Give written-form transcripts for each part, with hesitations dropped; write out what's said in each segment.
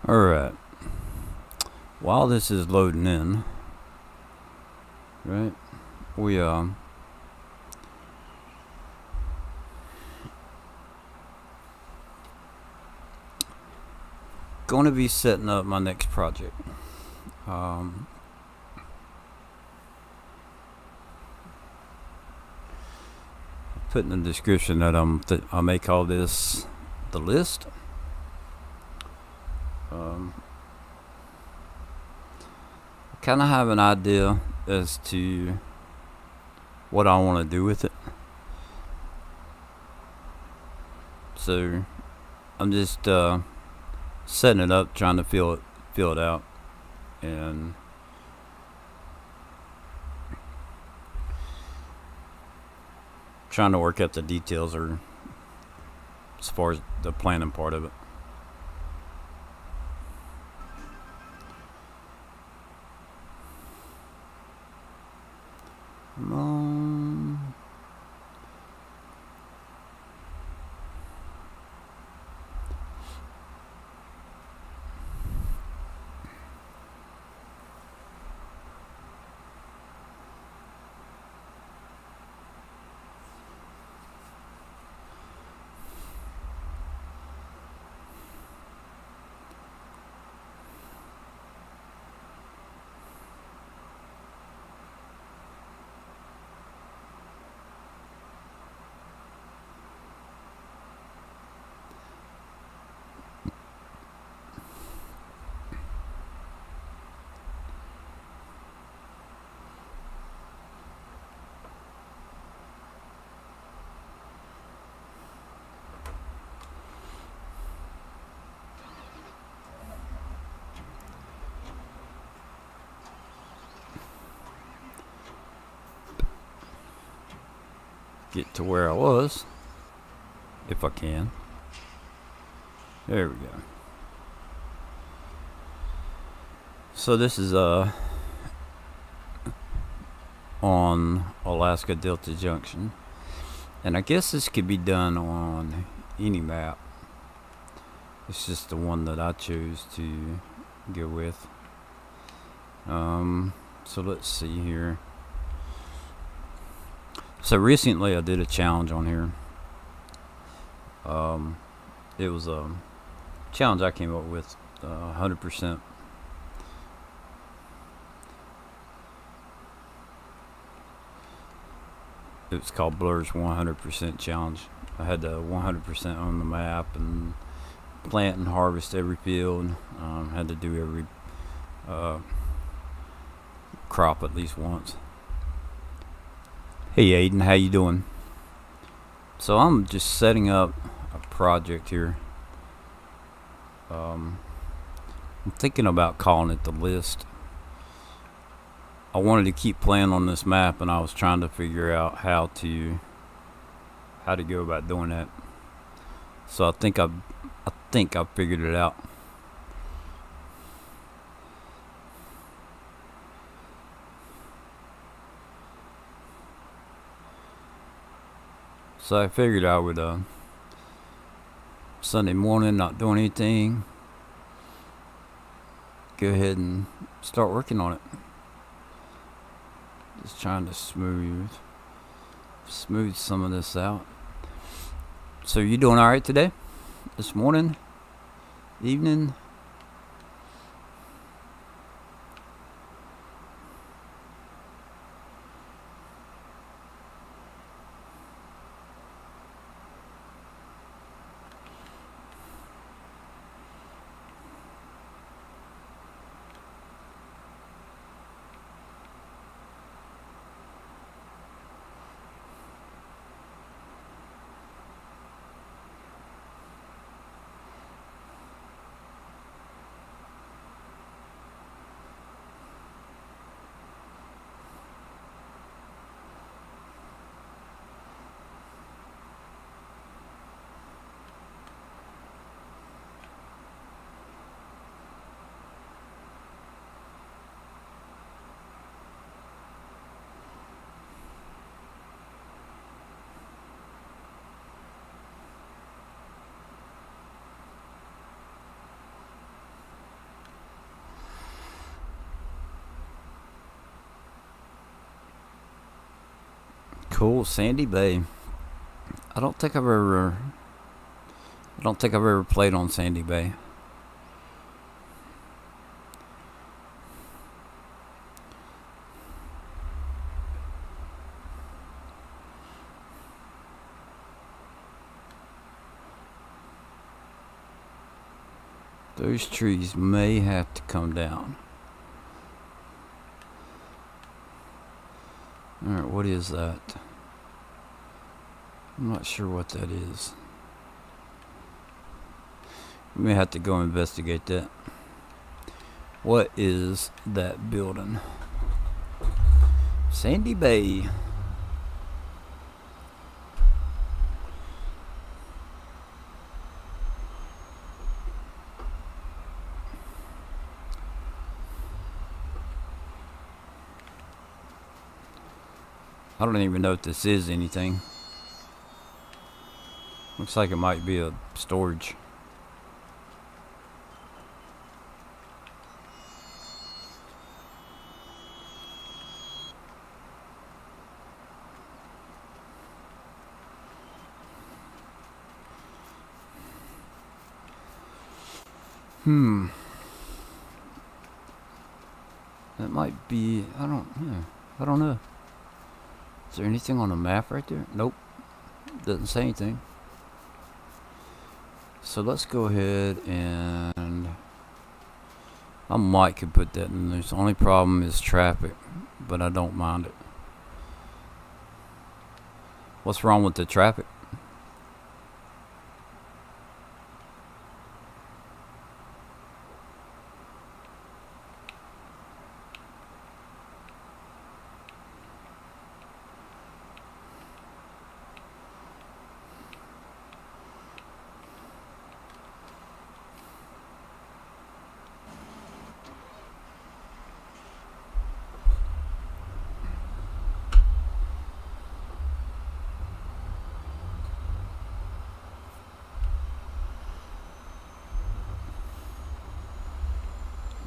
Alright, while this is loading in, right, we going to be setting up my next project. Put in the description that I may call this the list. Kind of have an idea as to what I want to do with it, so I'm just setting it up, trying to feel it out, and trying to work out the details, or as far as the planning part of it. Get to where I was, if I can. There we go. So this is on Alaska Delta Junction, and I guess this could be done on any map. It's just the one that I chose to go with. So let's see here. So recently I did a challenge on here. It was a challenge I came up with, 100%. It was called Blur's 100% Challenge. I had to 100% on the map and plant and harvest every field. Had to do every crop at least once. Hey Aiden, how you doing? So I'm just setting up a project here. I'm thinking about calling it the list. I wanted to keep playing on this map, and I was trying to figure out how to go about doing that. So I think I figured it out. So I figured I would Sunday morning, not doing anything, go ahead and start working on it. Just trying to smooth some of this out. So you doing alright today? This morning? Evening? Cool, Sandy Bay. I don't think I've ever played on Sandy Bay. Those trees may have to come down. Alright, what is that? I'm not sure what that is. We may have to go investigate that. What is that building? Sandy Bay. I don't even know if this is anything. Looks like it might be a storage. That might be, I don't know. Is there anything on the map right there? Nope. Doesn't say anything. So let's go ahead and I might could put that in there. The only problem is traffic, but I don't mind it. What's wrong with the traffic?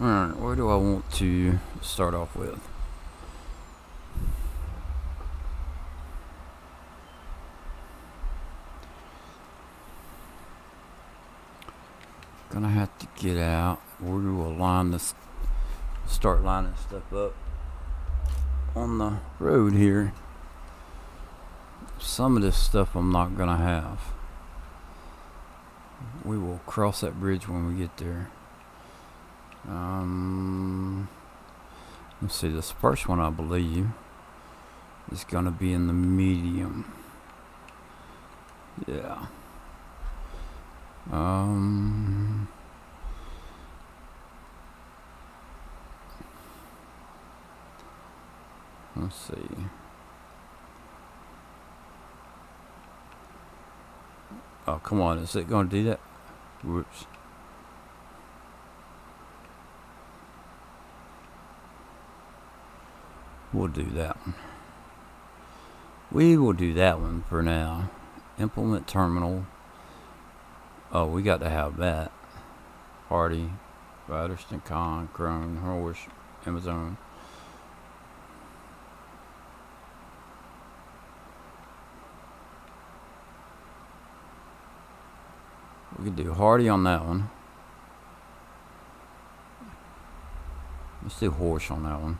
Alright, where do I want to start off with? Gonna have to get out. We will start lining stuff up on the road here. Some of this stuff I'm not gonna have. We will cross that bridge when we get there. Let's see, this first one I believe is gonna be in the medium. Yeah. Let's see. Oh, come on, is it gonna do that? Whoops. We'll do that one. We will do that one for now. Implement terminal. Oh, we got to have that. Hardy, Patterson, Con, Crone, Horse, Amazon. We can do Hardy on that one. Let's do Horse on that one.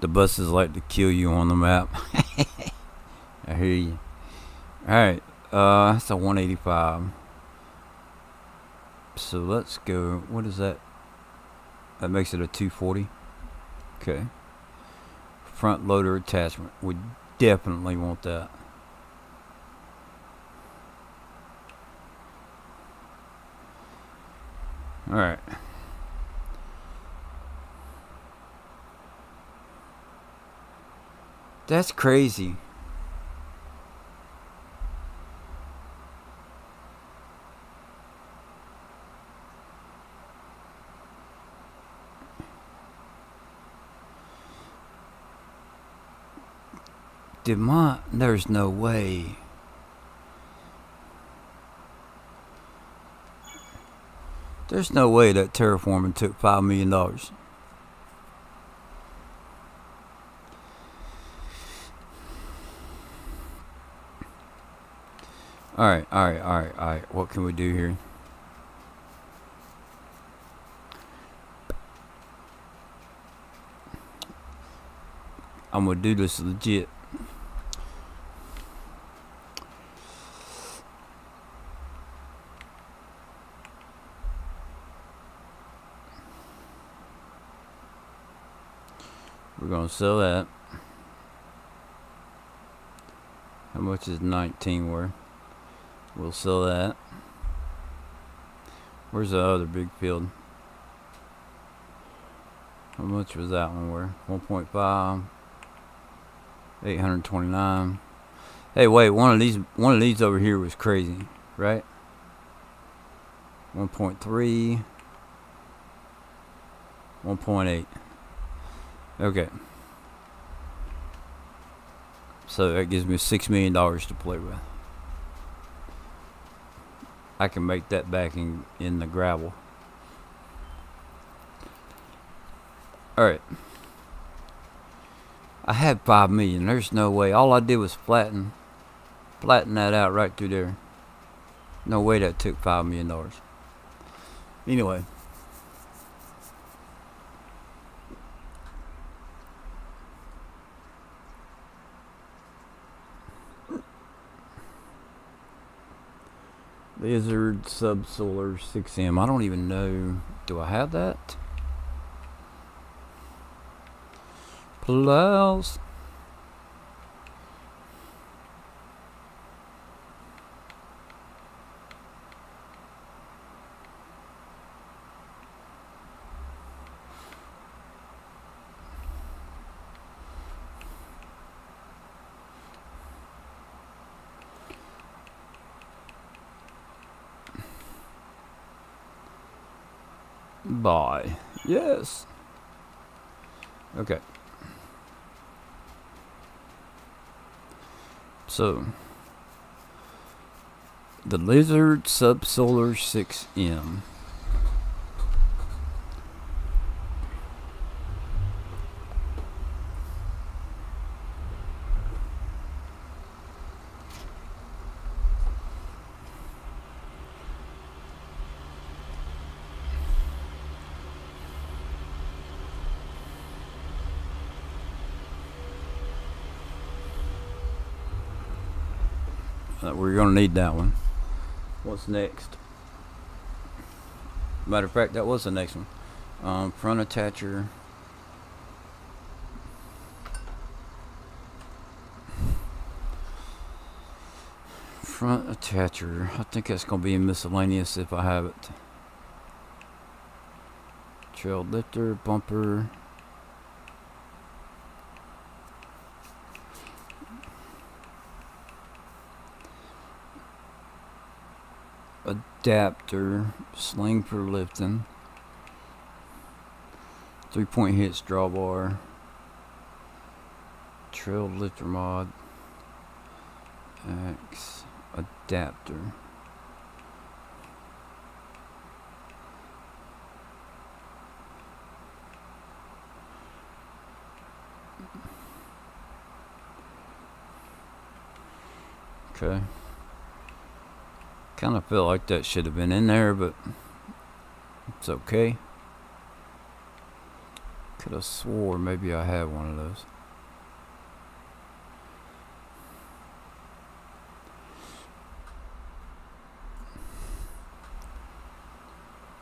The buses like to kill you on the map. I hear you. Alright, that's a 185. So let's go, what is that? That makes it a 240. Okay. Front loader attachment. We definitely want that. Alright. That's crazy. There's no way. There's no way that terraforming took $5 million. Alright. What can we do here? I'm gonna do this legit. We're gonna sell that. How much is 19 worth? We'll sell that. Where's the other big field? How much was that one worth? 1.5. 829. Hey, wait, one of these over here was crazy, right? 1.3. 1.8. Okay. So that gives me $6 million to play with. I can make that back in the gravel. Alright. I had 5 million. There's no way. All I did was flatten that out right through there. No way that took $5 million. Anyway. Lizard Subsolar 6M. I don't even know. Do I have that? Plus. Buy. Yes. Okay. So, the Lizard Subsolar 6M. We're gonna need that one. What's next? Matter of fact, that was the next one. Front attacher. Front attacher. I think that's gonna be in miscellaneous if I have it. Trail lifter, bumper. Adapter, sling for lifting, 3-point hits, drawbar, trail lifter mod, X, adapter. Okay. Kind of feel like that should have been in there, but it's okay. Could have swore maybe I had one of those.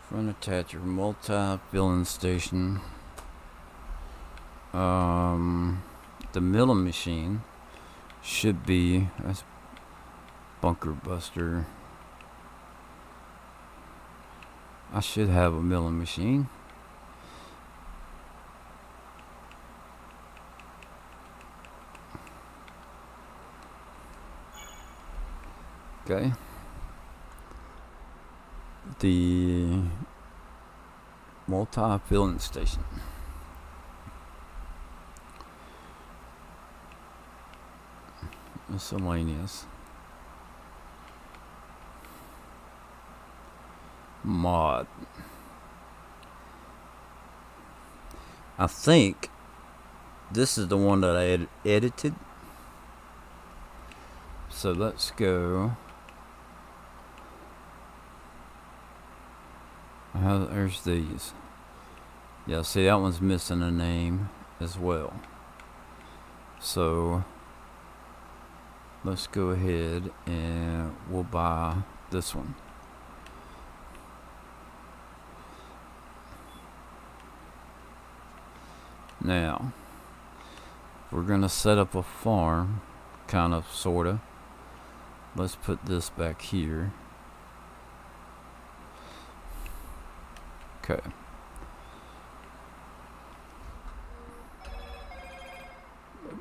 Front attacher, multi-filling station. The milling machine should be, that's bunker buster. I should have a milling machine. Okay. The multi-filling station. Miscellaneous. Mod. I think this is the one that I edited. So let's go There's these. Yeah, see, that one's missing a name as well. So let's go ahead and we'll buy this one. Now, we're gonna set up a farm, kind of, sorta. Let's put this back here. Okay.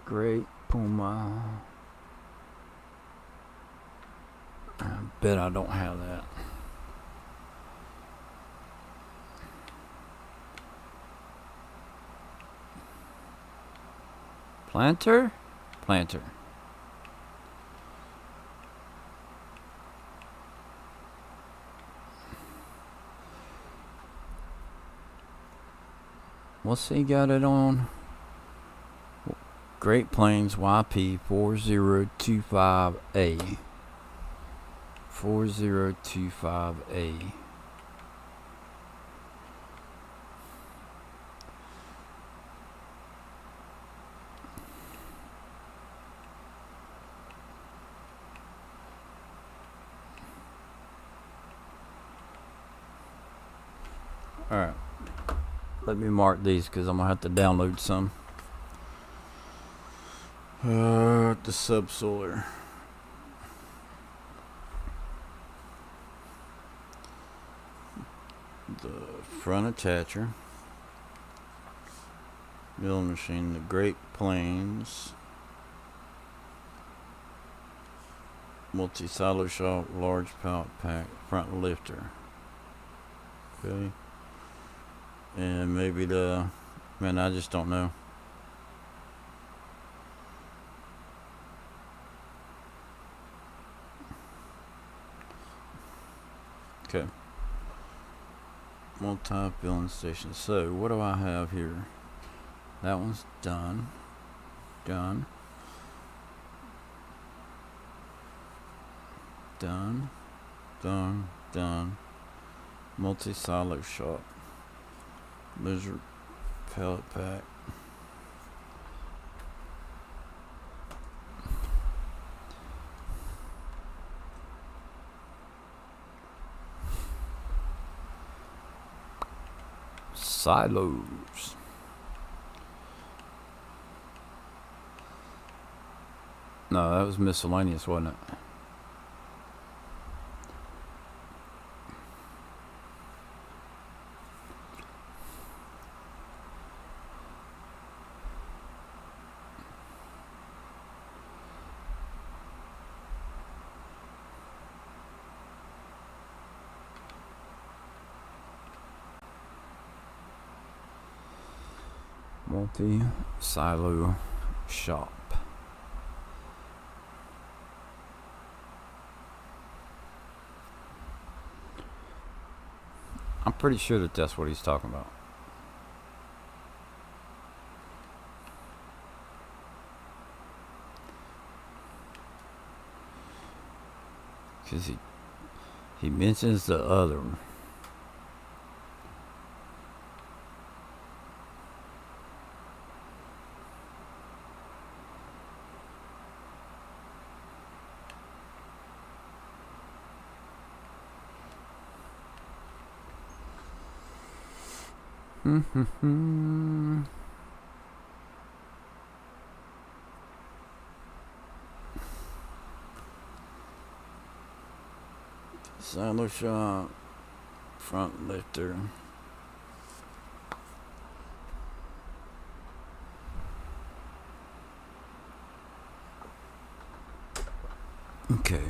Great Puma. I bet I don't have that. Planter? Planter. What's he got it on? Great Plains YP 4025A. 4025A. Alright. Let me mark these because I'm going to have to download some. The subsoiler. The front attacher. Milling machine. The Great Plains. Multi-silo shop. Large pallet pack. Front lifter. Okay. And maybe the... Man, I just don't know. Okay. Multi-filling station. So, what do I have here? That one's done. Done. Done. Done. Done. Multi-silo shop. Lizard pallet pack. Silos. No, that was miscellaneous, wasn't it? Multi-silo shop. I'm pretty sure that that's what he's talking about. Because he mentions the other one. Silo shop, front lifter. Okay.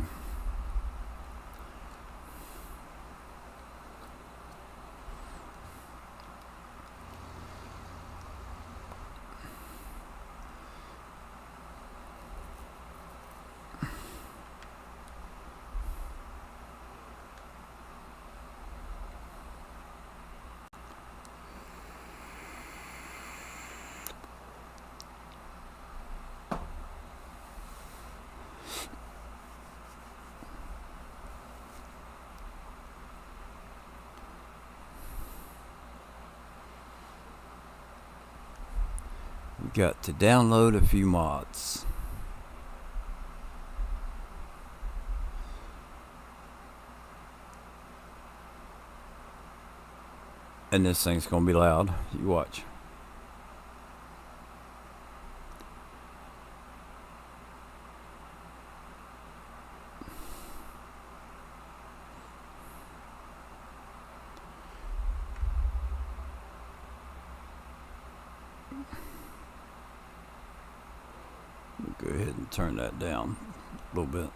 We got to download a few mods. And this thing's gonna be loud. You watch. Go ahead and turn that down a little bit.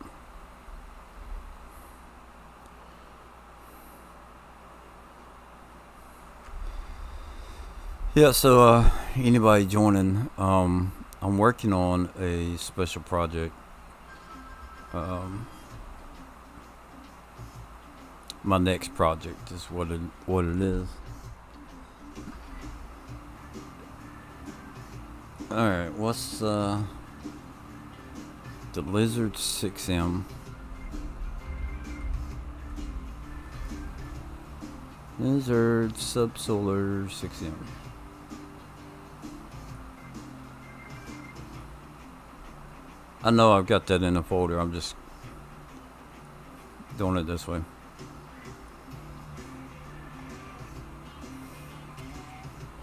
Yeah, so anybody joining, I'm working on a special project. My next project is what it is. Alright, what's the Lizard 6M. Lizard Subsolar 6M. I know I've got that in a folder, I'm just doing it this way.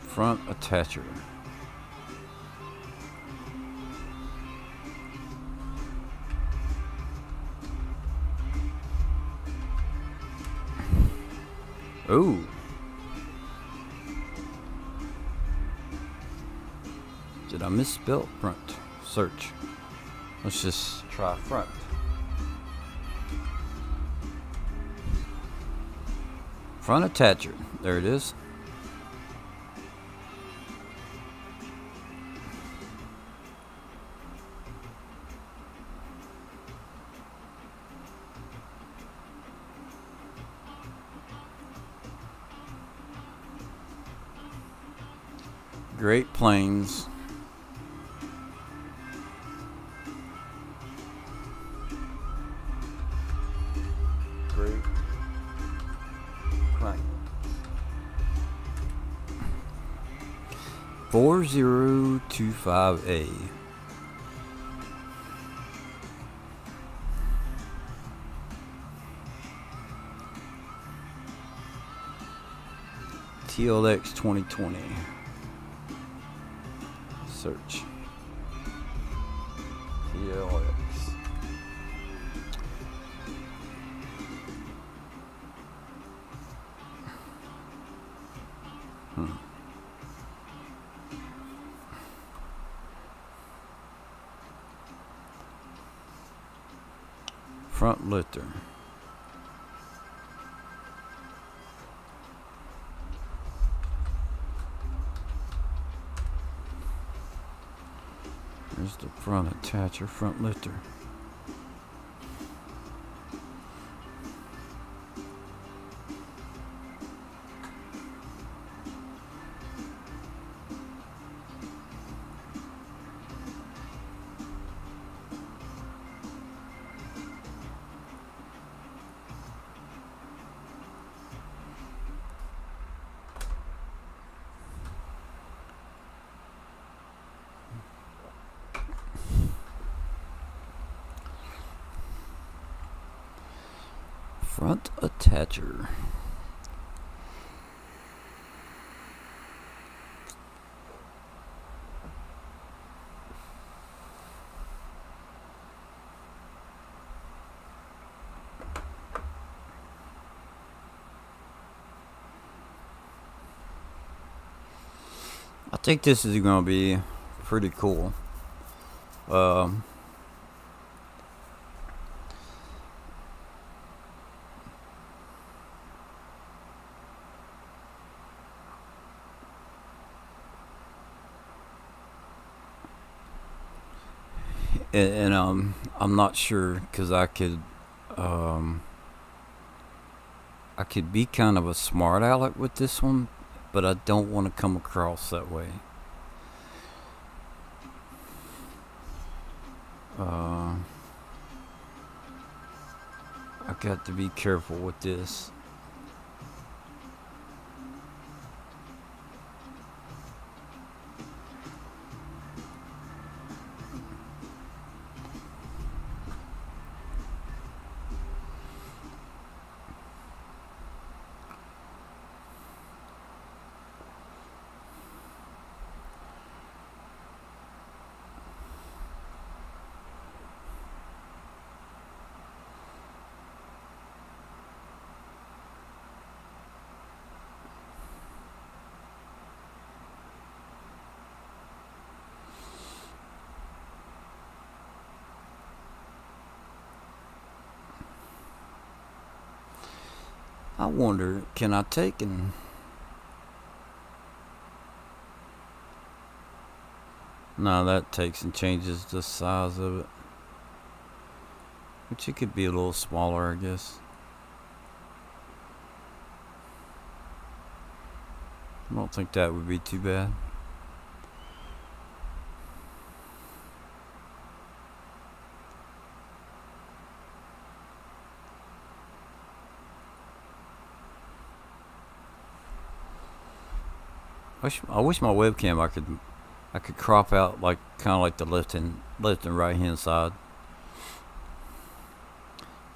Front attacher. Ooh. Did I misspell front? Search. Let's just try front. Front attacher. There it is. Great Plains. Great Plains. 4025A. TLX 2020. Search. TLX. Front lifter. There's the front attacher, front lifter. Front attacher. I think this is going to be pretty cool. And I'm not sure because I could be kind of a smart aleck with this one, but I don't want to come across that way. I got to be careful with this. I wonder, can I take and... No, that takes and changes the size of it. Which it could be a little smaller, I guess. I don't think that would be too bad. I wish my webcam I could crop out like kind of like the left and right hand side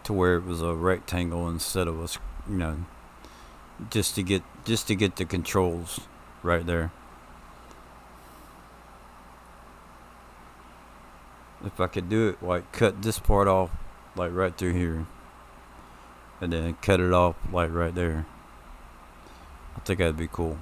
to where it was a rectangle instead of a just to get the controls right there. If I could do it, like cut this part off like right through here and then cut it off like right there, I think that'd be cool.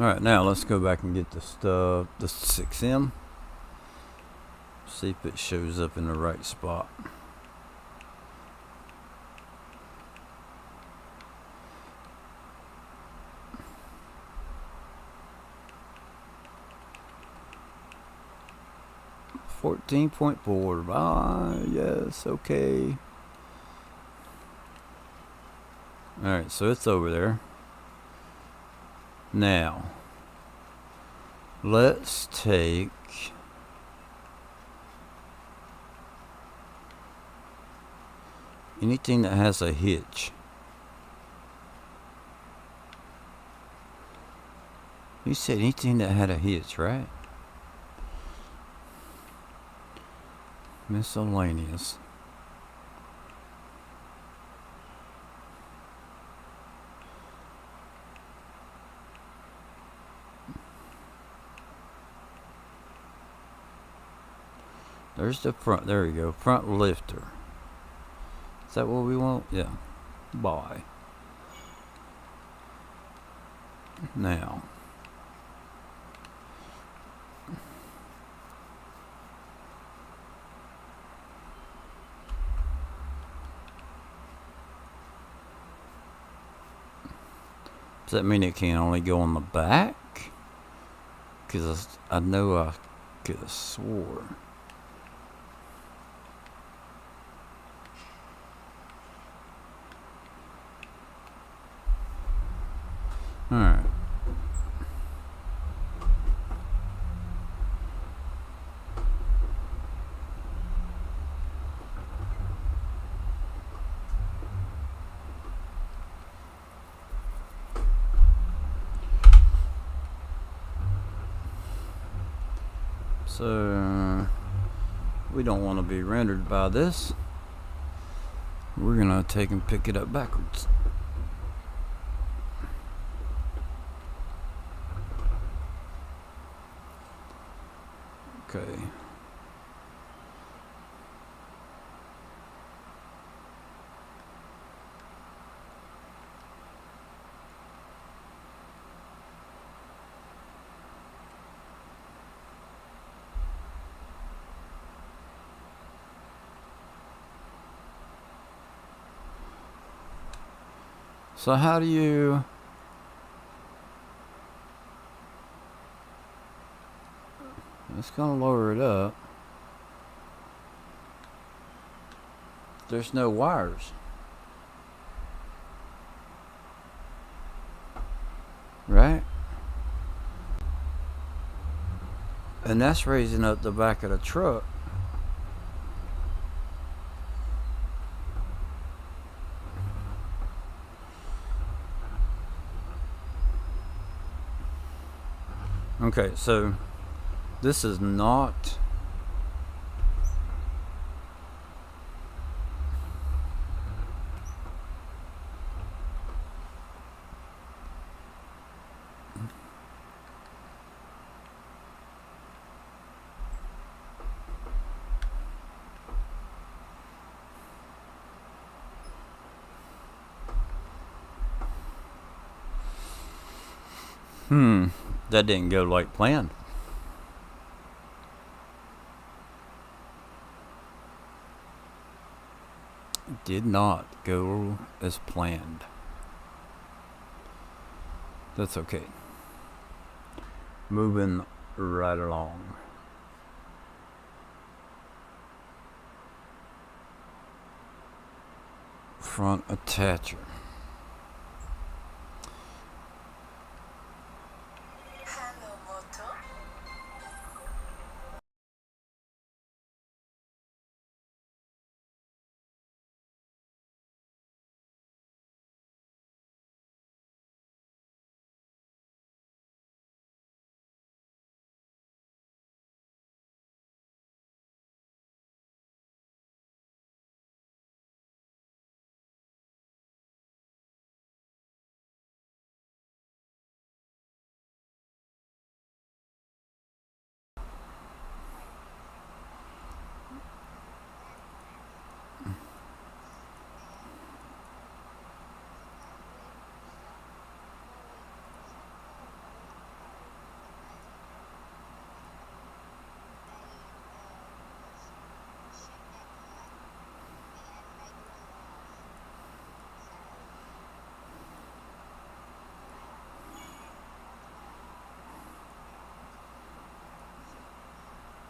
Alright, now let's go back and get the 6M. See if it shows up in the right spot. $14.4. Yes, okay. Alright, so it's over there. Now, let's take anything that has a hitch. You said anything that had a hitch, right? Miscellaneous. There's the front. There we go. Front lifter. Is that what we want? Yeah. Buy. Now. Does that mean it can only go on the back? Because I know I could have swore. Alright. So we don't want to be rendered by this. We're gonna take and pick it up backwards. Okay. So how do you... It's gonna lower it up. There's no wires. Right? And that's raising up the back of the truck. Okay, so this is not. That didn't go like planned. Did not go as planned. That's okay. Moving right along. Front attacher.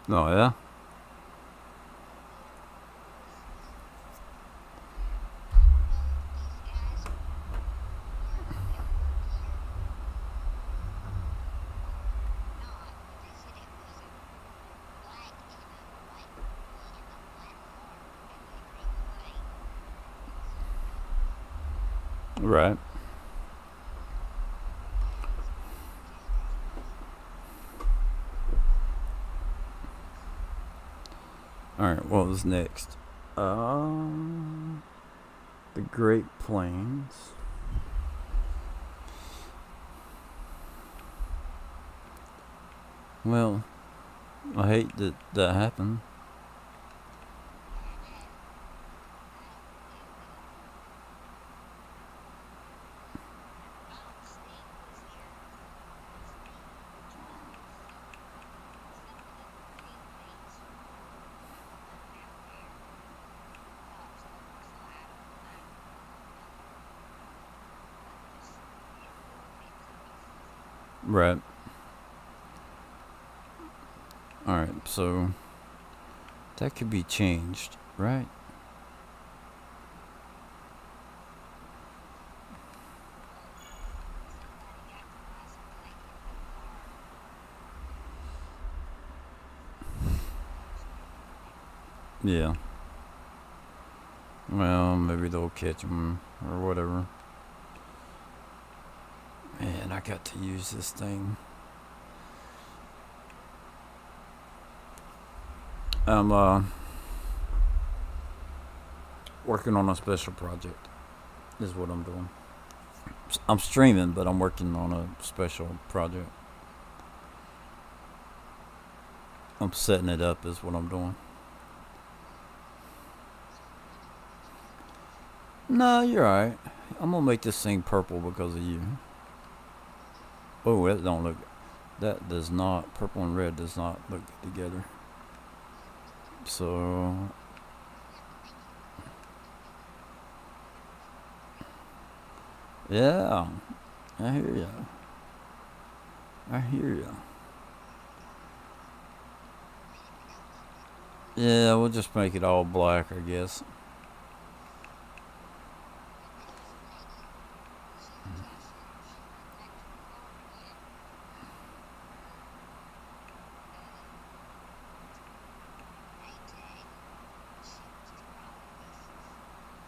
Oh yeah. Right. Alright, what was next? The Great Plains. Well, I hate that that happened. Right. Alright, so that could be changed, right? Yeah. Well, maybe they'll catch him or whatever. Man, I got to use this thing. I'm working on a special project. Is what I'm doing. I'm streaming, but I'm working on a special project. I'm setting it up. Is what I'm doing. No, you're right. I'm gonna make this thing purple because of you. Oh, that don't look. That does not. Purple and red does not look good together. So yeah, I hear ya. I hear ya. Yeah, we'll just make it all black, I guess.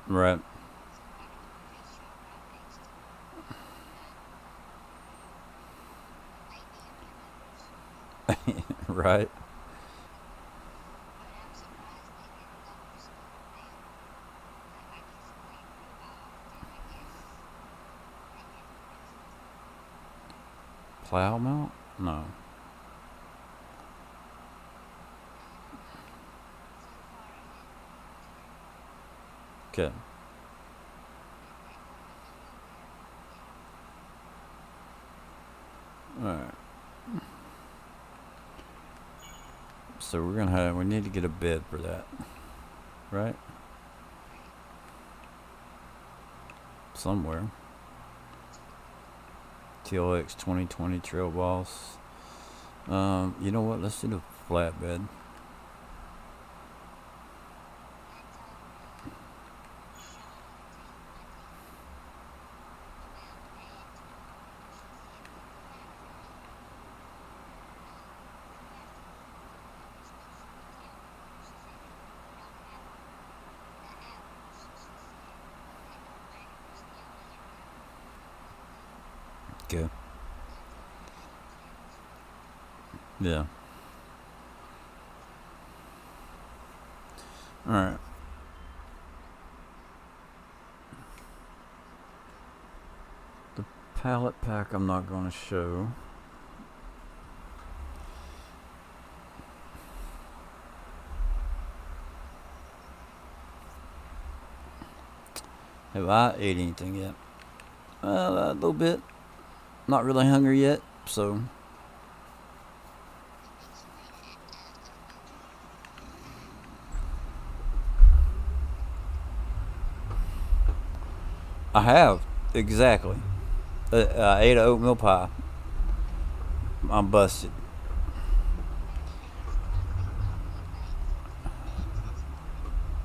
Right. Right? Plow mount? No. Okay. Alright. So we need to get a bed for that. Right? Somewhere. TLX 2020 Trail Boss. You know what? Let's do the flatbed. Okay. Yeah. Alright. The pallet pack I'm not going to show. Have I ate anything yet? A little bit. Not really hungry yet, so. I have. Exactly. I ate an oatmeal pie. I'm busted.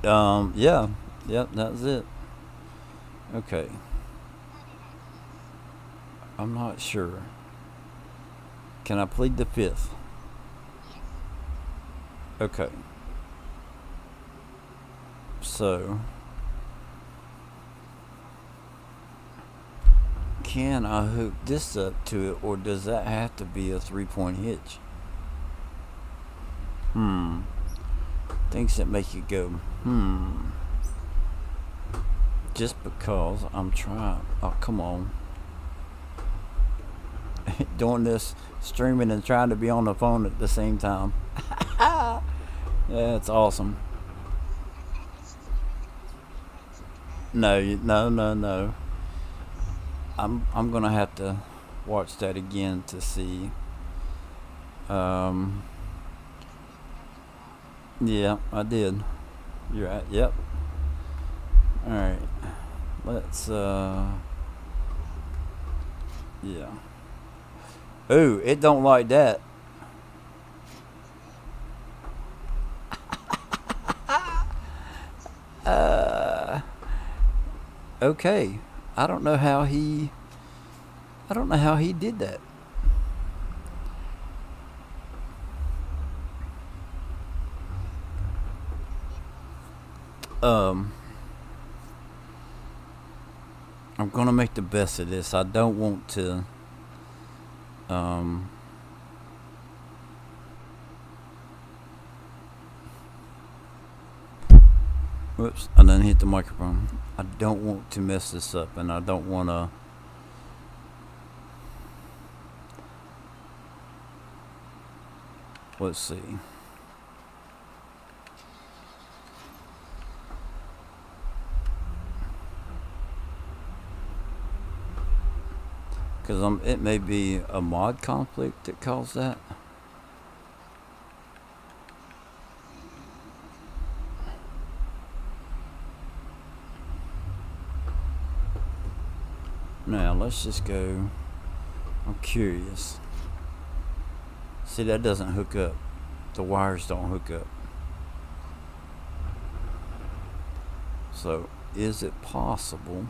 Yeah. Yep, that's it. Okay. I'm not sure. Can I plead the fifth? Okay. So, can I hook this up to it, or does that have to be a 3-point hitch? Things that make you go, just because I'm trying. Oh, come on. Doing this, streaming and trying to be on the phone at the same time. Yeah, it's awesome. No, no. I'm gonna have to watch that again to see. Um, yeah, I did. You're right. Yep. All right. Let's. Yeah. Ooh, it don't like that. Okay. I don't know how he. I don't know how he did that. Um. I'm gonna make the best of this. I don't want to. Um. Whoops! I didn't hit the microphone. I don't want to mess this up, and I don't want to. Let's see. Because it may be a mod conflict that caused that. Now let's just go. I'm curious. See, that doesn't hook up. The wires don't hook up. So, is it possible?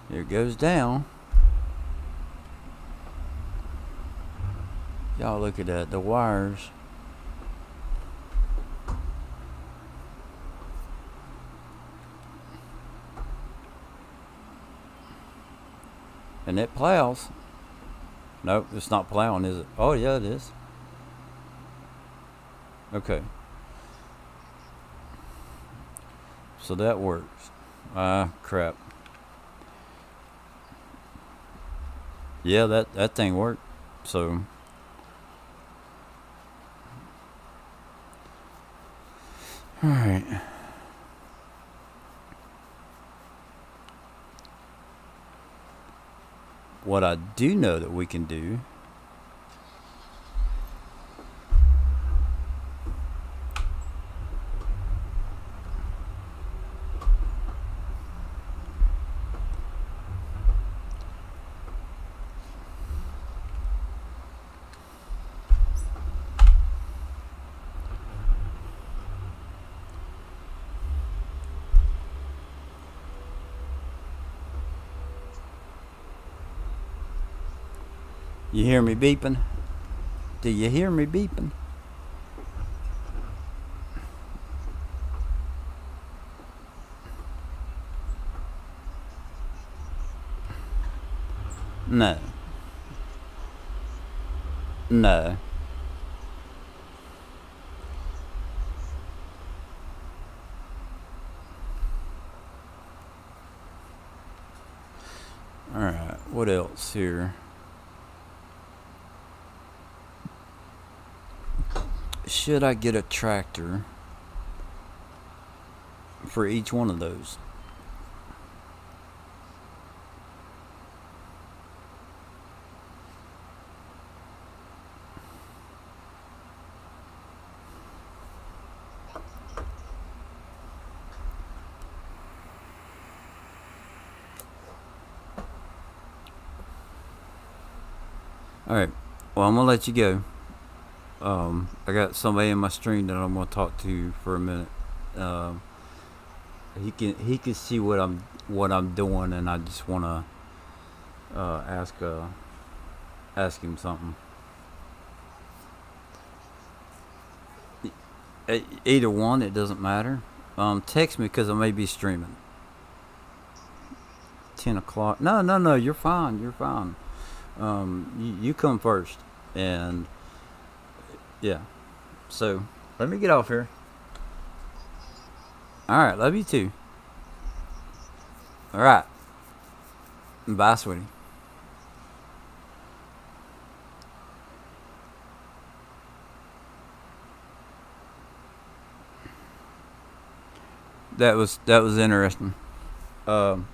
Here it goes down. Y'all look at that. The wires. And it plows. Nope, it's not plowing, is it? Oh, yeah, it is. Okay. So that works. Ah, crap. Yeah, that thing worked. So, alright. What I do know that we can do you hear me beeping? Do you hear me beeping? No. No. Alright, what else here? Should I get a tractor for each one of those? Alright, well, I'm gonna let you go. I got somebody in my stream that I'm gonna talk to for a minute. Um, he can see what I'm doing, and I just wanna ask him something. Either one, it doesn't matter. Text me because I may be streaming. 10 o'clock. No. You're fine. You're fine. You come first, and yeah. So let me get off here. All right. Love you too. All right. Bye, sweetie. That was interesting. Um,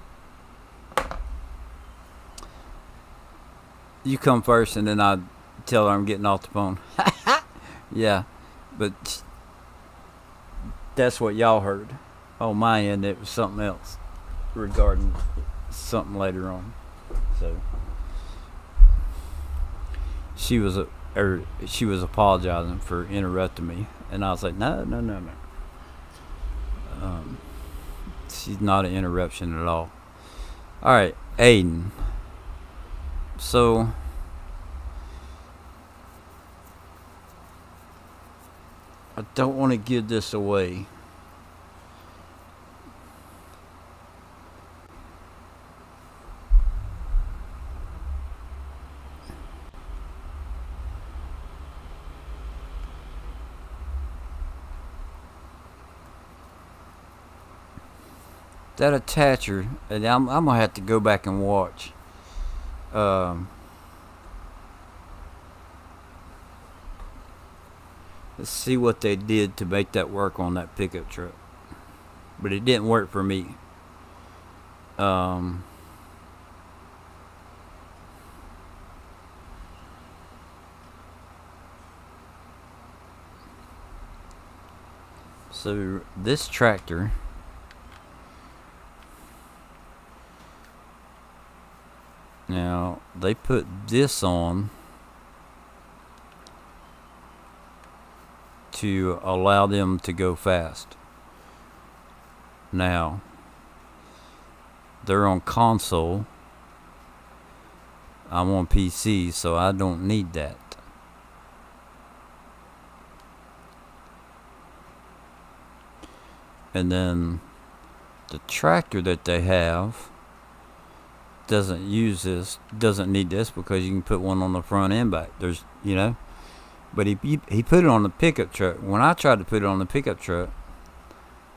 you come first, and then I tell her I'm getting off the phone. Yeah, but that's what y'all heard. On my end, it was something else regarding something later on. So she was she was apologizing for interrupting me, and I was like, no. Um, she's not an interruption at all. All right, Aiden. So I don't want to give this away. That attacher, and I'm gonna have to go back and watch. Um, let's see what they did to make that work on that pickup truck, but it didn't work for me. Um, so this tractor, now they put this on to allow them to go fast. Now they're on console. I'm on PC, so I don't need that. And then the tractor that they have doesn't use this, doesn't need this, because you can put one on the front and back. There's, but he put it on the pickup truck. When I tried to put it on the pickup truck,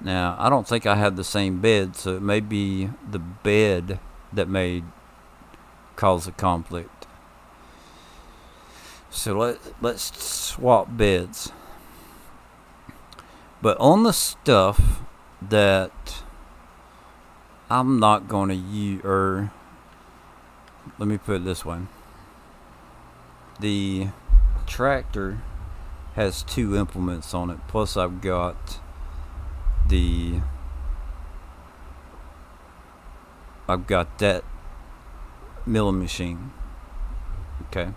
now I don't think I have the same bed, so it may be the bed that may cause a conflict. So let's swap beds. But on the stuff that I'm not going to use, or let me put it this way. The tractor has 2 implements on it, plus I've got that milling machine. Okay.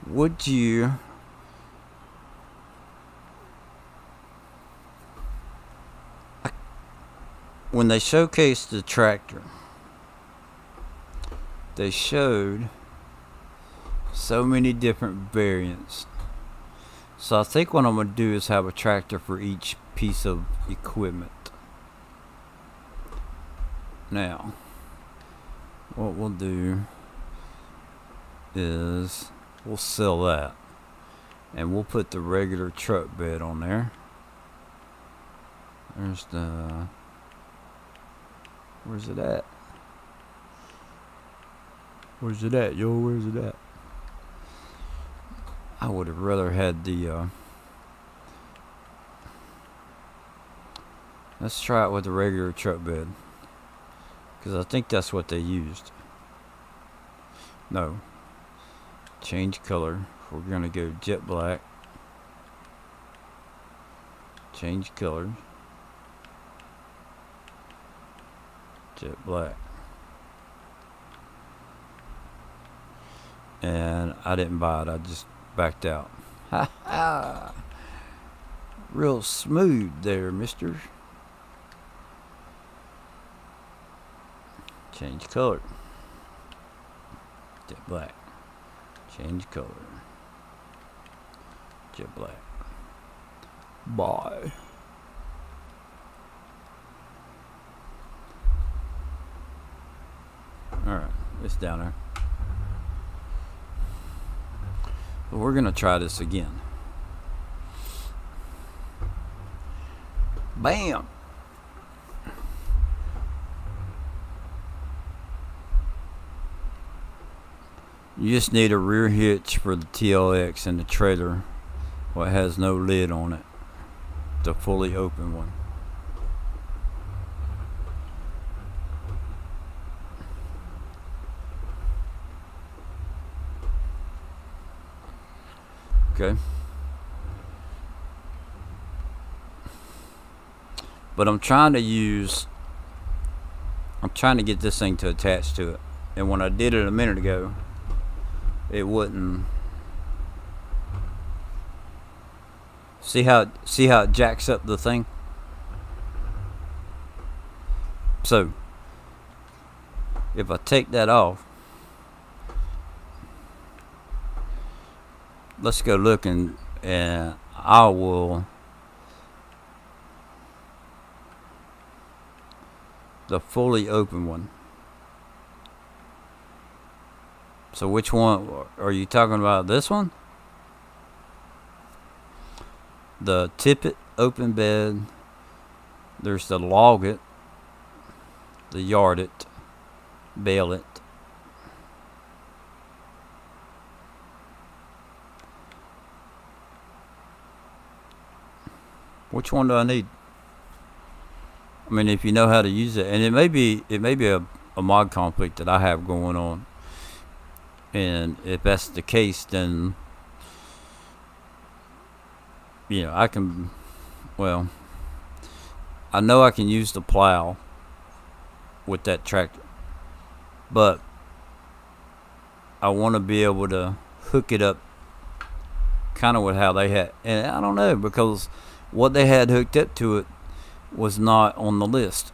Would you when they showcased the tractor, they showed so many different variants. So I think what I'm going to do is have a tractor for each piece of equipment. Now, what we'll do is we'll sell that, and we'll put the regular truck bed on there. There's the, where's it at? Where's it at, yo? Where's it at? I would have rather had the, let's try it with the regular truck bed, because I think that's what they used. No. Change color. We're going to go jet black. Change color. Jet black. And I didn't buy it. I just backed out. Ha ha! Real smooth there, mister. Change color. Jet black. Change color. Jet black. Bye. Alright, it's down there. But we're going to try this again. Bam! You just need a rear hitch for the TLX and the trailer. Well, it has no lid on it. The fully open one. Okay. But I'm trying to get this thing to attach to it. And when I did it a minute ago, it wouldn't. See how it jacks up the thing? So if I take that off, let's go look, and I will, the fully open one. So which one are you talking about? This one? The tippet open bed. There's the log it, the yard it, bale it. Which one do I need? I mean, if you know how to use it, and it may be a mod conflict that I have going on. And if that's the case, then I can, well, I know I can use the plow with that tractor, but I want to be able to hook it up kind of with how they had, and I don't know, because what they had hooked up to it was not on the list.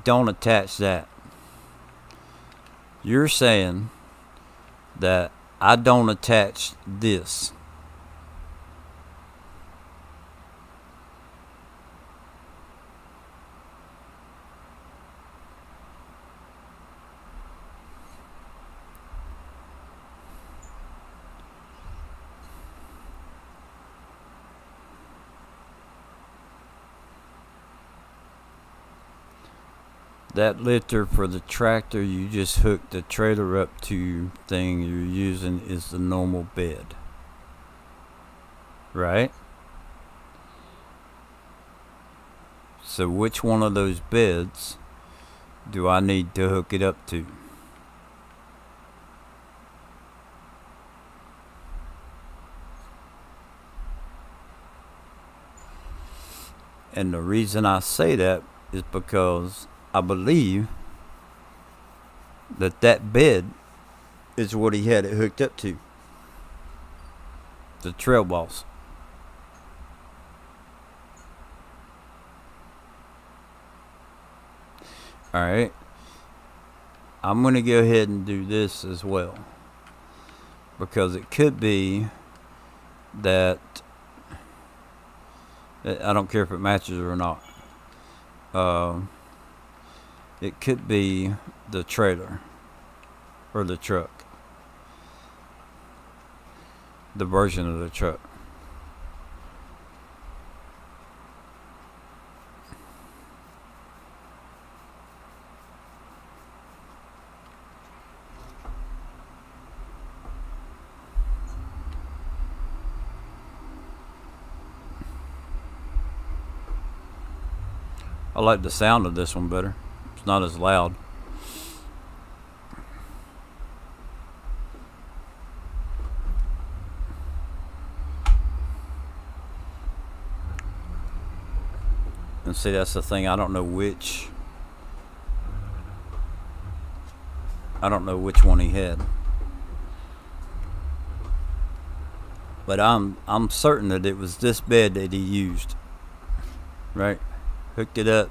Don't attach that. You're saying that I don't attach this. That lifter for the tractor you just hooked the trailer up to thing you're using is the normal bed, right? So which one of those beds do I need to hook it up to? And the reason I say that is because I believe that bed is what he had it hooked up to. The trail boss. Alright. I'm going to go ahead and do this as well. Because it could be that I don't care if it matches or not. It could be the trailer or the truck, the version of the truck. I like the sound of this one better. It's not as loud. And see, that's the thing. I don't know which one he had. But I'm certain that it was this bed that he used. Right? Hooked it up.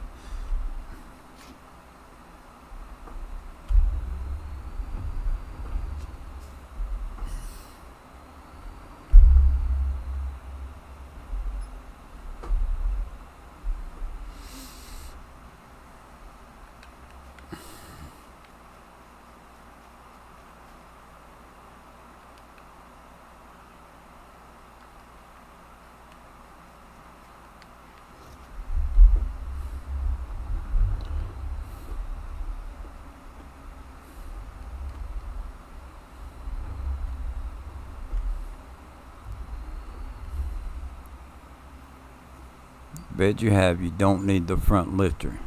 Bed you have, you don't need the front lifter.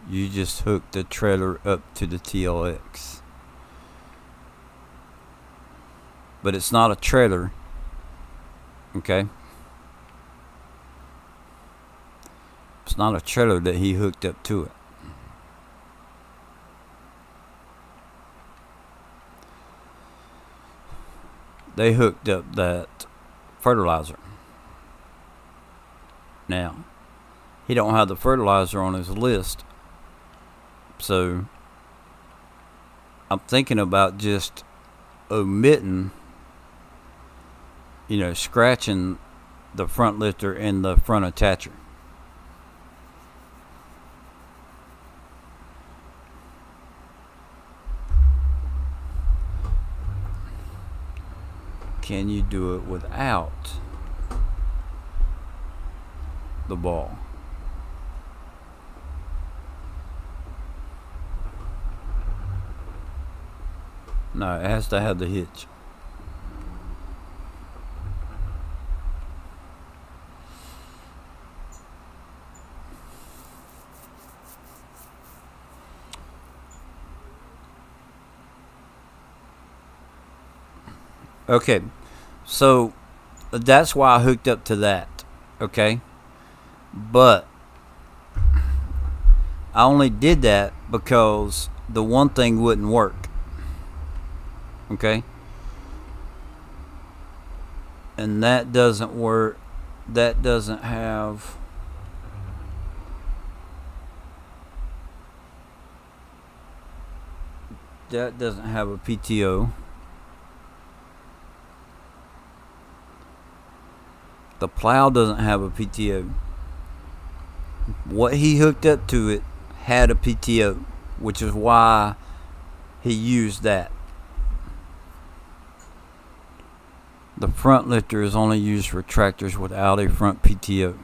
You just hook the trailer up to the TLX. But it's not a trailer. Okay? It's not a trailer that he hooked up to it. They hooked up that fertilizer. Now, he don't have the fertilizer on his list, so I'm thinking about just omitting, scratching the front lifter and the front attacher. Can you do it without the ball? No, it has to have the hitch. Okay, so that's why I hooked up to that. Okay, but I only did that because the one thing wouldn't work. Okay, and that doesn't work. That doesn't have That doesn't have a PTO. The plow doesn't have a PTO. What he hooked up to it had a PTO, which is why he used that. The front lifter is only used for tractors without a front PTO.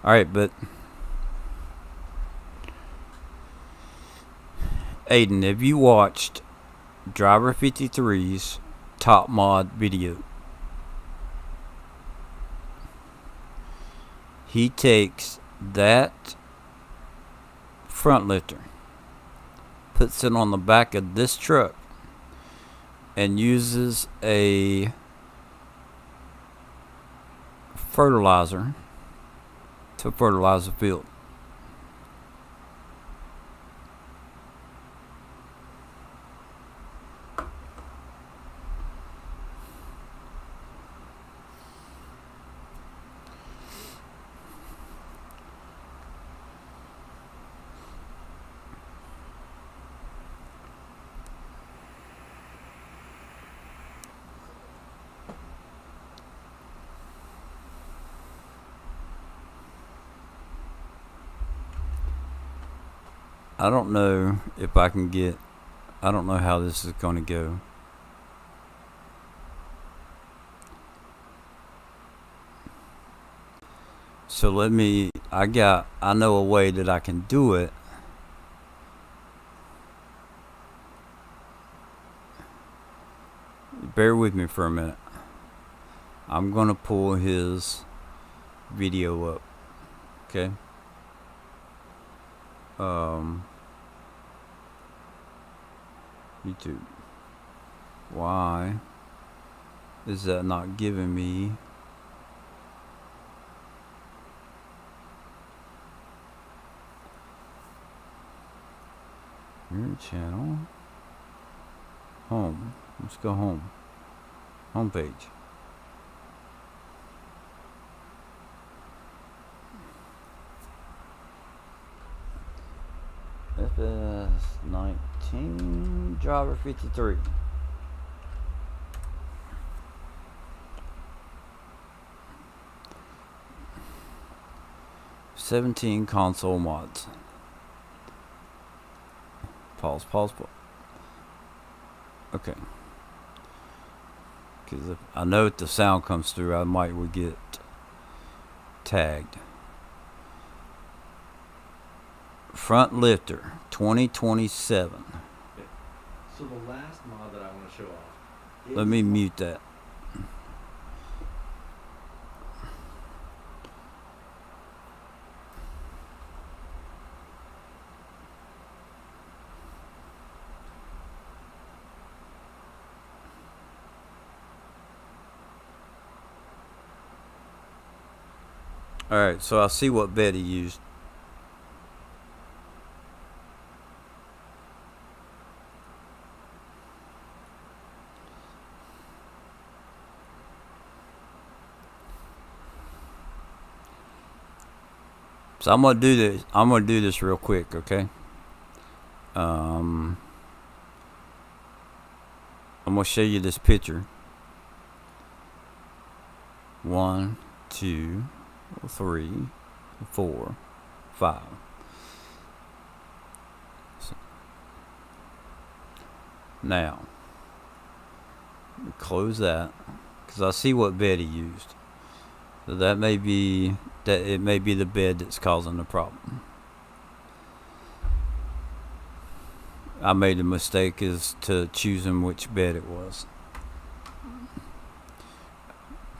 Alright, but Aiden, have you watched Driver 53's Top Mod video? He takes that front lifter, puts it on the back of this truck, and uses a fertilizer to fertilize the field. I don't know if I can get, I don't know how this is going to go. So let me, I know a way that I can do it. Bear with me for a minute. I'm going to pull his video up. Okay. YouTube. Why is that not giving me your channel? Home. Let's go home. Homepage. FS19 Driver 53. "17 console mods." Pause. Okay. Because if I know if the sound comes through, I might would get tagged. Front lifter 2027. So the last mod that I want to show off. Let me mute that. Alright, so I see what Betty used. So I'm gonna do this. I'm gonna do this real quick, okay? I'm gonna show you this picture. 1, 2, 3, 4, 5. Now, close that because I see what Betty used. So that may be it may be the bed that's causing the problem. I made a mistake as to choosing which bed it was.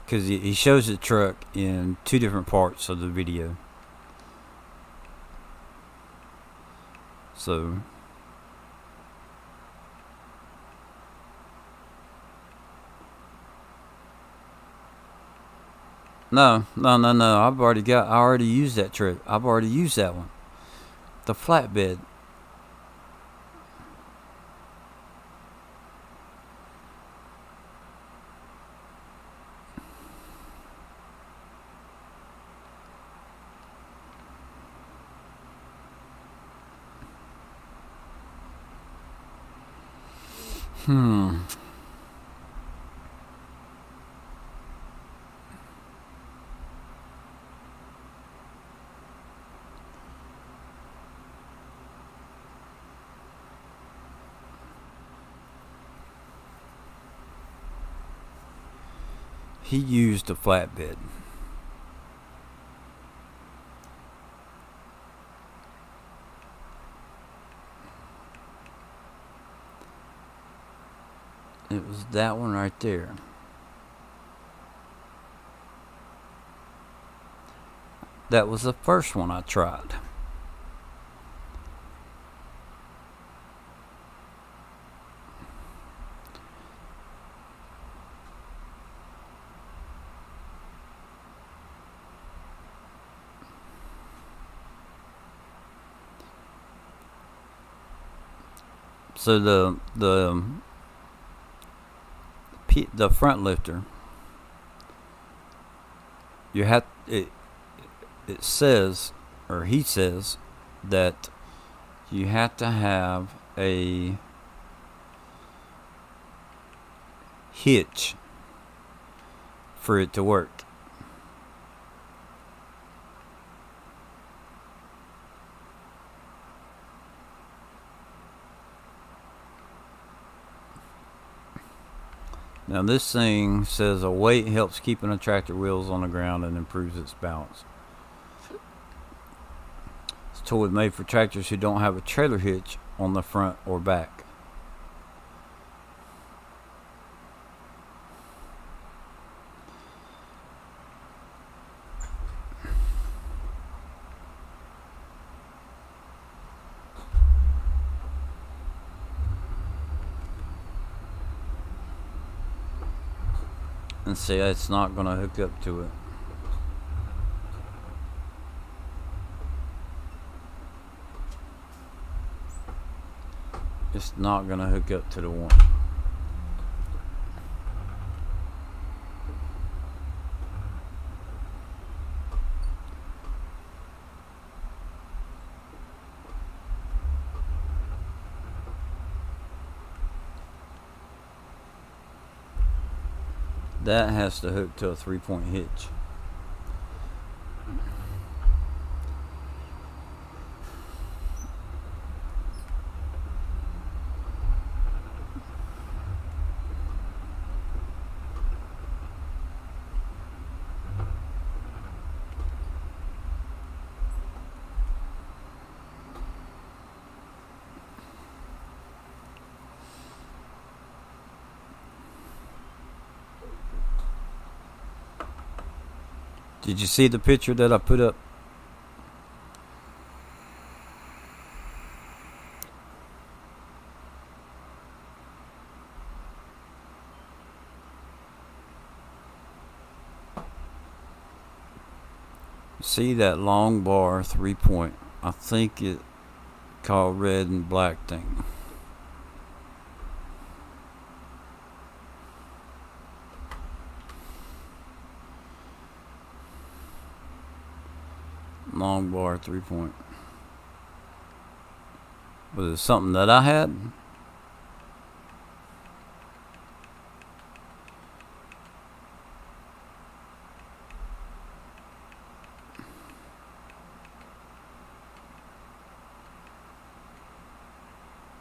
Because he shows the truck in 2 different parts of the video. So no. I already used that truck. I've already used that one. The flatbed. Hmm. He used a flatbed. It was that one right there. That was the first one I tried. So the front lifter, you have it says, or he says, that you have to have a hitch for it to work. Now this thing says a weight helps keeping a tractor wheels on the ground and improves its balance. This tool is made for tractors who don't have a trailer hitch on the front or back. And see, it's not going to hook up to it. It's not going to hook up to the one. That has to hook to a 3-point hitch. Did you see the picture that I put up? See that long bar 3-point? I think it called red and black thing. Long bar 3-point. Was it something that I had?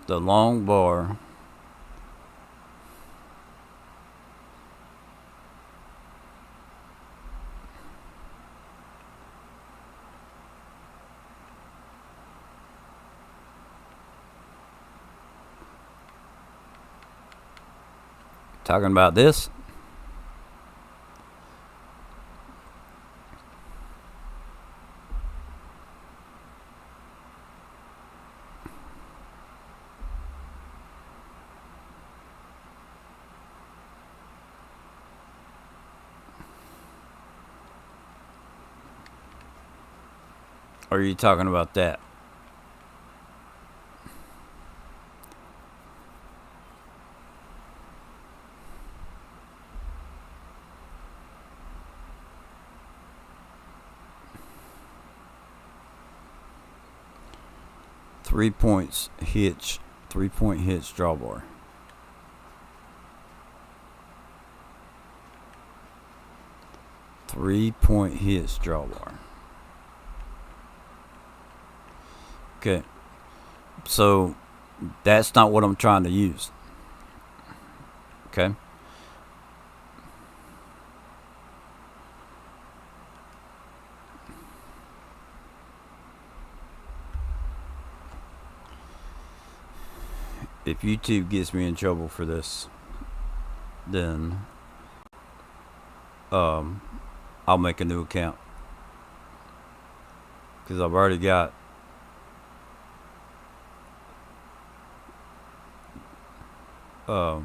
The long bar. Talking about this. Or are you talking about that? Three points hitch, 3-point hitch drawbar. 3-point hits drawbar. Okay, so that's not what I'm trying to use. Okay. If YouTube gets me in trouble for this, then I'll make a new account, because I've already got a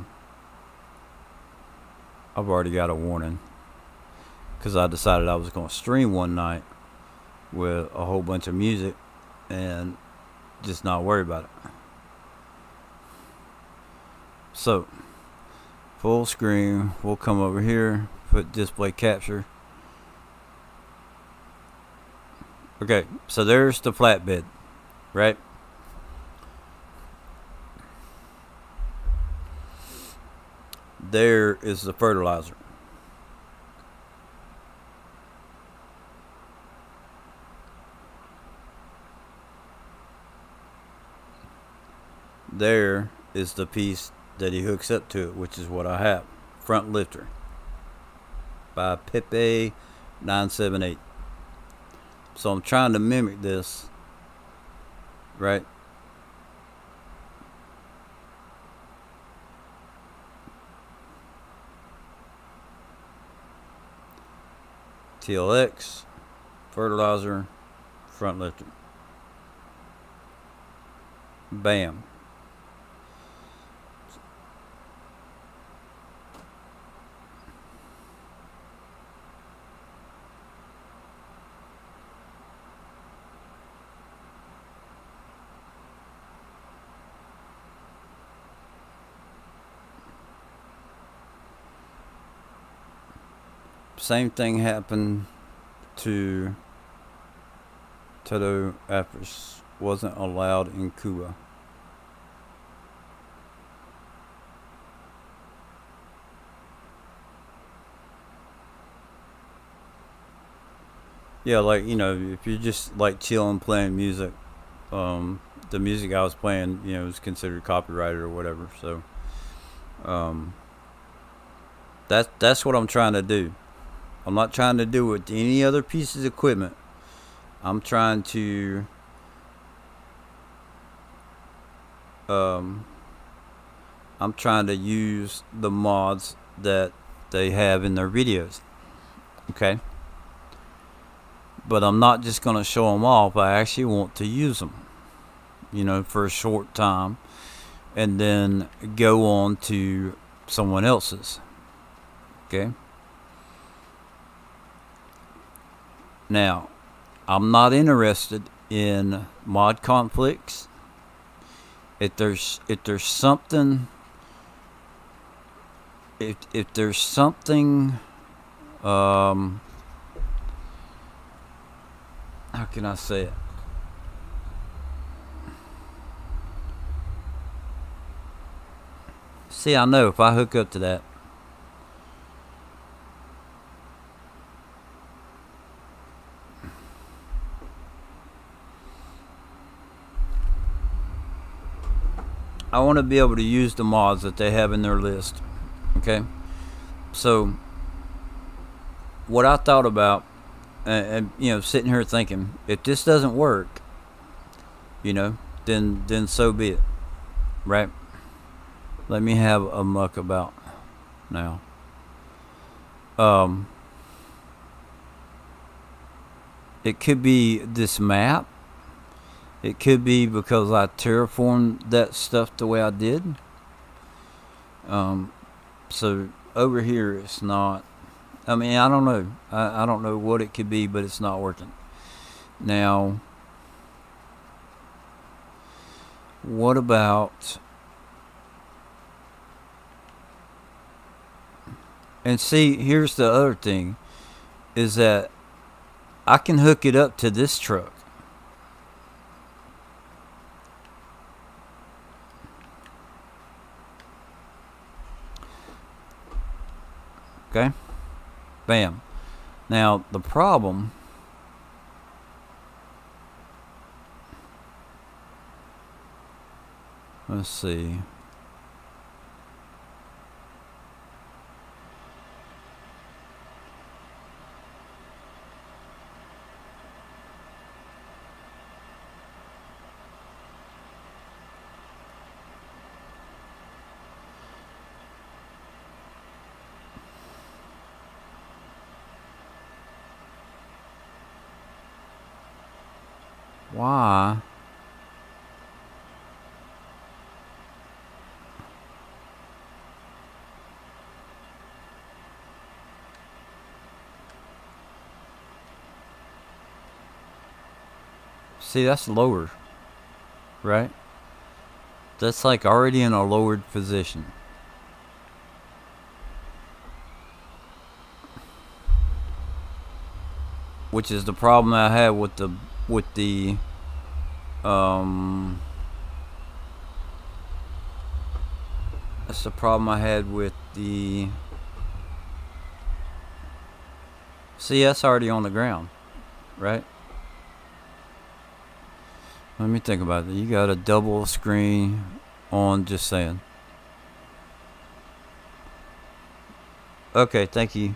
warning, because I decided I was going to stream one night with a whole bunch of music and just not worry about it. So full screen, we'll come over here, put display capture. Okay, so there's the flatbed, right? There is the fertilizer. There is the piece that he hooks up to it, which is what I have. Front lifter by FS19. So I'm trying to mimic this, right? TLX, fertilizer, front lifter. Bam. Same thing happened to Toto after it wasn't allowed in Cuba. Yeah, like, if you're just like chilling playing music, the music I was playing, is considered copyrighted or whatever. So that's what I'm trying to do. I'm not trying to do it with any other pieces of equipment. I'm trying to use the mods that they have in their videos. Okay? But I'm not just going to show them off. I actually want to use them, for a short time, and then go on to someone else's. Okay? Now, I'm not interested in mod conflicts. If there's something, how can I say it? See, I know if I hook up to that, I want to be able to use the mods that they have in their list. Okay? So, what I thought about, and sitting here thinking, if this doesn't work, then so be it. Right? Let me have a muck about now. It could be this map. It could be because I terraformed that stuff the way I did. So over here it's not. I mean, I don't know. I don't know what it could be, but it's not working. Now, what about... And see, here's the other thing, is that I can hook it up to this truck. Okay? Bam. Now, the problem, let's see. Why? See, that's lower, right? That's like already in a lowered position. Which is the problem I had with the that's the problem I had with the, see, that's already on the ground, right? Let me think about it. You got a double screen on, just saying. Okay, thank you.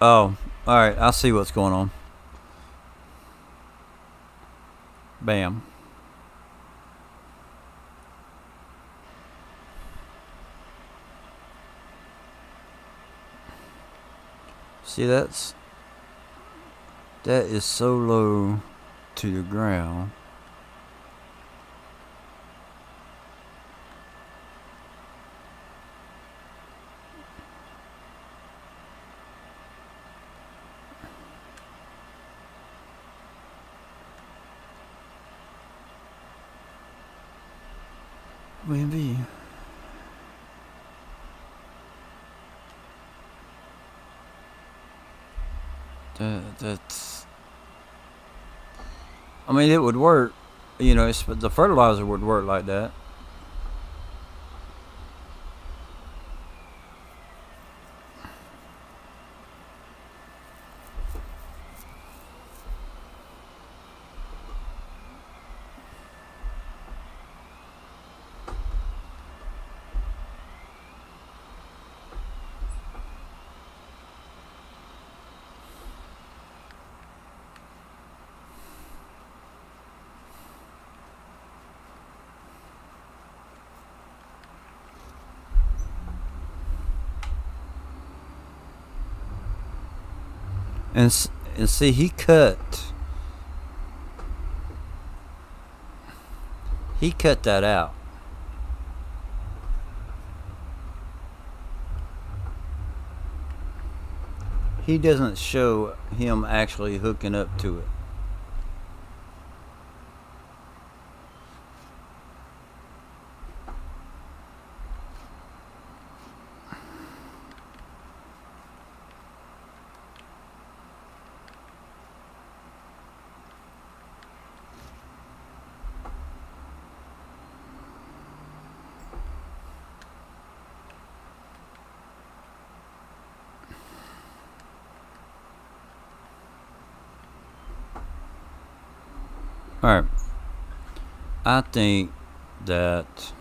Oh, alright, I see what's going on. Bam. See, that is so low to the ground. Maybe. That's. I mean, it would work. You know, the fertilizer would work like that. And see, he cut that out. He doesn't show him actually hooking up to it. Alright. I think that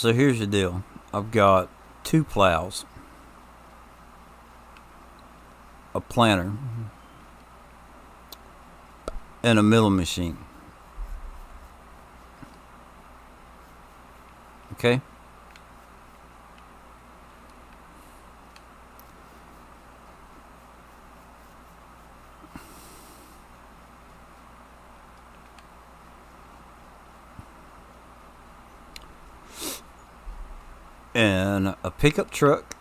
So here's the deal. I've got 2 plows, a planter, and a milling machine. Okay? And a pickup truck,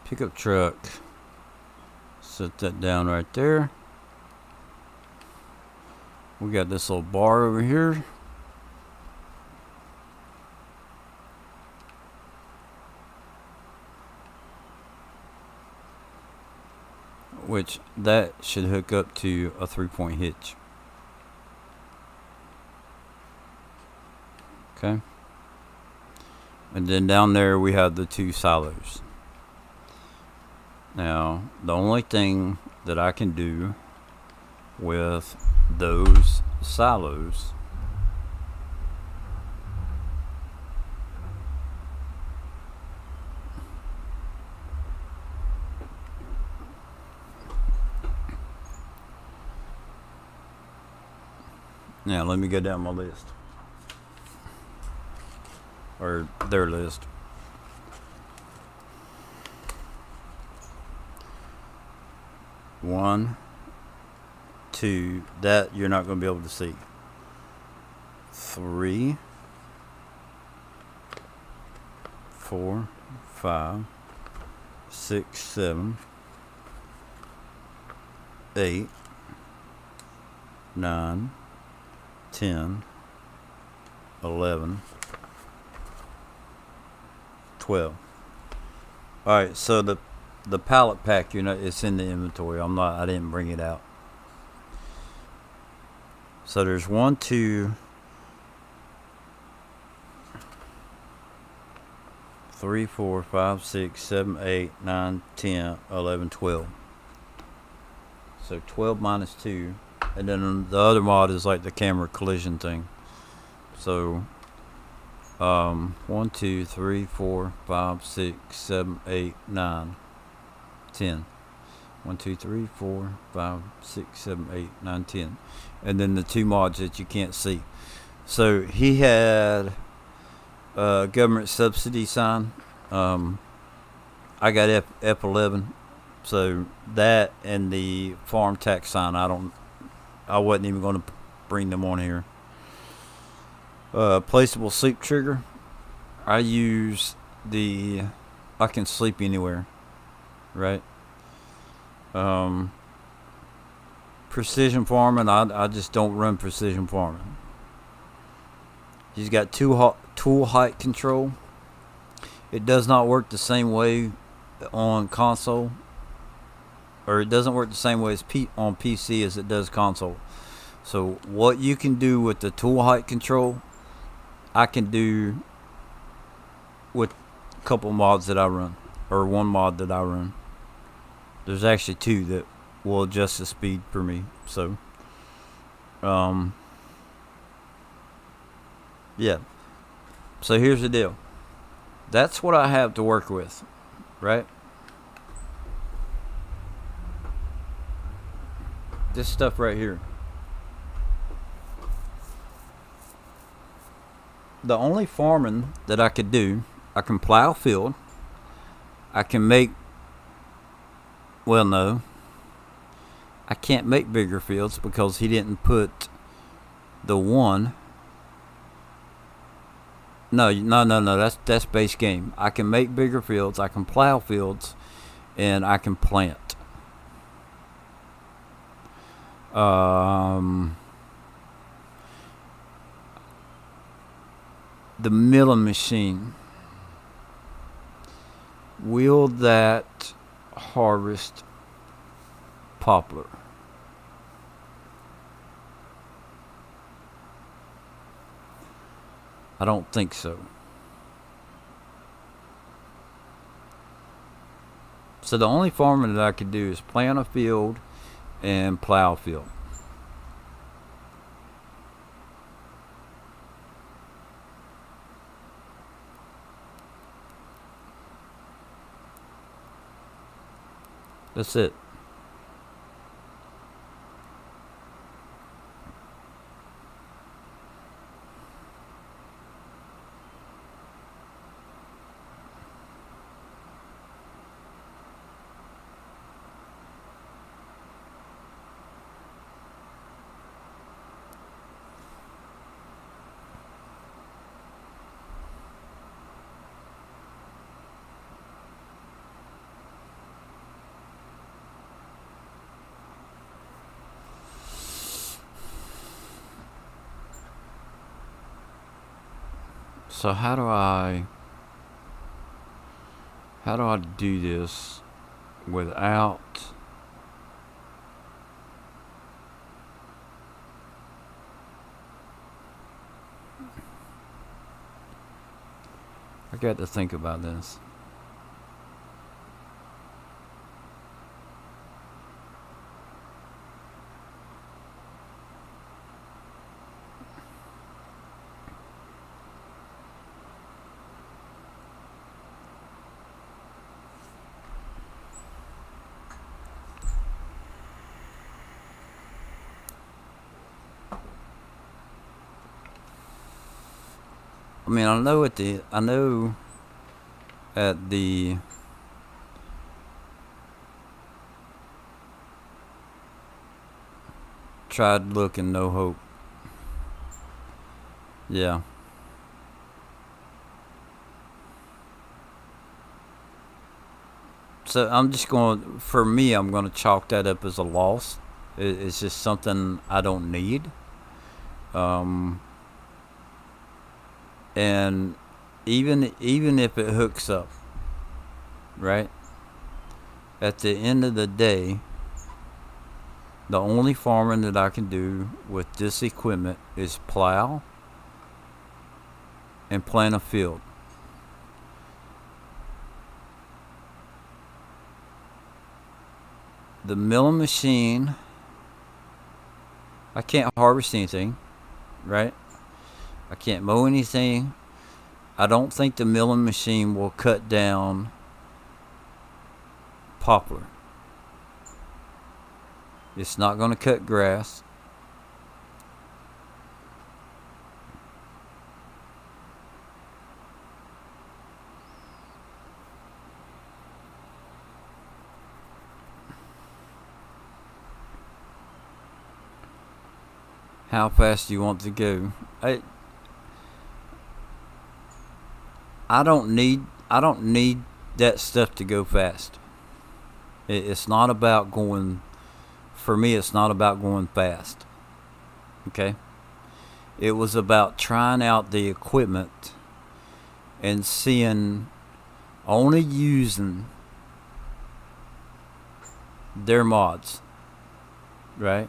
pickup truck. Set that down right there. We got this little bar over here. Which that should hook up to a 3-point hitch. Okay. And then down there we have the 2 silos. Now, the only thing that I can do with those silos now, let me go down my list, or their list. One, 2, that you're not going to be able to see. 3, 4, 5, 6, 7, 8, 9, 10, 11, 12. Alright, so the pallet pack, it's in the inventory. I didn't bring it out. So there's 1, 2, 3, 4, 5, 6, 7, 8, 9, 10, 11, 12. So 12 minus 2. And then the other mod is like the camera collision thing. So 1, 2, 3, 4, 5, 6, 7, 8, 9, 10. 1, 2, 3, 4, 5, 6, 7, 8, 9, 10. And then the 2 mods that you can't see. So he had a government subsidy sign. I got F11. So that and the farm tax sign, I wasn't even going to bring them on here. Placeable sleep trigger. I use I can sleep anywhere, right? Precision farming, I just don't run precision farming. He's got tool height control. It does not work the same way on console, or it doesn't work the same way as on PC as it does console. So what you can do with the tool height control, I can do with a couple mods that I run, or 1 mod that I run. There's actually 2 that will adjust the speed for me. So, yeah. So here's the deal. That's what I have to work with, right? This stuff right here. The only farming that I could do, I can plow field. I can make, well, no, I can't make bigger fields because he didn't put the 1. No. That's base game. I can make bigger fields. I can plow fields, and I can plant. The milling machine. will that harvest poplar? I don't think so. So the only farming that I could do is plant a field and plow a field. That's it. So how do I do this without I got to think about this. I mean, I know at the tried look and no hope. Yeah. So I'm just going, for me, I'm going to chalk that up as a loss. It's just something I don't need. And even if it hooks up, right? At the end of the day, the only farming that I can do with this equipment is plow and plant a field. The milling machine, I can't harvest anything, right? I can't mow anything. I don't think the milling machine will cut down poplar. It's not going to cut grass. How fast do you want to go? I don't need that stuff to go fast. It's not about going. For me, it's not about going fast. Okay. It was about trying out the equipment and seeing, only using their mods, right?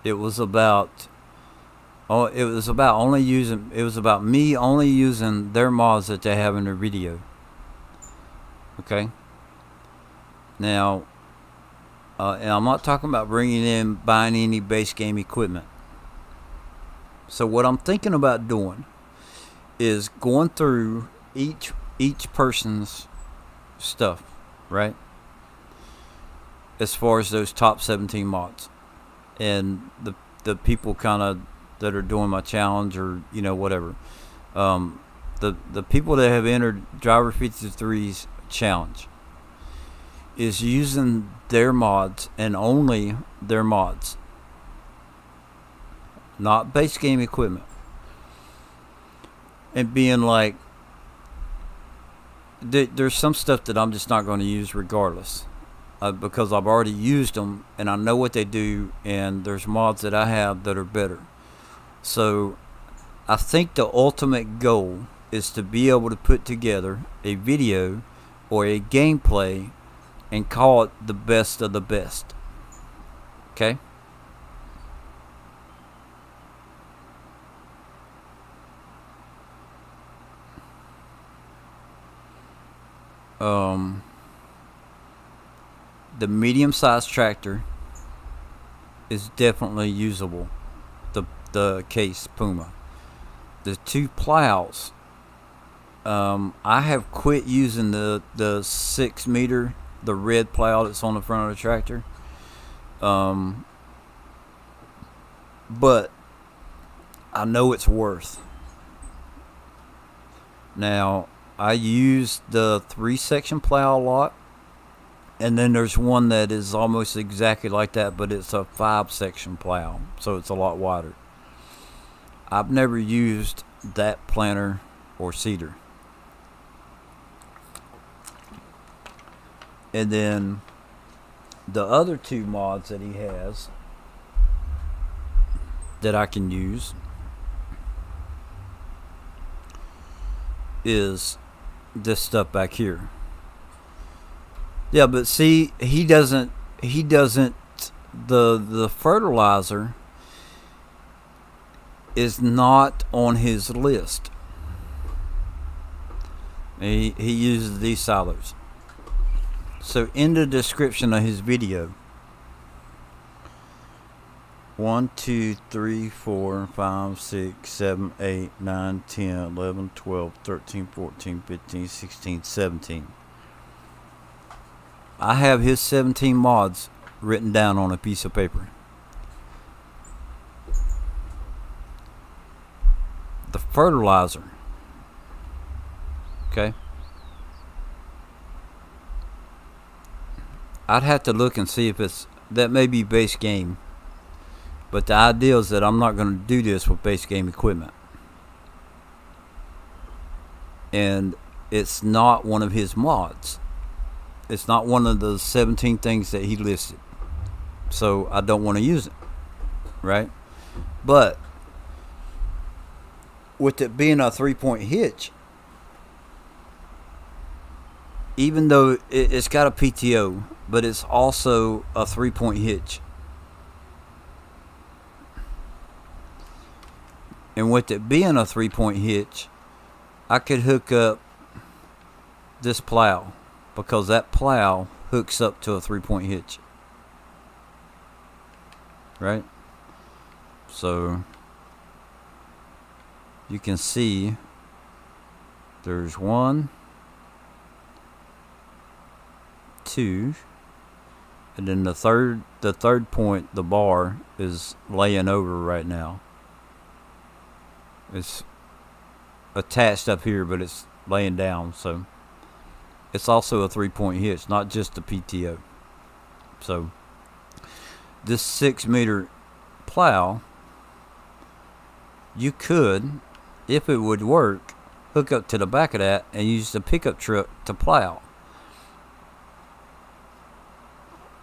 It was about me only using their mods that they have in their video. Okay. Now, and I'm not talking about buying any base game equipment. So what I'm thinking about doing is going through each person's stuff, right? As far as those top 17 mods, and the people kind of that are doing my challenge, or whatever, the people that have entered Driver 53's challenge is using their mods and only their mods, not base game equipment, and being like, there's some stuff that I'm just not going to use regardless, because I've already used them and I know what they do, and there's mods that I have that are better. So I think the ultimate goal is to be able to put together a video or a gameplay and call it the best of the best. Okay? The medium-sized tractor is definitely usable. The Case Puma. The two plows. I have quit using the 6 meter, the red plow that's on the front of the tractor. But I know it's worth. Now, I use the 3-section plow a lot, and then there's one that is almost exactly like that, but it's a 5-section plow, so it's a lot wider. I've never used that planter or seeder. And then the other two mods that he has that I can use is this stuff back here. Yeah, but see, he doesn't the fertilizer is not on his list. He uses these silos. So in the description of his video, 1, 2, 3, 4, 5, 6, 7, 8, 9, 10, 11, 12, 13, 14, 15, 16, 17. I have his 17 mods written down on a piece of paper. The fertilizer. Okay. I'd have to look and see if that may be base game. But the idea is that I'm not going to do this with base game equipment. And it's not one of his mods. It's not one of the 17 things that he listed. So I don't want to use it. Right? But with it being a 3-point hitch, even though it's got a PTO, but it's also a 3-point hitch. And with it being a 3-point hitch, I could hook up this plow, because that plow hooks up to a 3-point hitch. Right? So you can see there's 1, 2, and then the third point, the bar is laying over right now. It's attached up here, but it's laying down, so it's also a 3-point hitch, not just the PTO. So this 6 meter plow, you could, if it would work, hook up to the back of that and use the pickup truck to plow,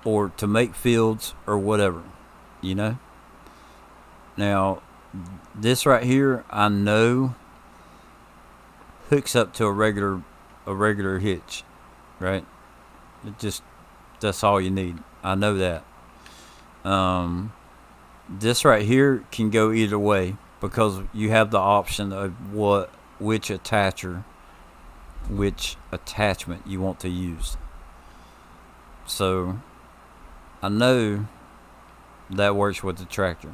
or to make fields or whatever, you know. Now this right here, I know hooks up to a regular hitch, right? That's all you need. I know that. This right here can go either way, because you have the option of which attachment you want to use. So I know that works with the tractor.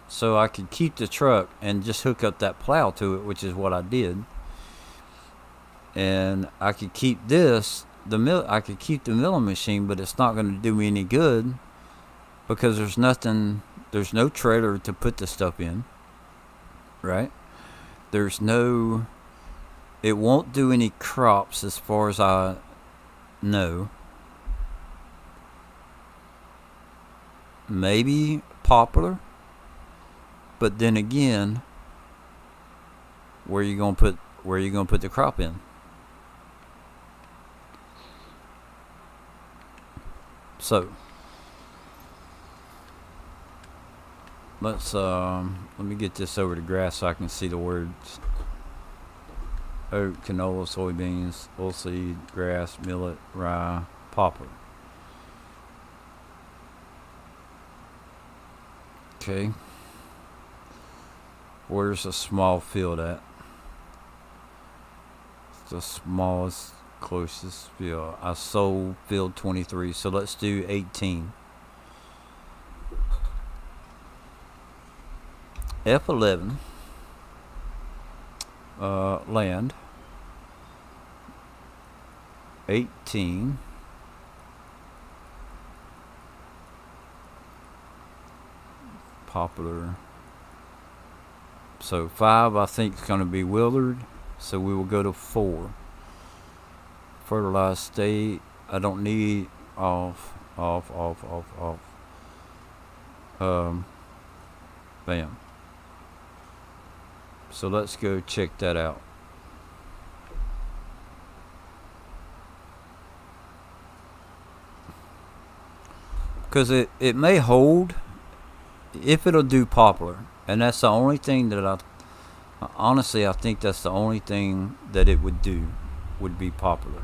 So I could keep the truck and just hook up that plow to it, which is what I did. And I could keep I could keep the milling machine, but it's not going to do me any good, because there's no trailer to put the stuff in, right? It won't do any crops as far as I know. Maybe poplar, but then again, where you gonna put the crop in? So let me get this over to grass so I can see the words. Oat, canola, soybeans, oilseed, grass, millet, rye, poplar. Okay. Where's the small field at? It's the smallest, closest field. I sold field 23, so let's do 18. F11, land. 18. Popular. So 5 I think is going to be Willard, so we will go to 4. Fertilized state, I don't need off. Bam. So let's go check that out. Because it may hold if it'll do poplar. And that's the only thing that honestly, I think that's the only thing that it would do, would be popular.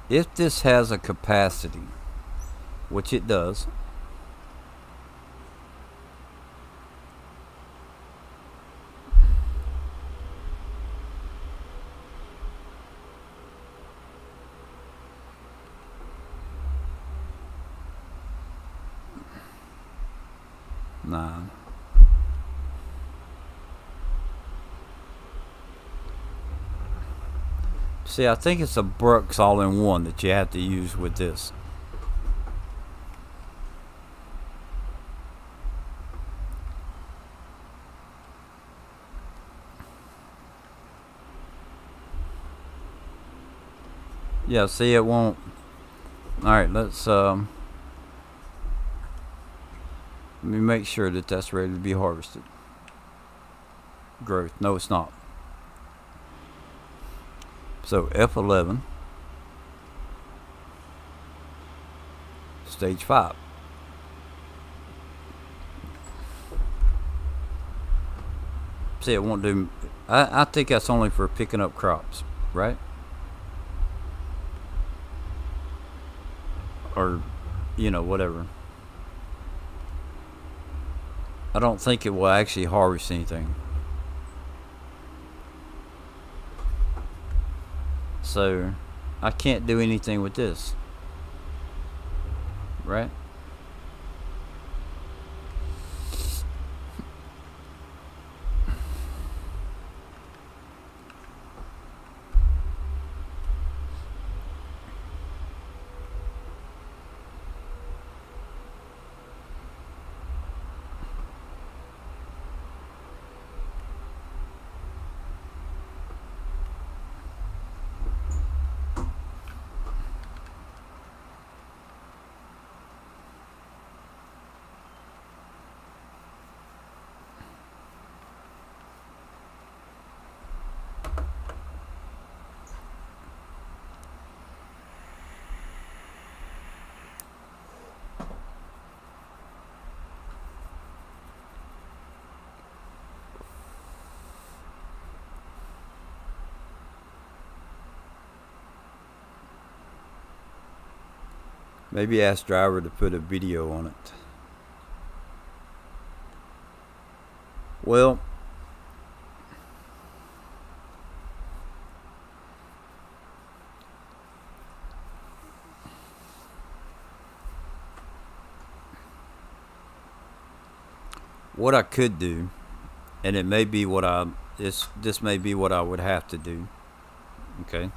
If this has a capacity, which it does, nine. See, I think it's a Brooks all-in-one that you have to use with this. Yeah, see, it won't. Alright, let me make sure that that's ready to be harvested. Growth. No, it's not. So F11, stage 5. See, it won't do. I think that's only for picking up crops, right? Or, whatever. I don't think it will actually harvest anything. So I can't do anything with this, right? Maybe ask driver to put a video on it. Well, what I could do, and it may be what this may be what I would have to do. Okay.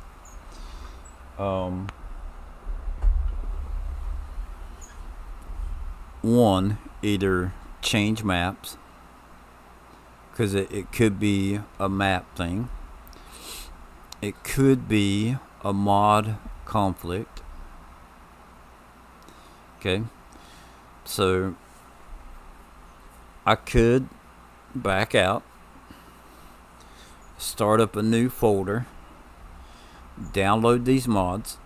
One, either change maps, because it could be a map thing. It could be a mod conflict. Okay, so I could back out, start up a new folder, download these mods,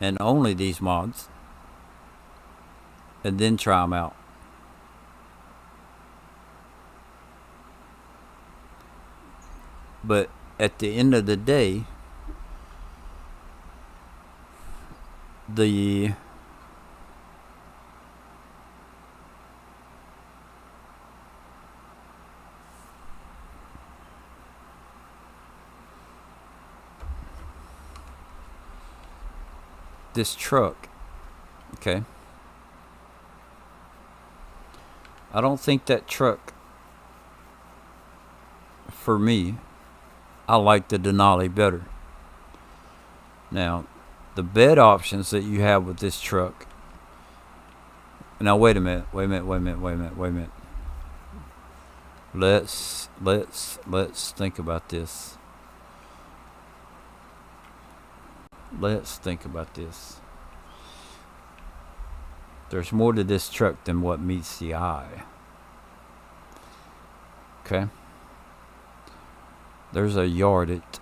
and only these mods, and then try them out. But at the end of the day, the this truck, okay, I don't think that truck, for me, I like the Denali better. Now, the bed options that you have with this truck. Now wait a minute. Let's think about this. There's more to this truck than what meets the eye. Okay. There's a yard it,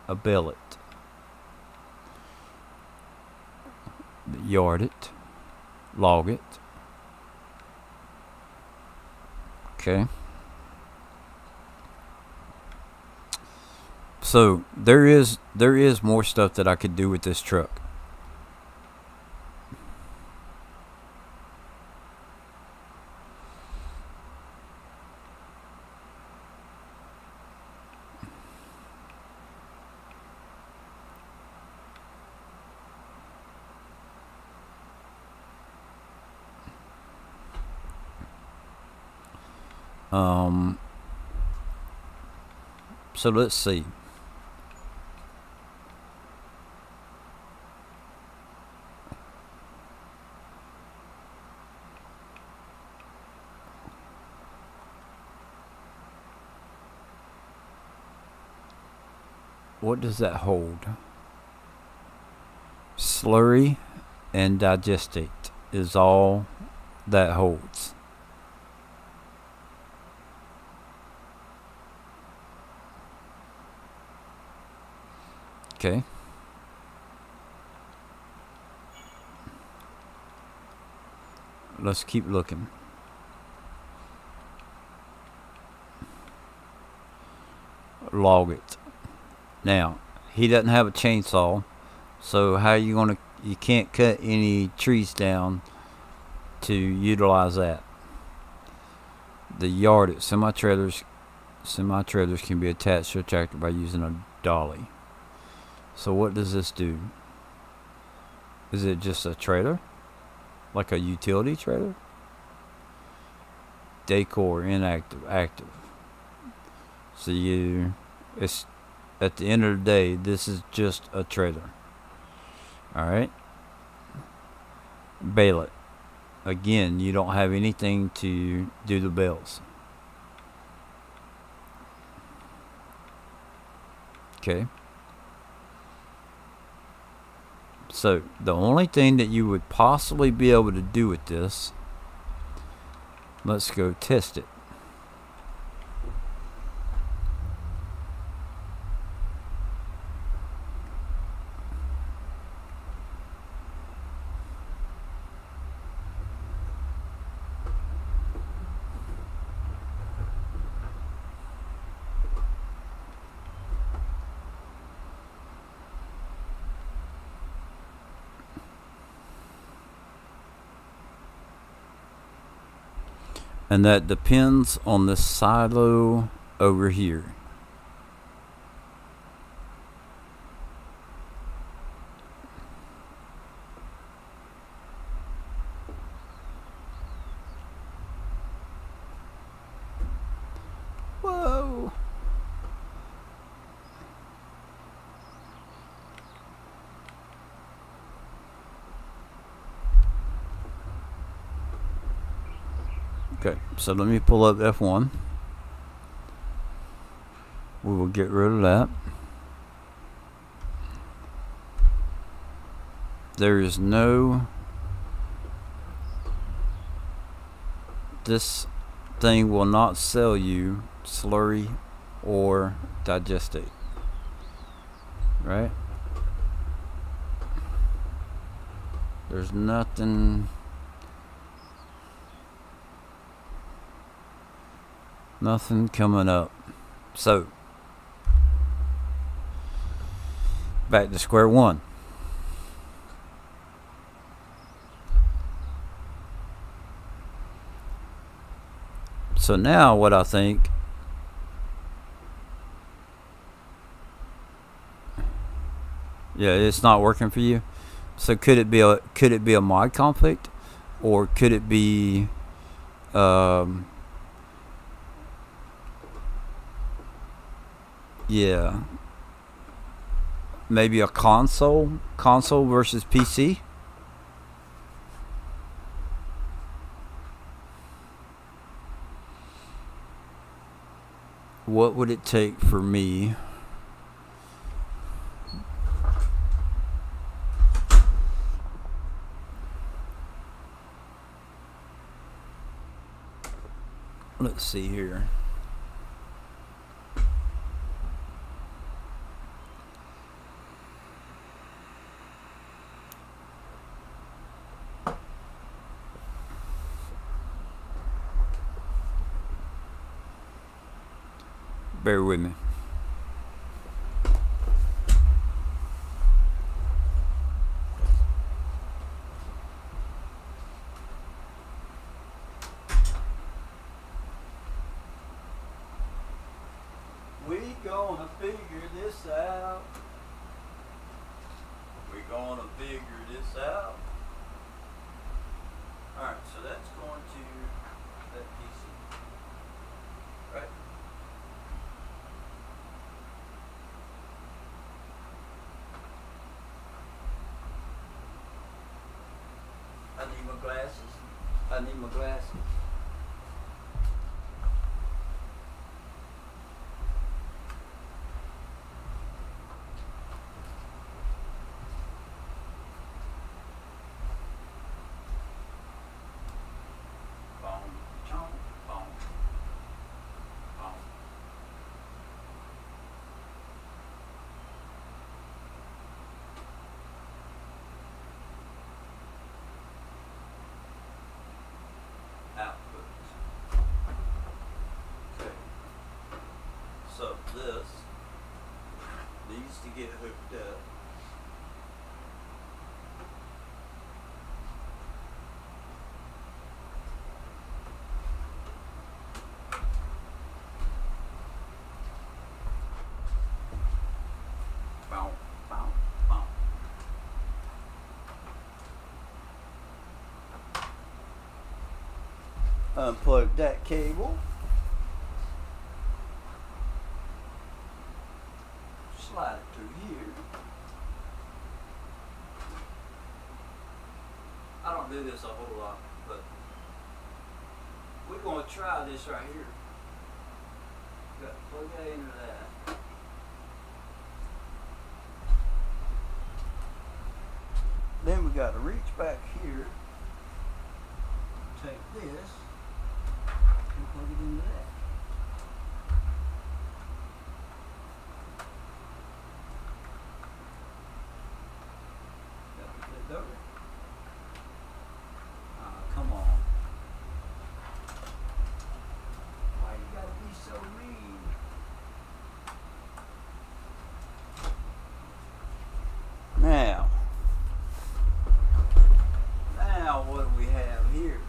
a billet. Yard it, log it. Okay. So there is more stuff that I could do with this truck. So let's see. What does that hold? Slurry and digestate is all that holds. Okay. Let's keep looking. Log it. Now, he doesn't have a chainsaw, so how are you gonna? You can't cut any trees down to utilize that. The yarded semi-trailers can be attached to a tractor by using a dolly. So what does this do? Is it just a trailer? Like a utility trailer? Decor, inactive, active. So it's at the end of the day, this is just a trailer. Alright? Bail it. Again, you don't have anything to do the bells. Okay. So the only thing that you would possibly be able to do with this, let's go test it. And that depends on the silo over here. Whoa. Okay, so let me pull up F1. We will get rid of that. There is no... This thing will not sell you slurry or digestate. Right? There's nothing coming up. So back to square one. So now what I think, yeah, it's not working for you. So could it be a mod conflict, or could it be yeah, maybe a console versus PC? What would it take for me? Let's see here. Bear with me. We gonna figure this out. We gonna figure this out. Alright, so that's going to that PC. Right? I need my glasses. Output. Okay. So this needs to get hooked up. Bow, bow, bow. Unplug that cable. Slide it through here. I don't do this a whole lot, but we're going to try this right here. Got to plug that into that. Then we got to reach back here, take this, and plug it into that. Got to flip over. Come on. Why you gotta be so mean? Now what do we have here?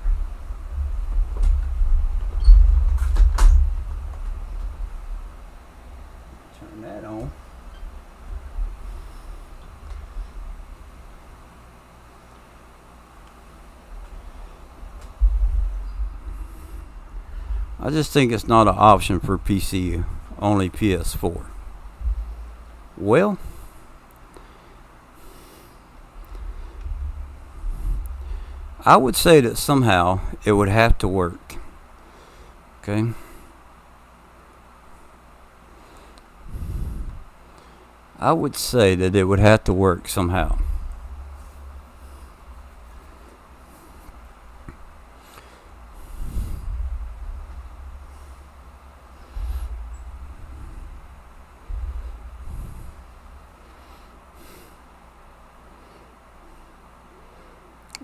Turn that on. I just think it's not an option for PC, only PS4. Well, I would say that somehow it would have to work. Okay. I would say that it would have to work somehow.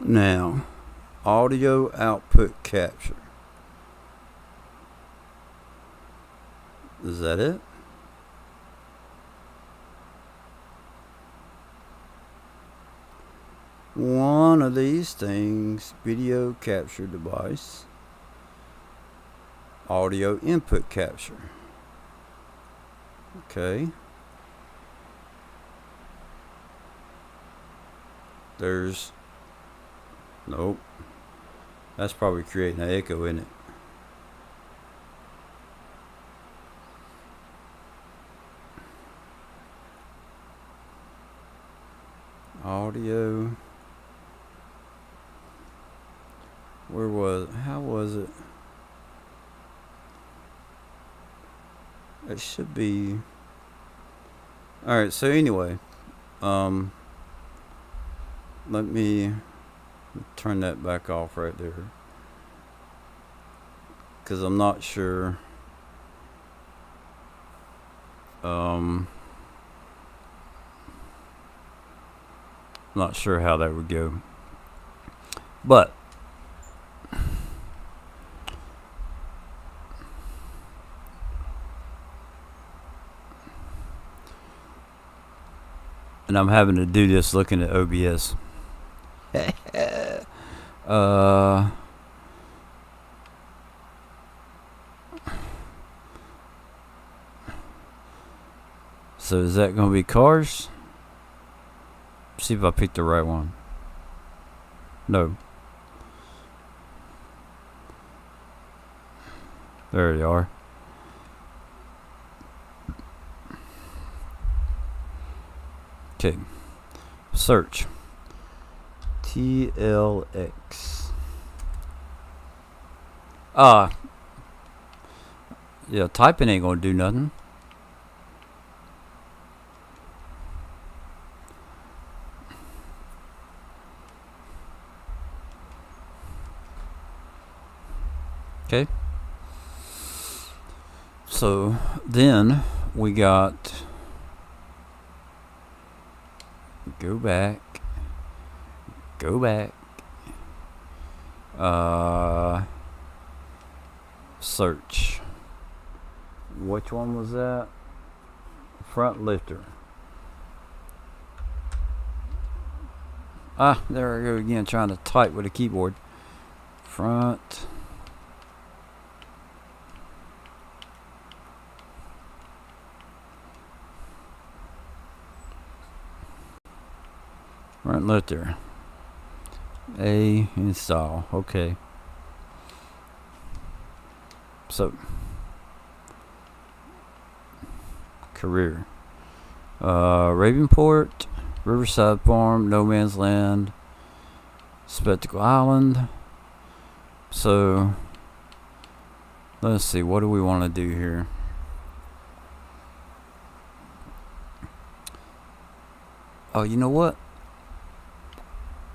Now, audio output capture. Is that it? One of these things, video capture device, audio input capture. Okay. There's, nope. That's probably creating an echo, isn't it? Audio. How was it? It should be. Alright, so anyway, let me turn that back off right there, because I'm not sure. Not sure how that would go, but and I'm having to do this looking at OBS. So is that going to be cars? See if I picked the right one. No. There they are. Okay. Search. TLX. Yeah, typing ain't gonna do nothing. Okay. So then we got go back. Search. Which one was that? Front lifter. There I go again, trying to type with a keyboard. Front lifter. Install. Okay. So career. Ravenport, Riverside Farm, No Man's Land, Spectacle Island. So let's see, what do we want to do here? Oh, you know what?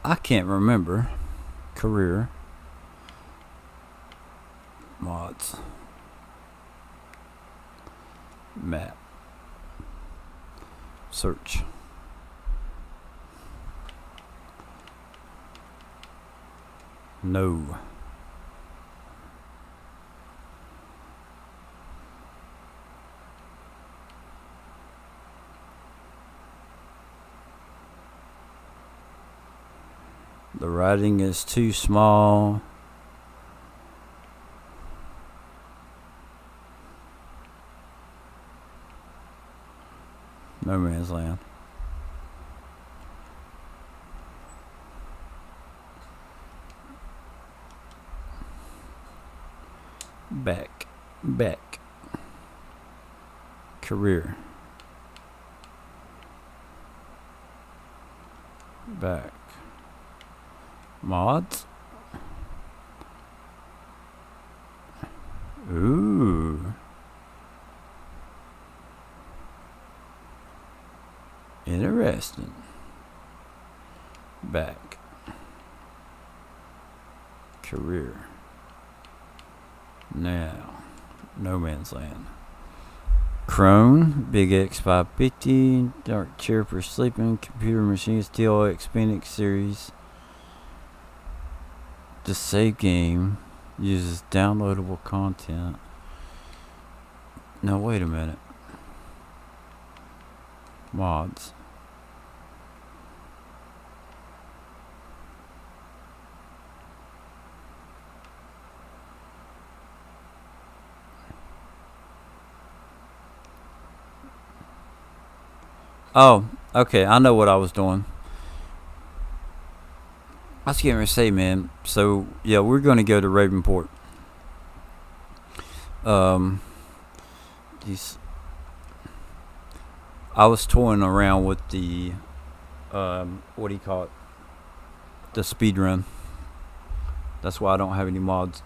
I can't remember. Career. Mods. Map. Search. No. The writing is too small. No Man's Land. Back. Career. Back. Mods. Ooh. Interesting. Back. Career. Now. No Man's Land. Crone. Big X550. Dark chair for sleeping. Computer machines. TLX Phoenix series. The save game uses downloadable content. Now wait a minute. Mods. Oh, okay. I know what I was doing. I was getting ready to say, man. So yeah, we're going to go to Ravenport. These. I was toying around with the, what do you call it? The speed run. That's why I don't have any mods.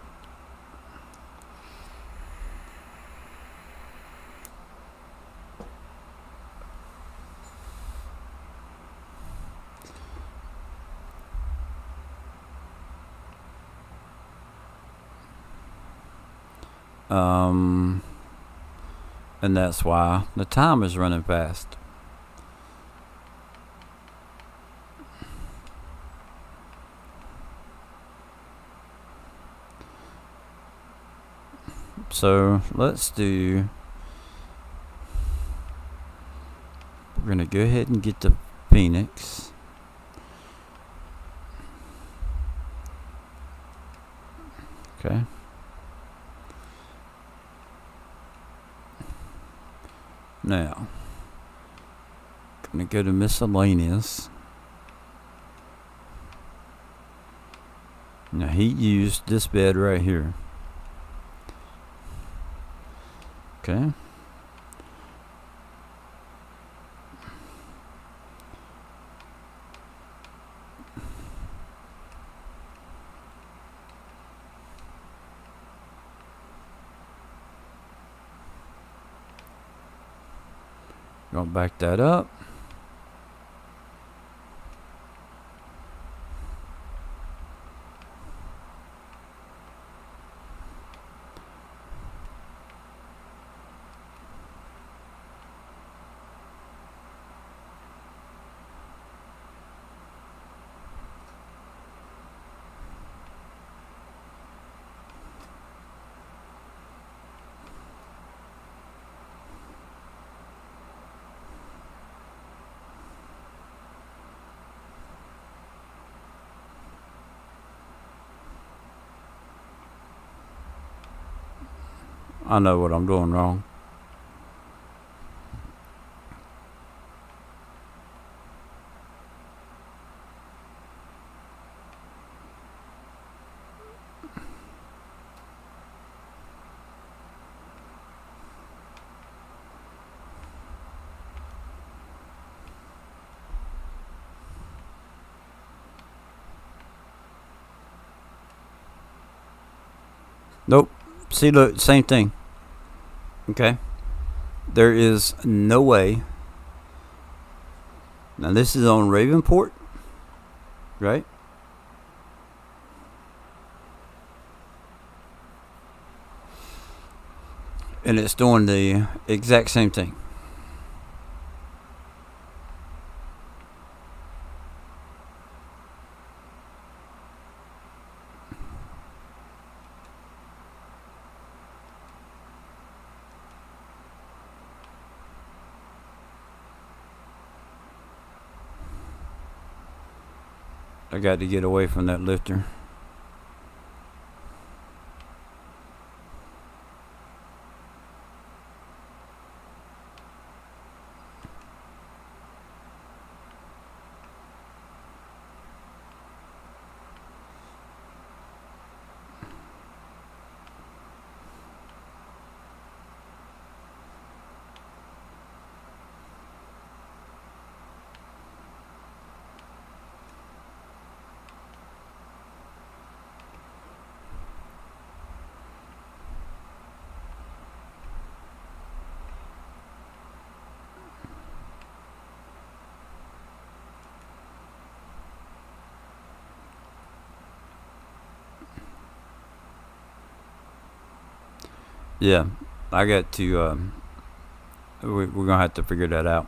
And that's why the time is running fast. So let's do. We're gonna go ahead and get the Phoenix. Okay. Now, gonna go to miscellaneous. Now he used this bed right here. Okay. Gonna back that up. I know what I'm doing wrong. Nope. See, look, same thing. Okay. There is no way. Now this is on Ravenport, right? And it's doing the exact same thing. I got to get away from that lifter. Yeah, I got to. We're gonna have to figure that out.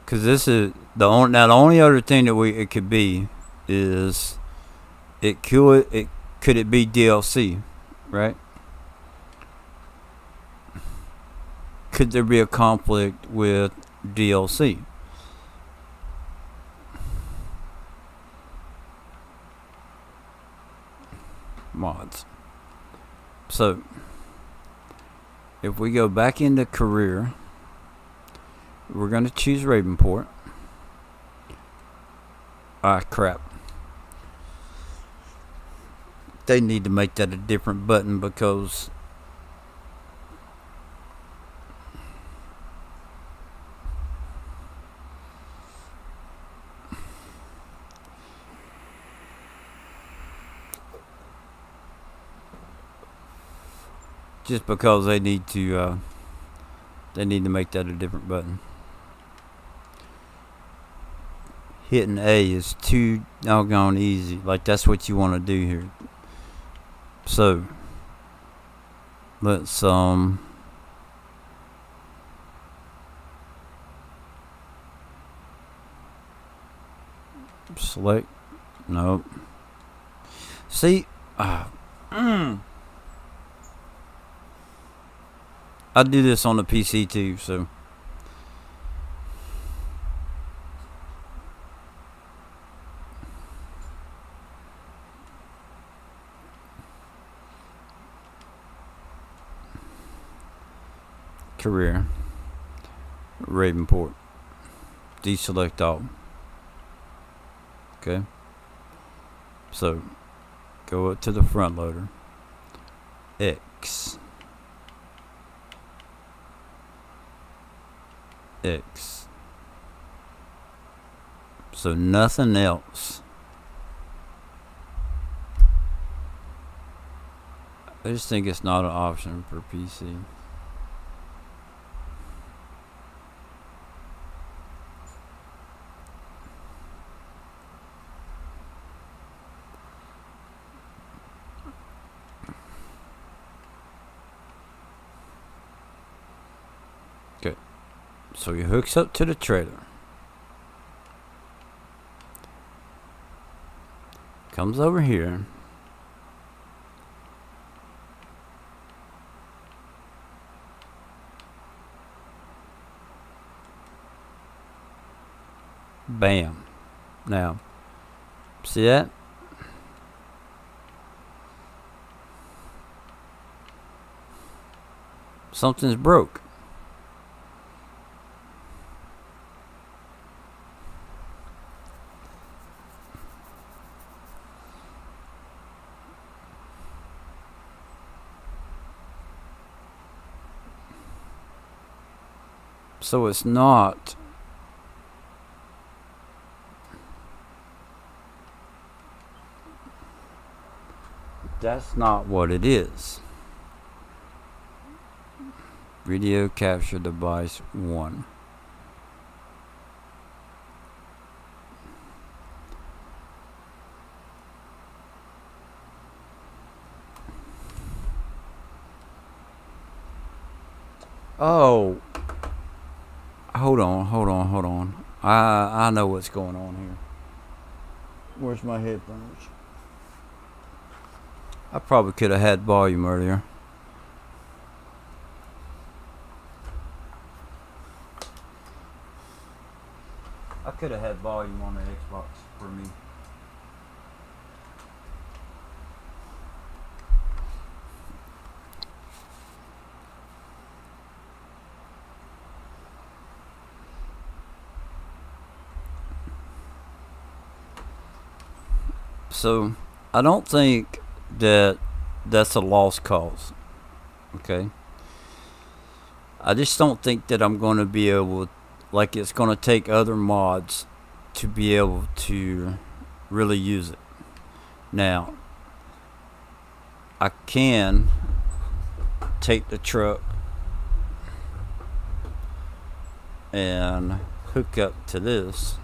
Cause this is the only now the only other thing that it could be is could it be DLC, right? Could there be a conflict with DLC? Mods. So if we go back into career, we're gonna choose Ravenport. Ah, crap. They need to make that a different button because just because they need to make that a different button. Hitting A is too doggone easy. Like that's what you want to do here. So let's select. Nope. See, I do this on the PC too, so. Career, Ravenport, deselect all. Okay, so go up to the front loader, X, so nothing else. I just think it's not an option for PC. Okay, so he hooks up to the trailer. Comes over here. Bam. Now, see that? Something's broke. So it's not. That's not what it is. Video capture device 1. Oh. Hold on. I know what's going on here. Where's my headphones? I probably could have had volume earlier. I could have had volume on the Xbox for me. So, I don't think that that's a lost cause. Okay? I just don't think that I'm going to be able, like it's going to take other mods to be able to really use it. Now, I can take the truck and hook up to this,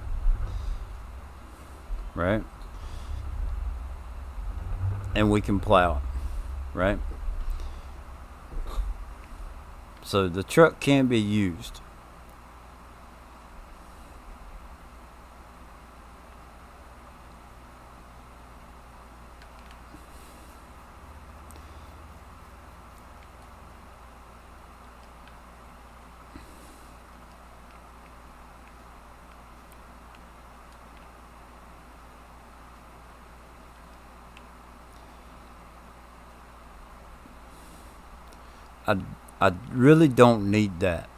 right? And we can plow it, right? So the truck can be used. I, I really don't need that.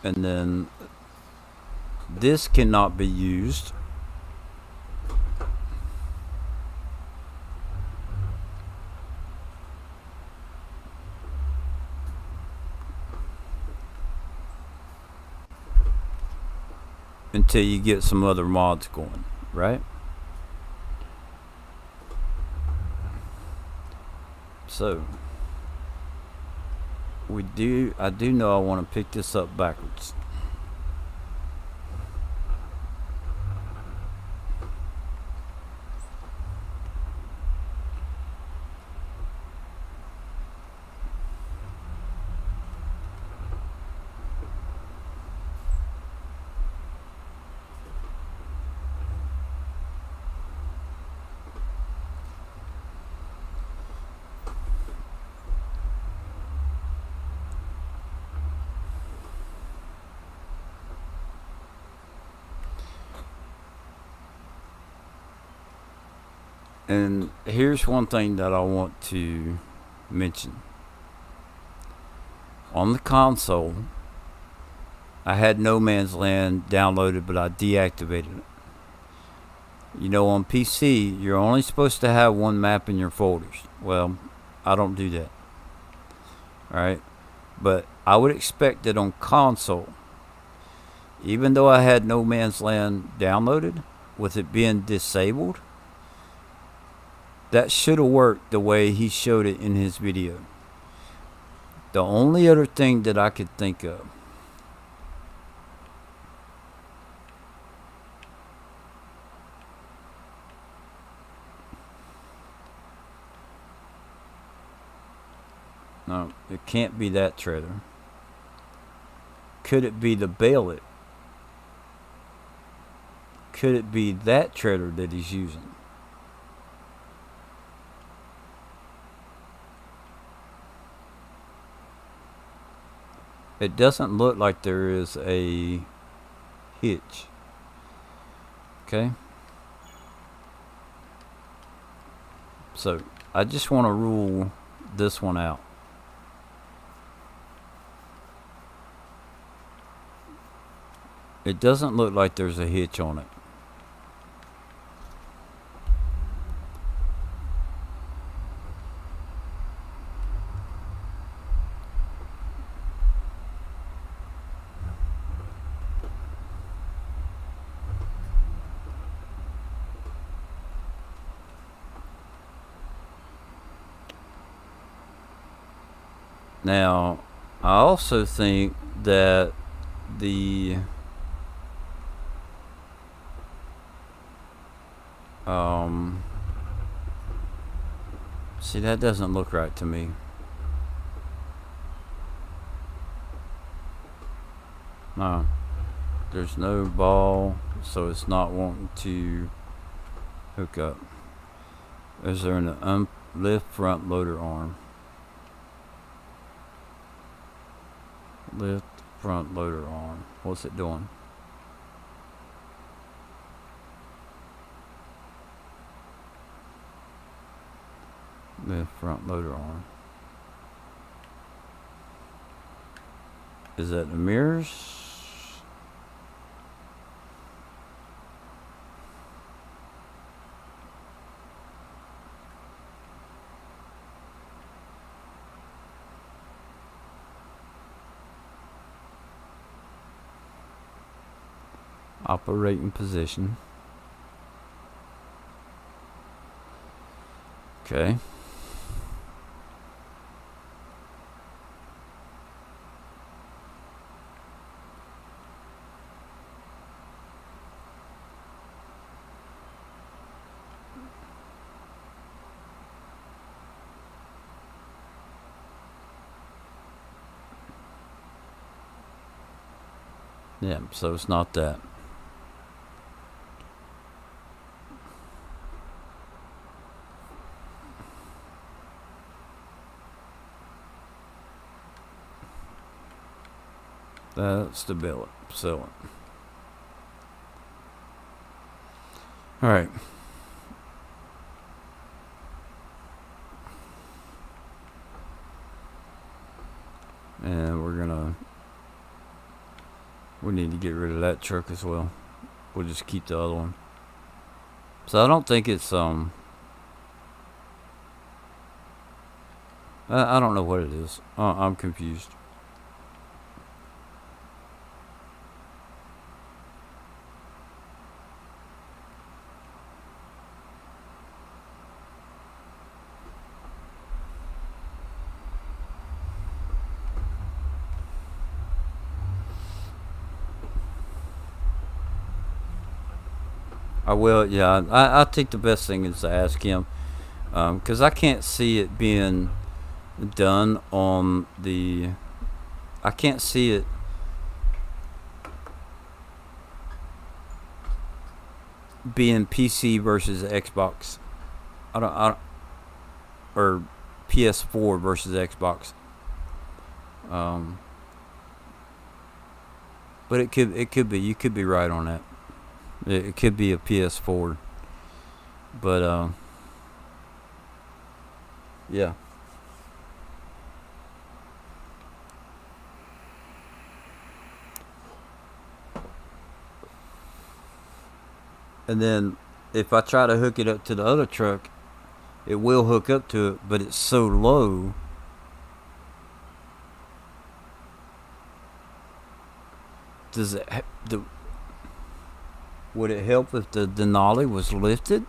And then this cannot be used. Until you get some other mods going, right? So I do know I want to pick this up backwards. And here's one thing that I want to mention. On the console, I had No Man's Land downloaded, but I deactivated it. You know, on PC, you're only supposed to have one map in your folders. Well, I don't do that. Alright? But I would expect that on console, even though I had No Man's Land downloaded, with it being disabled, that should have worked the way he showed it in his video. The only other thing that I could think of, no, it can't be that trailer. Could it be the Bail-It? Could it be that trailer that he's using? It doesn't look like there is a hitch. Okay? So, I just want to rule this one out. It doesn't look like there's a hitch on it. Now, I also think that the see, that doesn't look right to me. No, there's no ball, so it's not wanting to hook up. Is there an lift front loader arm? Lift front loader arm. What's it doing? Lift front loader arm. Is that the mirrors? Operating position. Okay. Yeah, so it's not that. That's the billet. So, all right. And we need to get rid of that truck as well. We'll just keep the other one. So I don't think it's I don't know what it is. I'm confused. I will. Yeah, I think the best thing is to ask him, because I can't see it being done on the. I can't see it being PC versus Xbox. Or PS4 versus Xbox. Um, but it could be. You could be right on that. It could be a PS4, but yeah. And then if I try to hook it up to the other truck, it will hook up to it, but it's so low. Does it? Would it help if the Denali was lifted?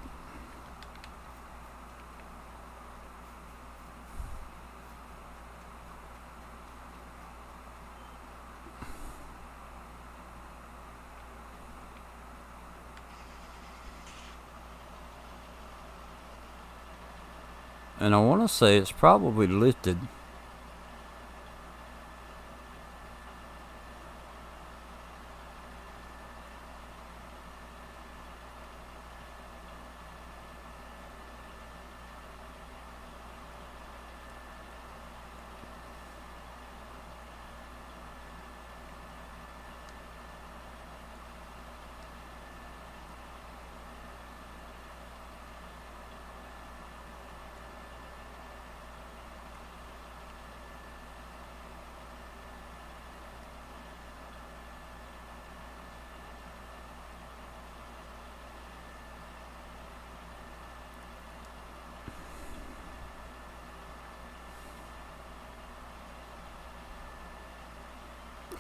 And I want to say it's probably lifted.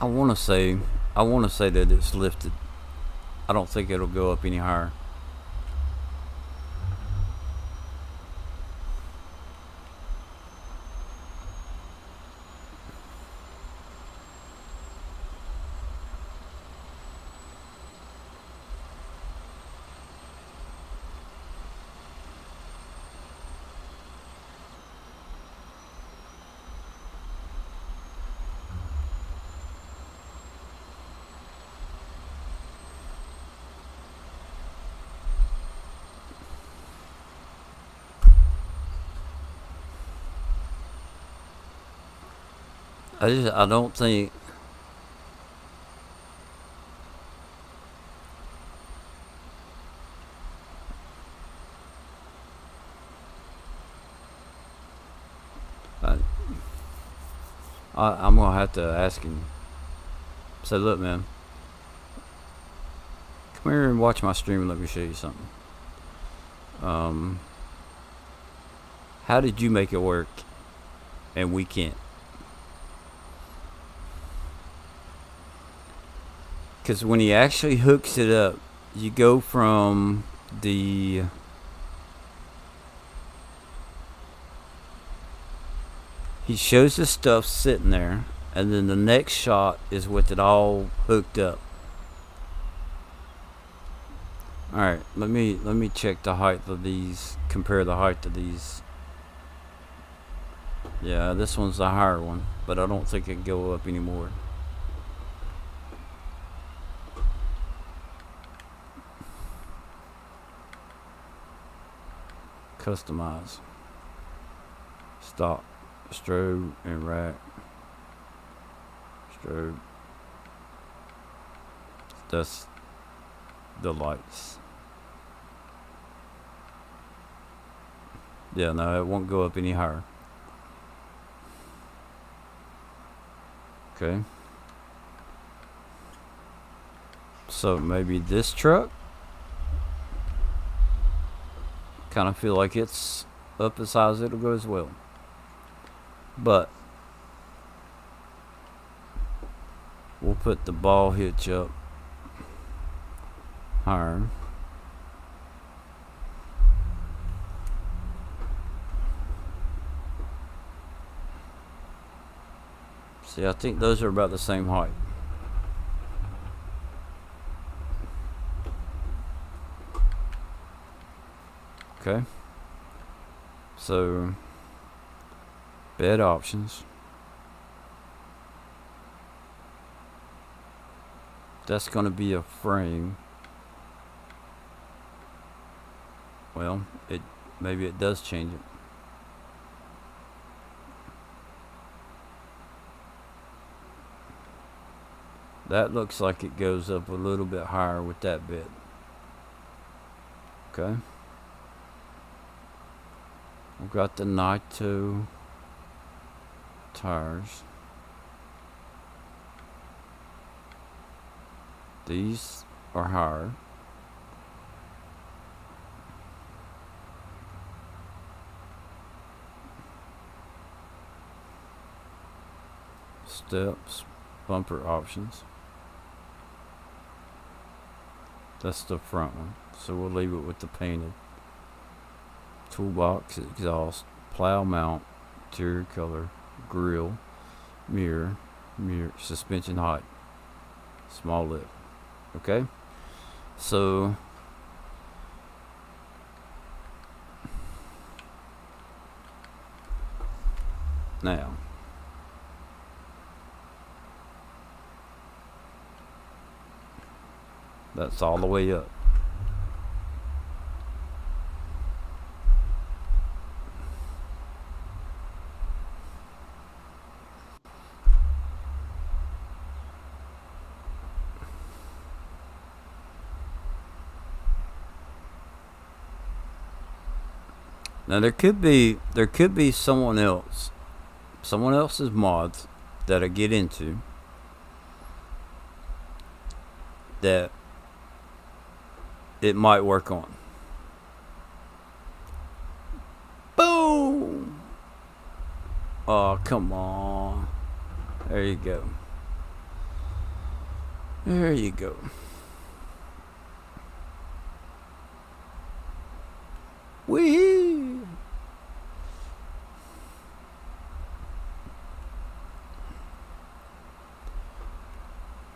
I want to say, that it's lifted. I don't think it'll go up any higher. I don't think. I, I'm gonna have to ask him. Say, look, man, come here and watch my stream and let me show you something. Um, how did you make it work, and we can't? Because when he actually hooks it up, you go from the he shows the stuff sitting there, and then the next shot is with it all hooked up. All right, let me check the height of these. Compare the height of these. Yeah, this one's the higher one, but I don't think it can go up anymore. Customize. Stop. Strobe and rack. Strobe. That's the lights. Yeah, no, it won't go up any higher. Okay. So maybe this truck. Kind of feel like it's up as high as it'll go as well. But we'll put the ball hitch up higher. See, I think those are about the same height. Okay. So, bed options. That's going to be a frame. Well, maybe it does change it. That looks like it goes up a little bit higher with that bed. Okay. We've got the Nito tires. These are higher. Steps, bumper options. That's the front one, so we'll leave it with the painted. Toolbox, exhaust, plow mount, interior color, grille, mirror, suspension height, small lift. Okay, so now that's all the way up. Now there could be someone else's mods that I get into that it might work on. Boom! Oh, come on. There you go. There you go. Wee!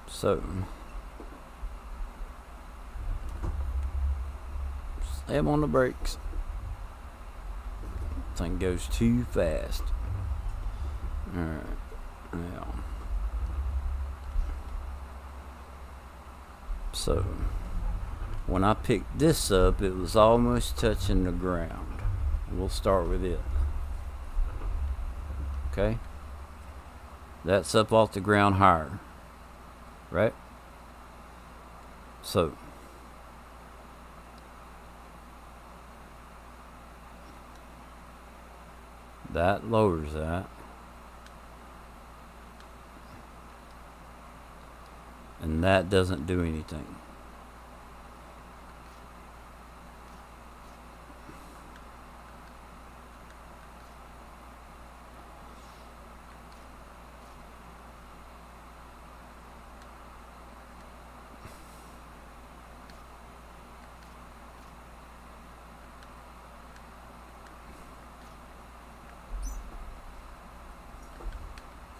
So, slam on the brakes. Thing goes too fast. Alright, now. So, when I picked this up, it was almost touching the ground. We'll start with it. Okay? That's up off the ground higher. Right? So, that lowers that. And that doesn't do anything.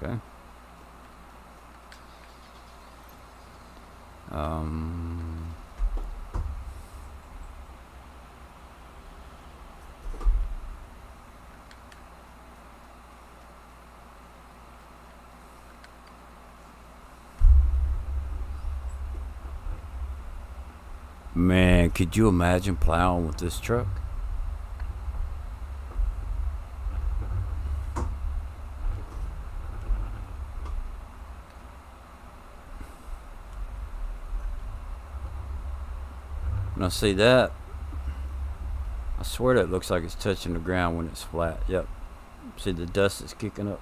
Okay. Man, could you imagine plowing with this truck? Now see that? I swear that looks like it's touching the ground when it's flat. Yep. See the dust is kicking up.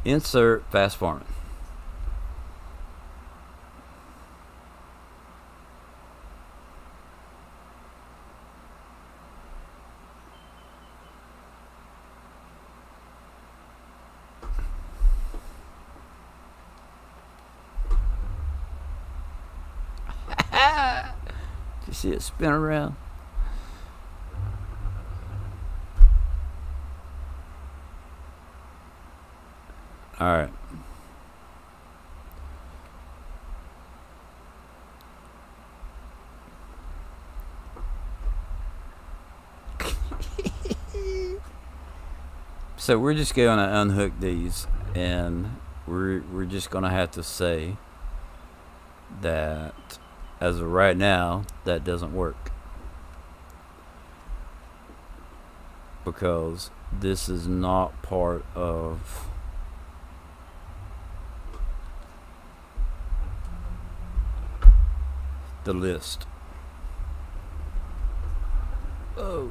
Insert fast farming. You see it spin around? Alright. So we're just going to unhook these, and we're just going to have to say that as of right now that doesn't work, because this is not part of the list. Oh.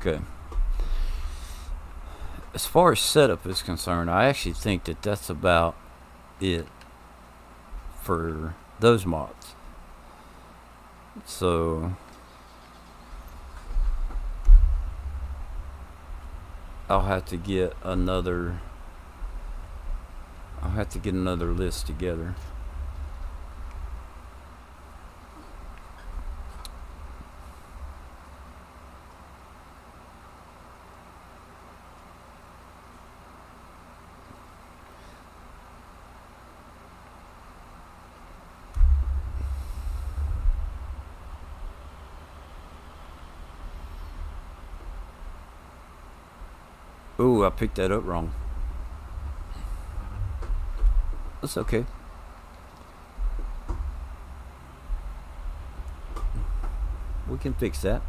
Okay. As far as setup is concerned, I actually think that that's about it for those mods. So I'll have to get another list together. Ooh, I picked that up wrong. That's okay. We can fix that.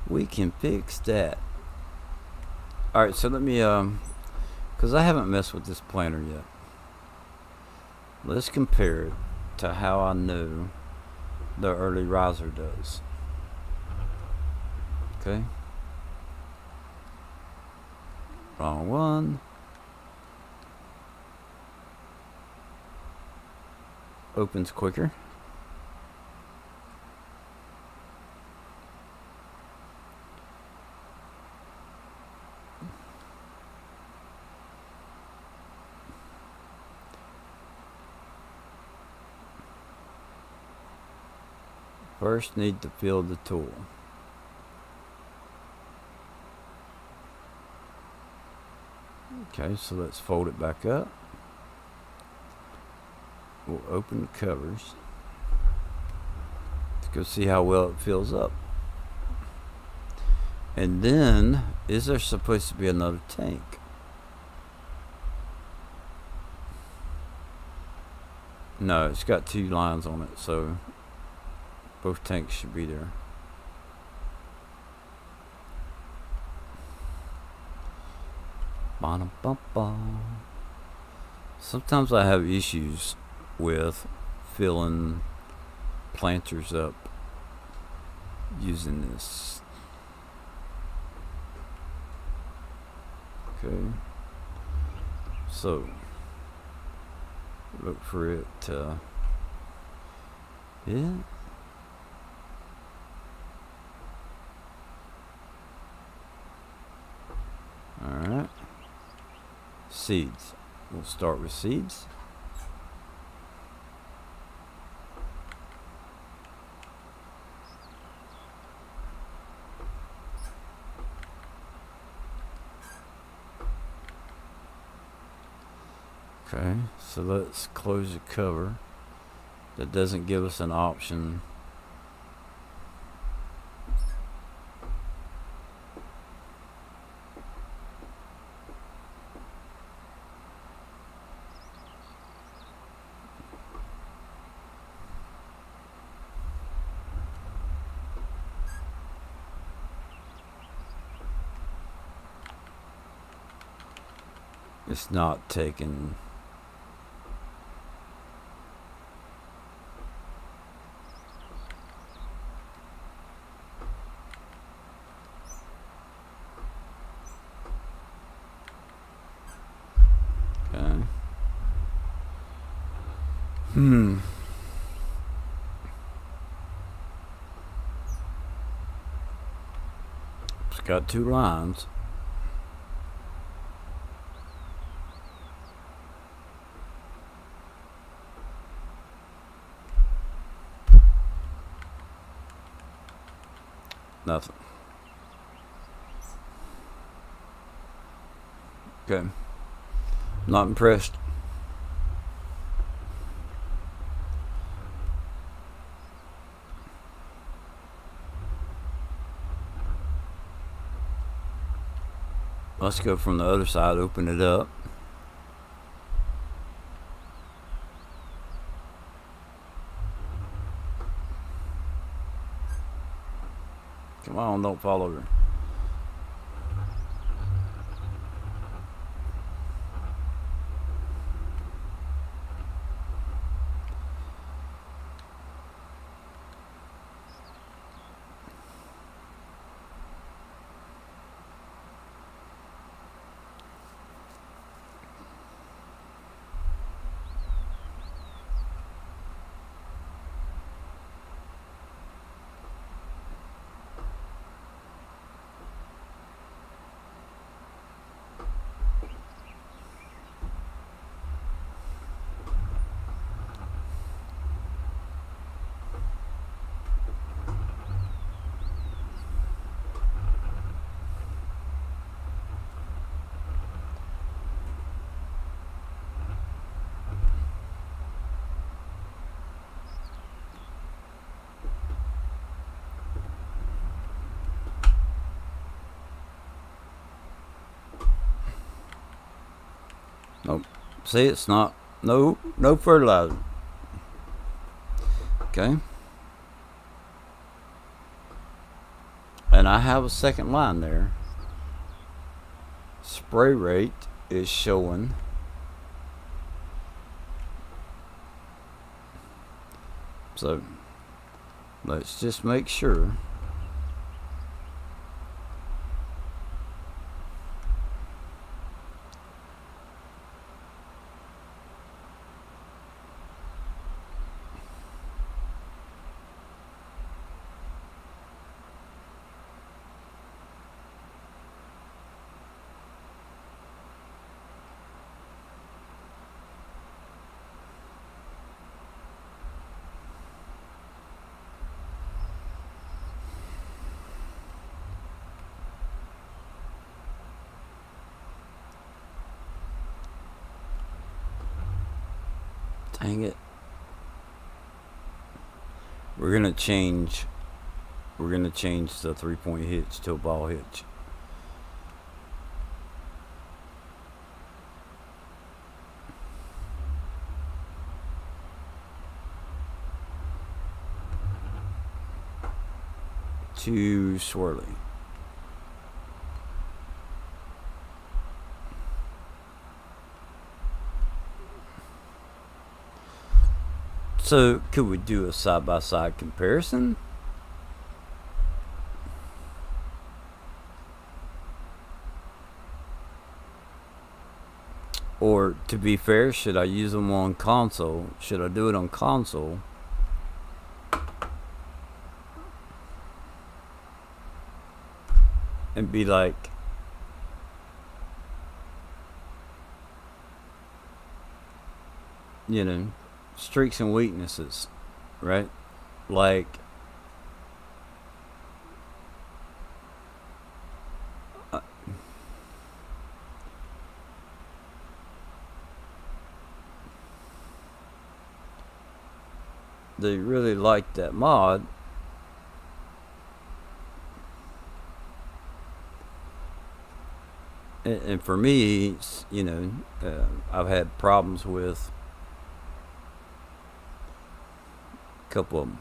We can fix that. Alright, so let me, because I haven't messed with this planner yet. Let's compare it to how I know the early riser does. Okay. Wrong one. Opens quicker. First, need to fill the tool. Okay, so let's fold it back up. We'll open the covers. Let's go see how well it fills up. And then, is there supposed to be another tank? No, it's got 2 lines on it, so both tanks should be there. Sometimes I have issues with filling planters up using this. Okay. So look for it to yeah. Alright. seeds. We'll start with seeds. Okay, so let's close the cover. That doesn't give us an option. It's not taking. Okay. It's got 2 lines. Nothing. Okay. Not impressed. Let's go from the other side, open it up. Come on, don't fall over. Nope. See, it's not. No fertilizer. Okay. And I have a second line there. Spray rate is showing. So let's just make sure. Dang it. We're gonna change the 3-point hitch to a ball hitch. Too swirly. So, could we do a side-by-side comparison? Or, to be fair, should I use them on console? Should I do it on console? And be like, you know, strengths and weaknesses, right? Like, uh, they really liked that mod. And for me, I've had problems with a couple of them.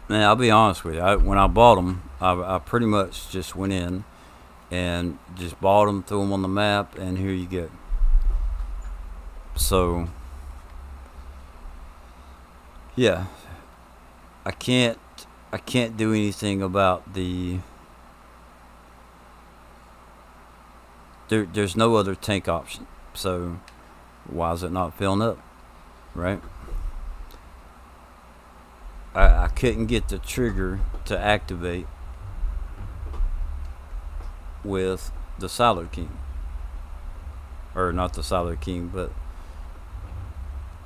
Now, I'll be honest with you. When I bought them, I pretty much just went in and just bought them, threw them on the map, and here you go. So, yeah, I can't I can't do anything about the. There's no other tank option. So, why is it not filling up? Right? I couldn't get the trigger to activate with the Siler King. Or not the Siler King, but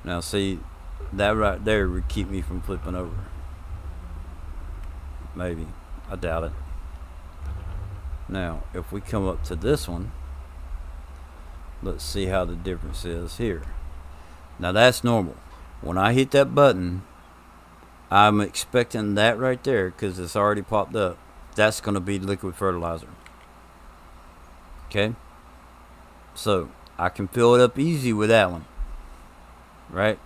now see, that right there would keep me from flipping over. Maybe. I doubt it. Now, if we come up to this one, let's see how the difference is here. Now that's normal. When I hit that button, I'm expecting that right there because it's already popped up. That's going to be liquid fertilizer. Okay? So, I can fill it up easy with that one. Right?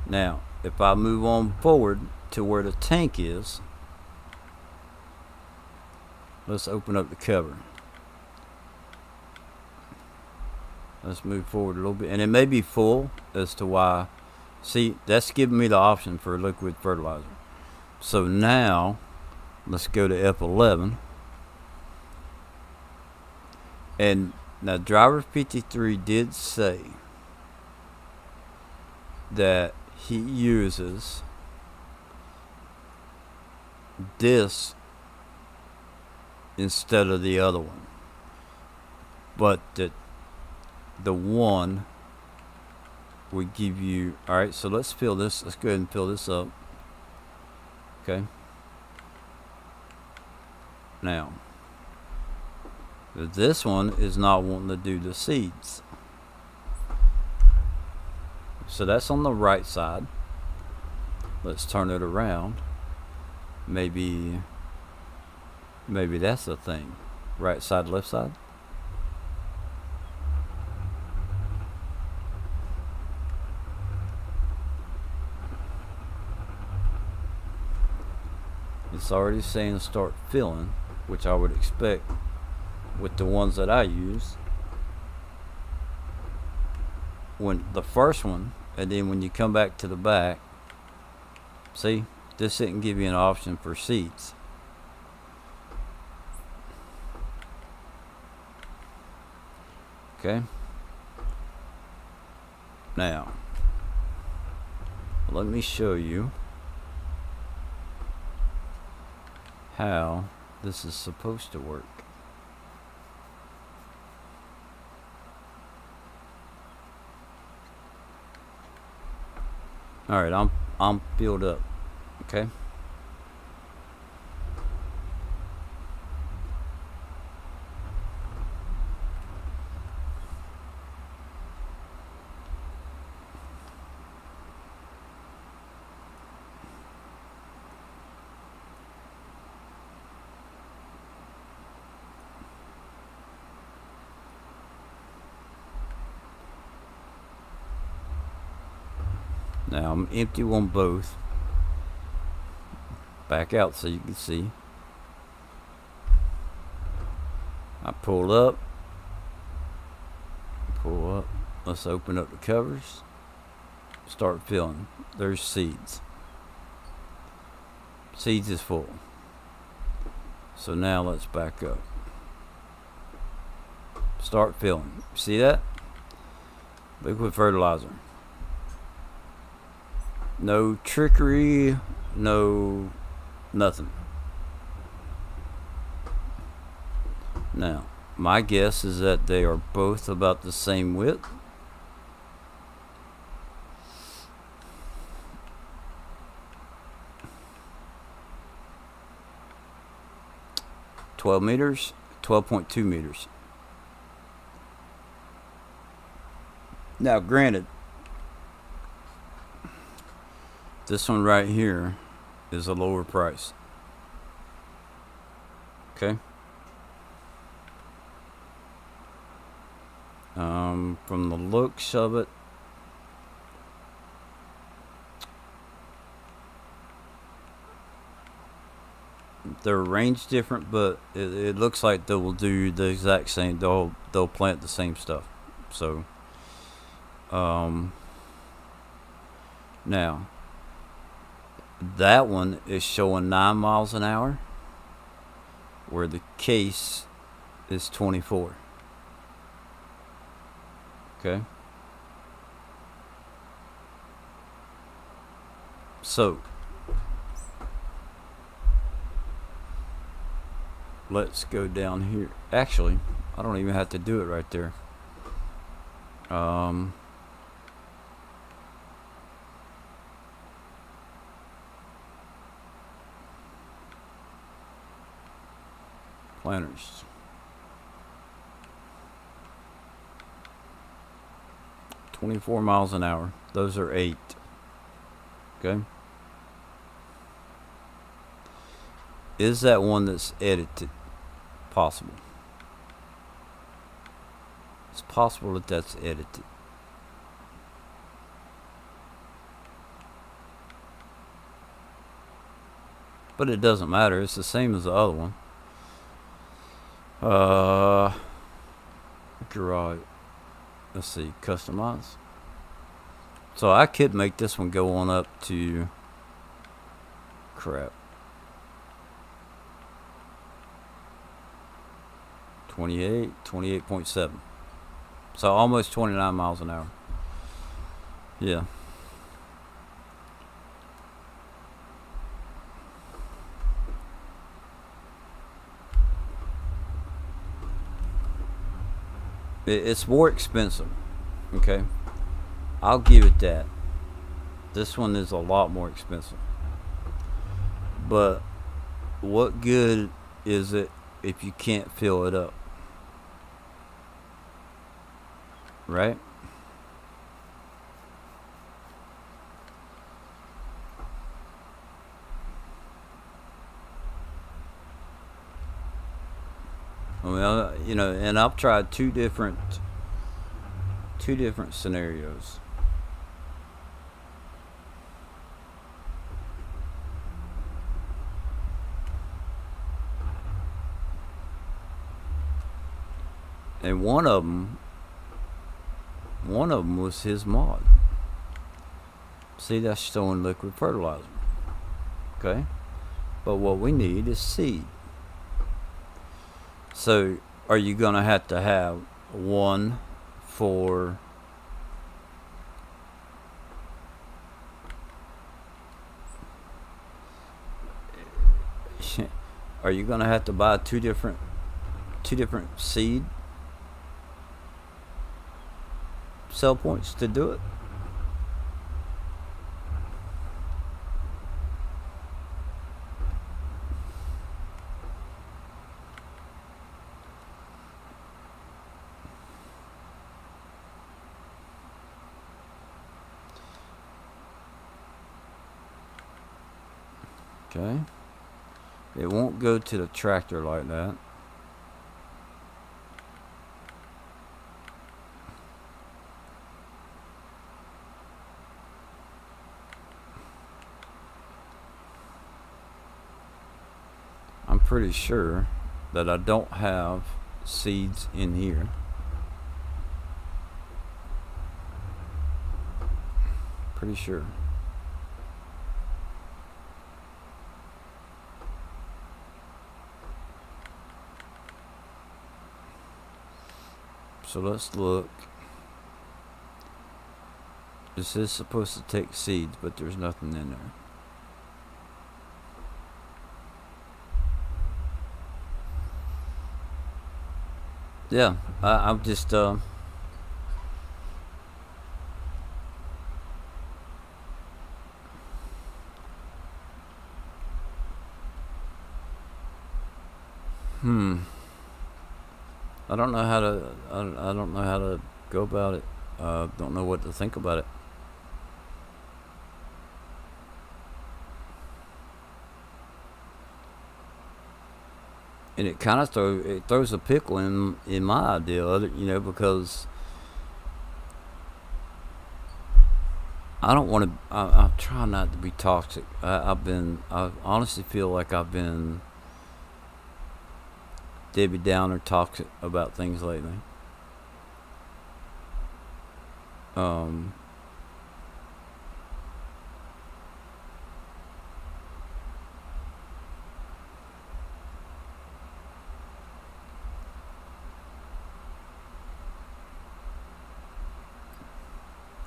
Now, if I move on forward to where the tank is, let's open up the cover. Let's move forward a little bit. And it may be full as to why. See, that's giving me the option for liquid fertilizer. So now, let's go to F11. And now Driver 53 did say that he uses this instead of the other one. But that the one would give you. Alright, so let's fill this. Let's go ahead and fill this up. Okay. Now, this one is not wanting to do the seeds. So that's on the right side. Let's turn it around. Maybe that's the thing. Right side, left side. It's already saying start filling, which I would expect with the ones that I use. When the first one, and then when you come back to the back, see, this didn't give you an option for seeds. Okay. Now, let me show you how this is supposed to work. All right, I'm filled up. Okay. Now I'm empty on both. Back out so you can see. I pull up. Pull up. Let's open up the covers. Start filling. There's seeds. Seeds is full. So now let's back up. Start filling. See that? Liquid fertilizer. No trickery. No nothing. Now, my guess is that they are both about the same width. $12 meters, 12.2 meters. Now, granted, this one right here is a lower price. Okay. From the looks of it, they're range different, but it looks like they will do the exact same. They'll plant the same stuff. So, now that one is showing 9 miles an hour, where the case is 24. Okay. So let's go down here. Actually, I don't even have to do it right there. Planters. $24 miles an hour. Those are 8. Okay. Is that one that's edited possible? It's possible that that's edited. But it doesn't matter. It's the same as the other one. Garage. Let's see. Customize. So I could make this one go on up to... Crap. 28.7. So almost 29 miles an hour. Yeah. It's more expensive. Okay. I'll give it that. This one is a lot more expensive. But what good is it if you can't fill it up? Right? Well, you know, and I've tried two different scenarios. And one of them was his mod. See, that's showing liquid fertilizer. Okay? But what we need is seed. So, are you going to have one for... Are you going to have to buy two different seed sell points to do it? Okay. It won't go to the tractor like that. pretty sure that I don't have seeds in here. Pretty sure. So let's look. This is supposed to take seeds, but there's nothing in there. Yeah, I'm just I don't know how to. I don't know how to go about it. Don't know what to think about it. And it kind of throws a pickle in my idea of it, because I don't want to. I try not to be toxic. I honestly feel like I've been Debbie Downer toxic about things lately. Um,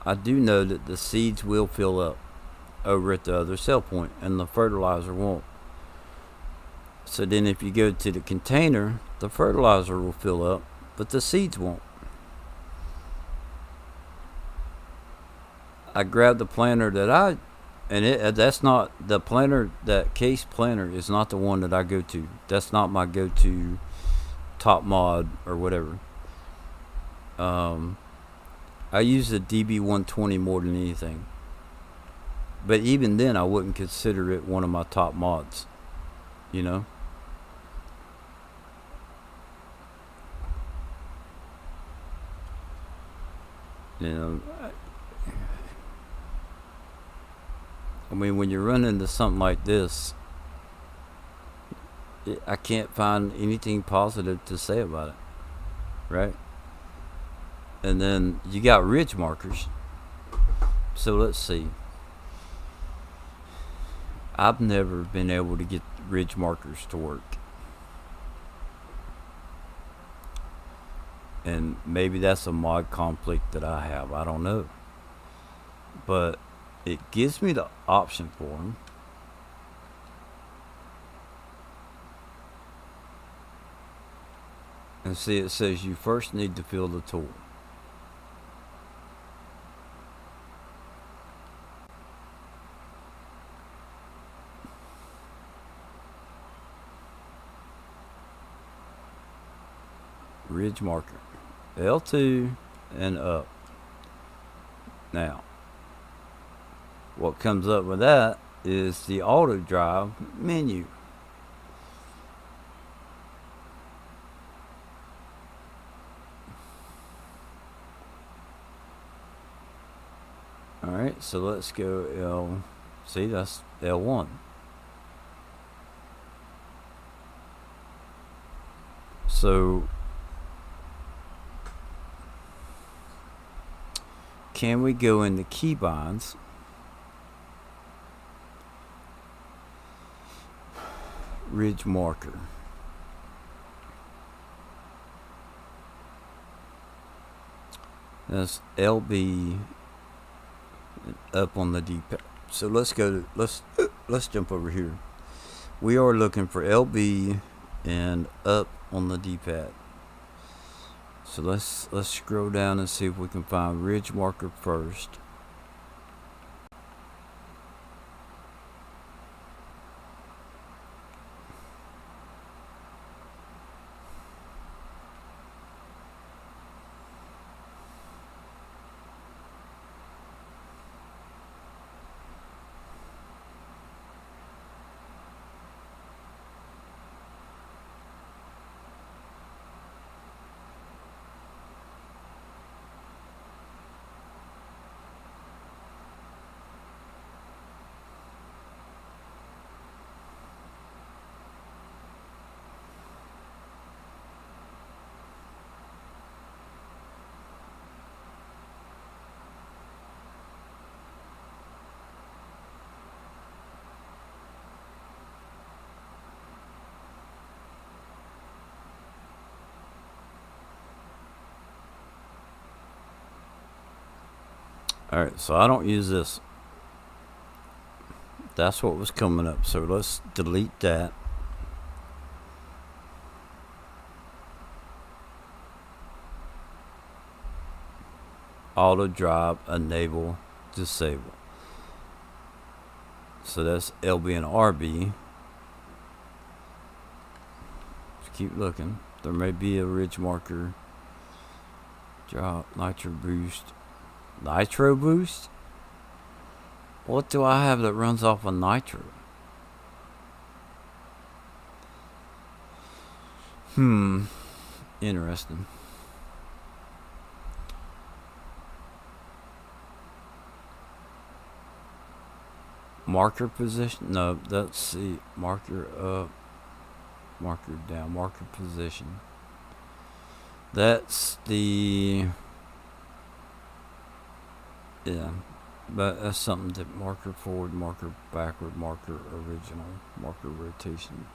I do know that the seeds will fill up over at the other cell point, and the fertilizer won't. So then, if you go to the container, the fertilizer will fill up, but the seeds won't. I grabbed the planter that's not the planter. That case planter is not the one that I go to. That's not my go-to top mod or whatever. I use the DB120 more than anything. But even then, I wouldn't consider it one of my top mods. You know? You know, I mean, when you run into something like this, I can't find anything positive to say about it, right? And then you got ridge markers. So let's see. I've never been able to get ridge markers to work. And maybe that's a mod conflict that I have. I don't know. But it gives me the option for them. And see, it says you first need to fill the tool. Ridge marker. L2 and up. Now, what comes up with that is the auto drive menu. Alright, so let's go L. See, that's L1. So, can we go into keybinds? Ridge marker. That's LB up on the D-pad. So let's go. Let's jump over here. We are looking for LB and up on the D-pad. So let's scroll down and see if we can find ridge marker first. Alright, so I don't use this. That's what was coming up, so let's delete that. Auto drive, enable, disable. So that's LB and RB. Just keep looking. There may be a ridge marker. Drop, nitro boost. Nitro boost? What do I have that runs off of nitro? Interesting. Marker position? No, let's see. Marker up. Marker down. Marker position. That's the... Yeah. But that's something that marker forward, marker backward, marker original, marker rotation.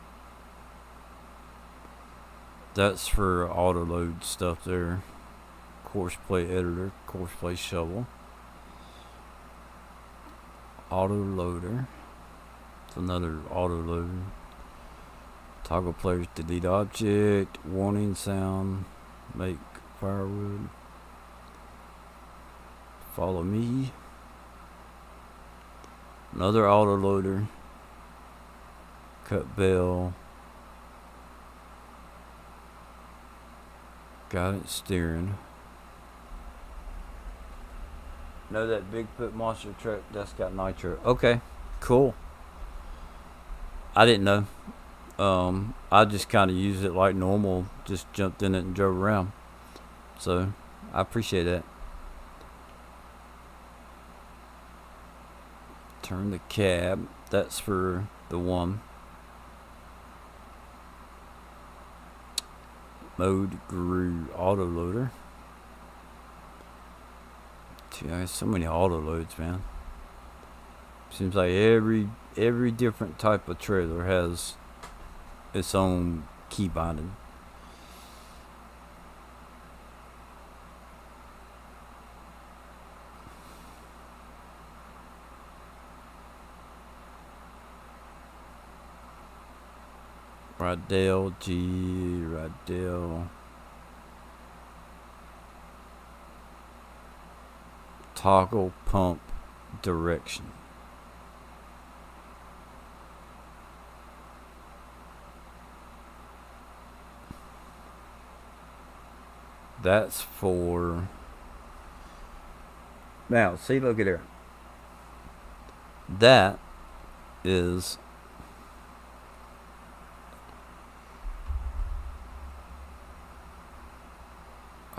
That's for auto load stuff there. Course play editor, course play shovel. Auto loader. It's another auto loader. Toggle players, delete object, warning sound, make firewood. Follow me. Another auto loader. Cut bell. Got it steering. Know that Bigfoot monster truck that's got nitro. Okay, cool. I didn't know. I just kind of used it like normal. Just jumped in it and drove around. So I appreciate that. Turn the cab. That's for the one. Mode guru auto loader. Gee, I have so many auto loads, man. Seems like every different type of trailer has its own key binding. Rydell, Rydell. Toggle pump direction. That's for... Now, see, look at there. That is...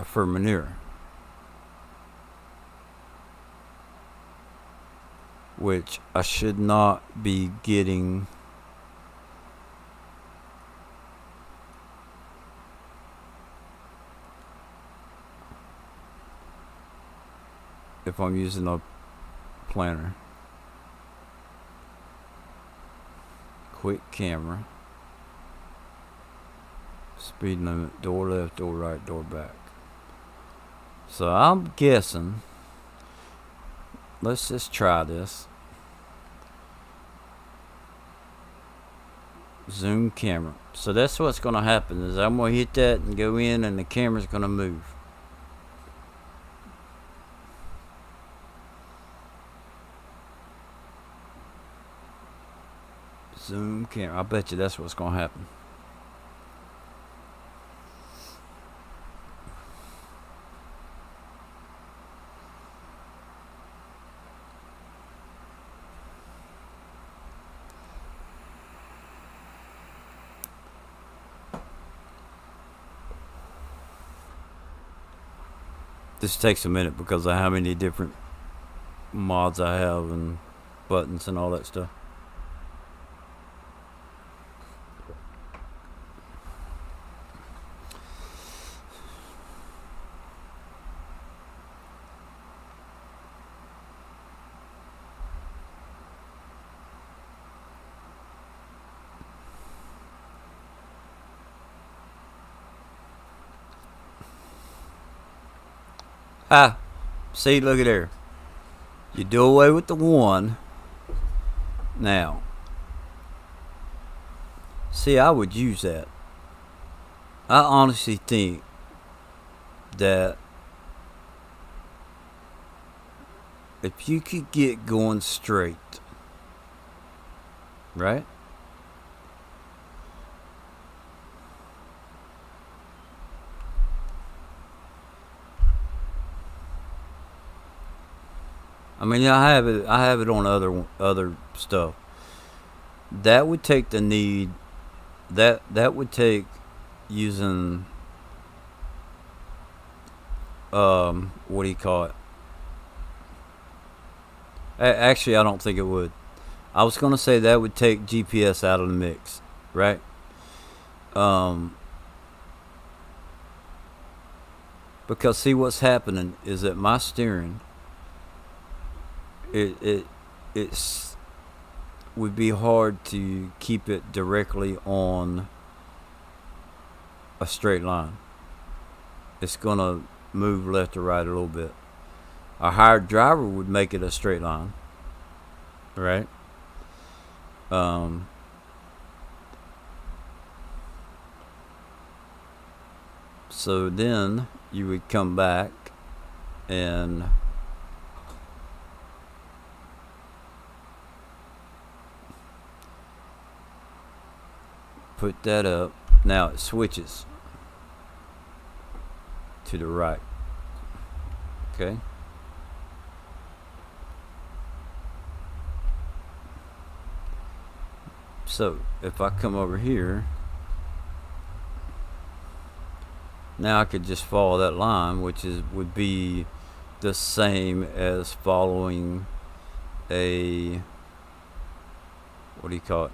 for manure, which I should not be getting. If I'm using a planner. Quick camera. Speed limit, door left, door right, door back. So I'm guessing, let's just try this. Zoom camera. So that's what's going to happen is I'm going to hit that and go in and the camera's going to move. Zoom camera. I bet you that's what's going to happen. This takes a minute because of how many different mods I have and buttons and all that stuff. Ah, see, look at there. You do away with the 1. Now, see, I would use that. I honestly think that if you could get going straight, right? I mean, I have it. I have it on other stuff. That would take the need. That would take using what do you call it? Actually, I don't think it would. I was gonna say that would take GPS out of the mix, right? Because see, what's happening is that my steering, it's would be hard to keep it directly on a straight line. It's gonna move left or right a little bit. A hired driver would make it a straight line, right? So then you would come back and put that up. Now it switches to the right. Okay. So if I come over here, now I could just follow that line, which would be the same as following a, what do you call it?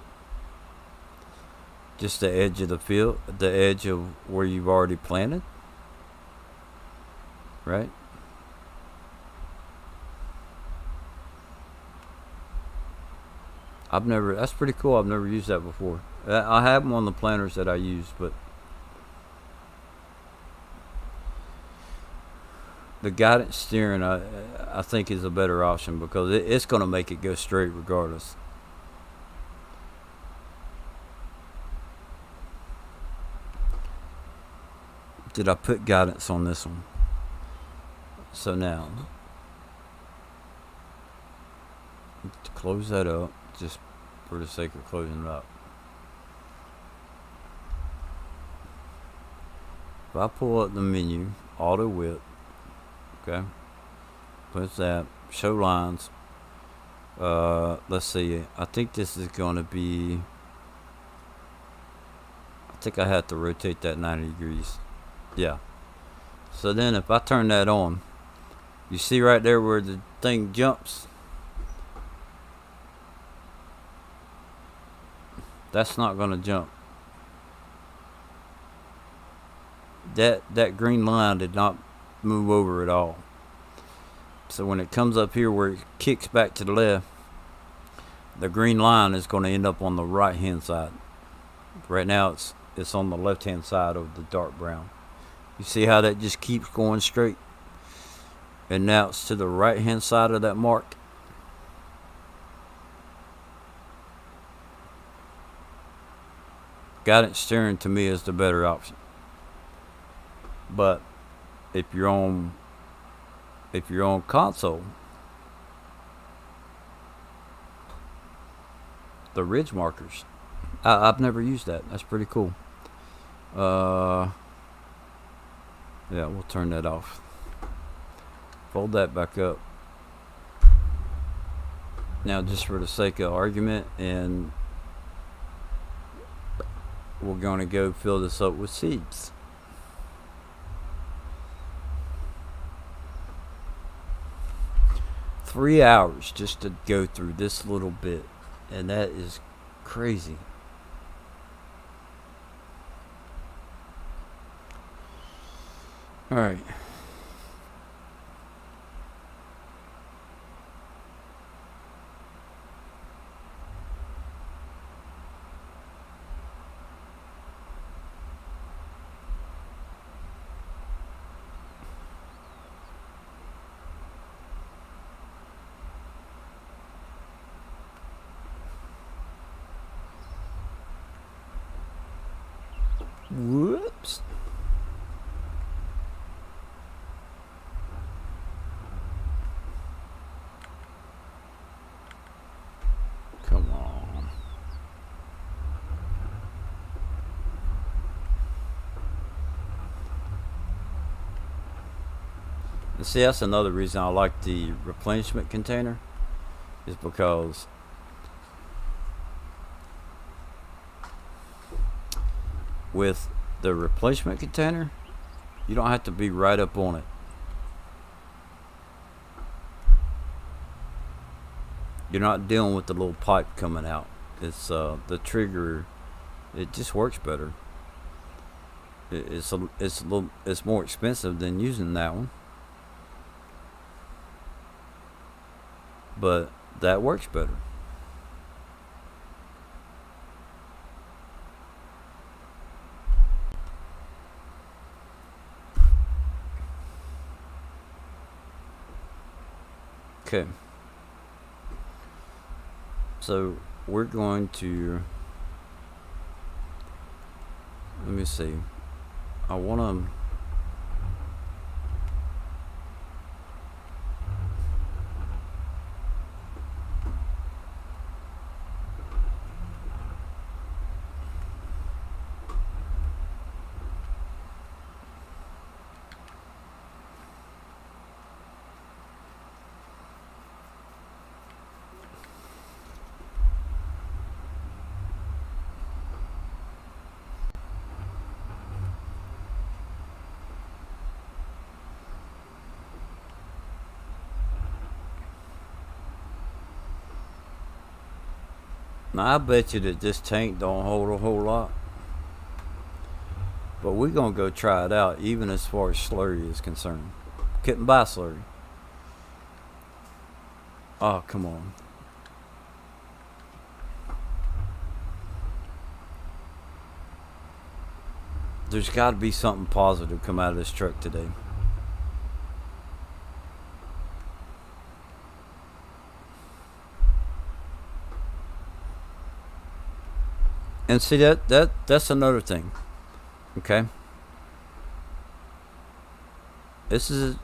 Just the edge of the field, the edge of where you've already planted, right? That's pretty cool. I've never used that before. I have them on the planters that I use, but the guidance steering, I think, is a better option because it's going to make it go straight regardless. Did I put guidance on this one? So now, to close that up, just for the sake of closing it up. If I pull up the menu, auto width, okay, push that, show lines. Let's see, I think this is going to be, I think I have to rotate that 90 degrees. Yeah. So then if I turn that on, you see right there where the thing jumps? That's not going to jump. That green line did not move over at all. So when it comes up here where it kicks back to the left, the green line is going to end up on the right hand side. Right now it's on the left hand side of the dark brown. You see how that just keeps going straight? And now it's to the right hand side of that mark. Guidance steering to me is the better option. But if you're on console, the ridge markers, I've never used that. That's pretty cool. Yeah, we'll turn that off. Fold that back up. Now, just for the sake of argument, and we're going to go fill this up with seeds. $3 hours just to go through this little bit, and that is crazy. All right. Whoops. Come on. And see, that's another reason I like the replenishment container, is because with the replenishment container, you don't have to be right up on it. You're not dealing with the little pipe coming out. It's the trigger. It just works better. It's more expensive than using that one, but that works better. Okay. So we're going to, let me see. I want to, now I bet you that this tank don't hold a whole lot. But we're going to go try it out, even as far as slurry is concerned. Couldn't buy slurry. Oh, come on. There's got to be something positive come out of this truck today. And see, that's another thing. Okay. This is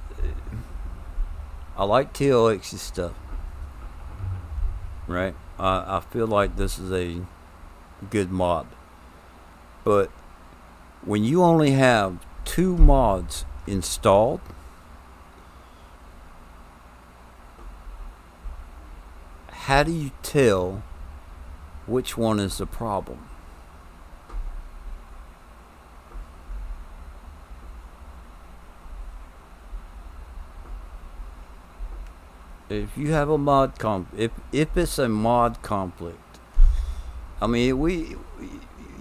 I like TLX's stuff. Right? I feel like this is a good mod. But when you only have 2 mods installed, how do you tell which one is the problem? If you have a mod if it's a mod conflict, I mean, we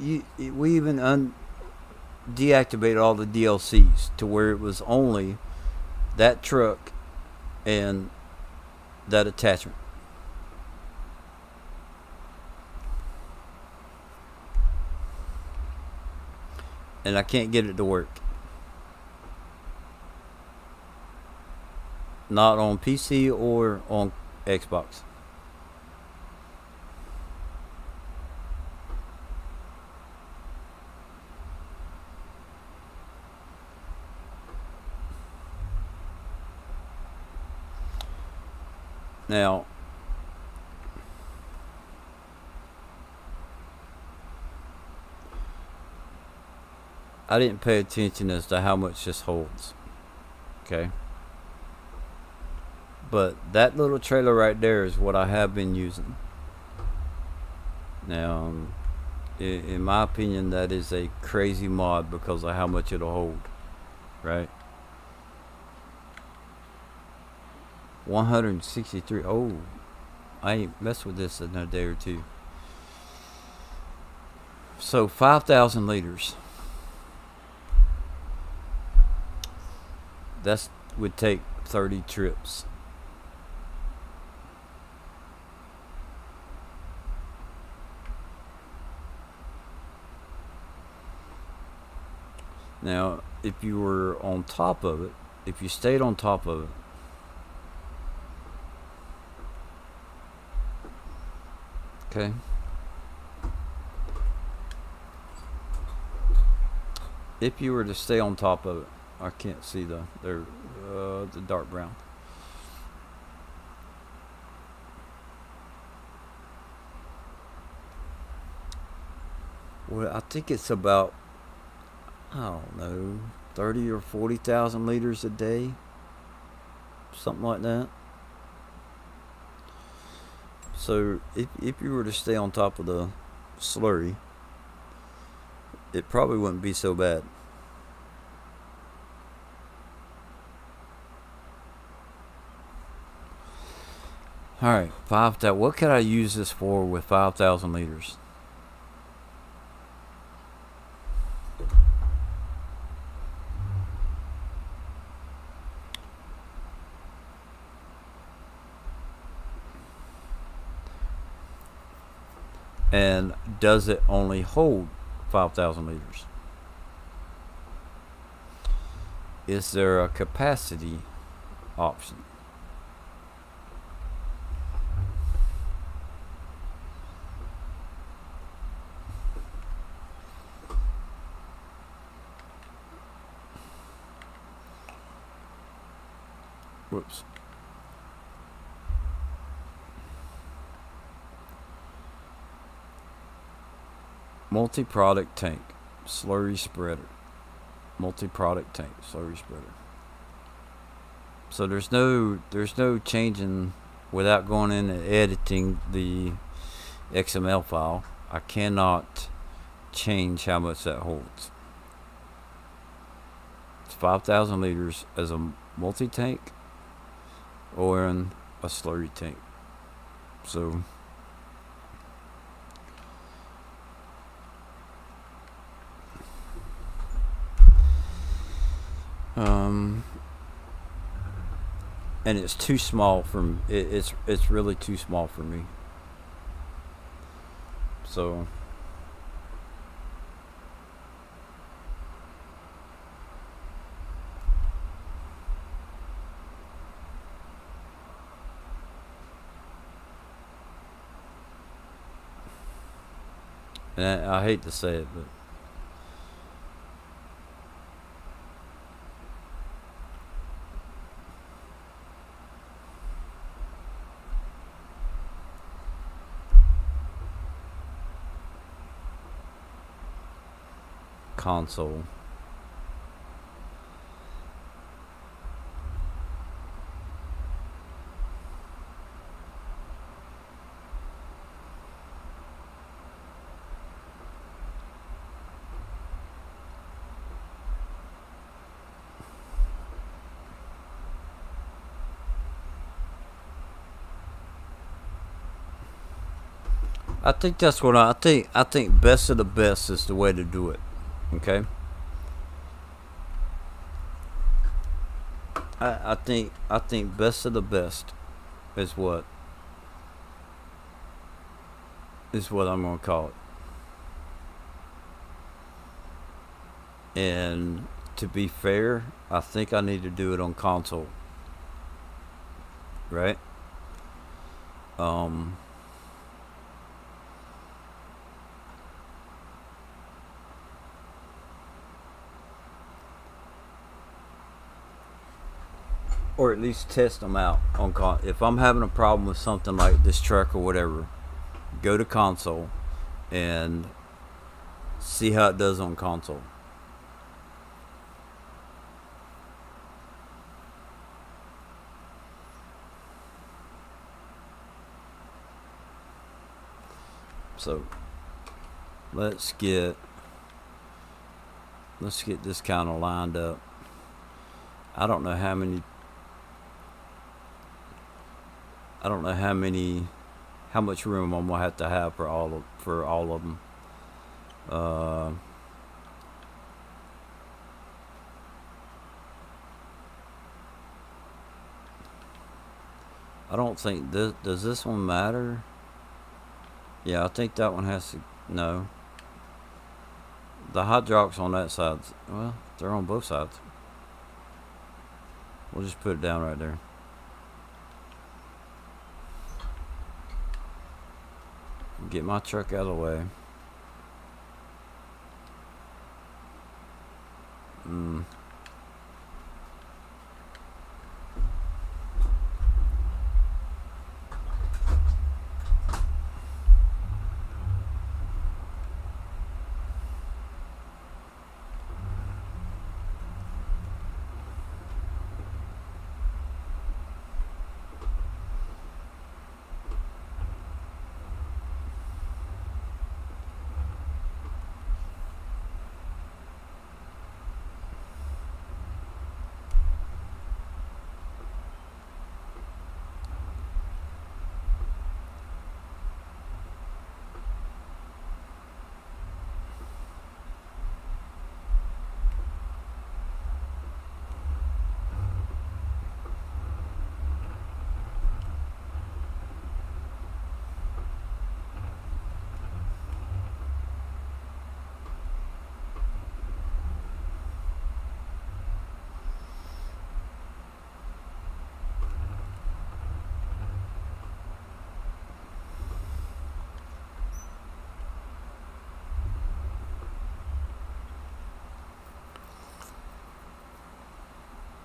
even deactivated all the DLCs to where it was only that truck and that attachment. And I can't get it to work. Not on PC or on Xbox. Now, I didn't pay attention as to how much this holds. Okay. But that little trailer right there is what I have been using. Now, in my opinion, that is a crazy mod because of how much it'll hold. Right? 163. Oh, I ain't messed with this in a day or two. So 5,000 liters. That would take 30 trips. Now, if you were on top of it, if you stayed on top of it, okay, if you were to stay on top of it, I can't see the dark brown. Well, I think it's about, I don't know, 30 or 40,000 liters a day, something like that. So if you were to stay on top of the slurry, it probably wouldn't be so bad. All right, 5,000. What could I use this for with 5,000 liters? And does it only hold 5,000 liters? Is there a capacity option? Whoops. Multi-product tank, slurry spreader. Multi-product tank, slurry spreader. So there's no changing without going in and editing the XML file. I cannot change how much that holds. It's 5,000 liters as a multi-tank or in a slurry tank. So and it's too small for it's really too small for me. So and I hate to say it, but console. I think that's what I think. I think best of the best is the way to do it. Okay. I think best of the best is what I'm gonna call it. And to be fair, I think I need to do it on console. Right? Um or at least test them out on if I'm having a problem with something like this truck or whatever, go to console and see how it does on console. So let's get this kind of lined up. I don't know how many how much room I'm gonna have to have for all of them. Uh, I don't think this does this one matter. Yeah, I think that one has to. No, the hydraulics on that side. Well, they're on both sides. We'll just put it down right there. Get my truck out of the way.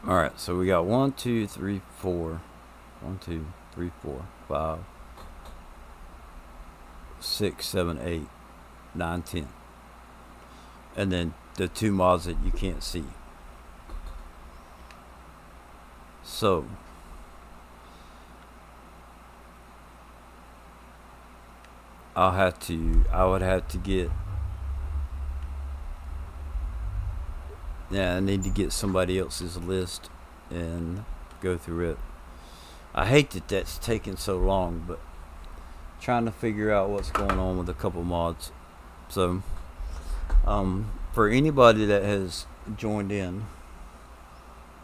All right, so we got 1, 2, 3, 4. 1, 2, 3, 4, 5, 6, 7, 8, 9, 10. And then the 2 mods that you can't see. So I would have to get, I need to get somebody else's list and go through it. I hate that that's taking so long, but trying to figure out what's going on with a couple mods. So for anybody that has joined in,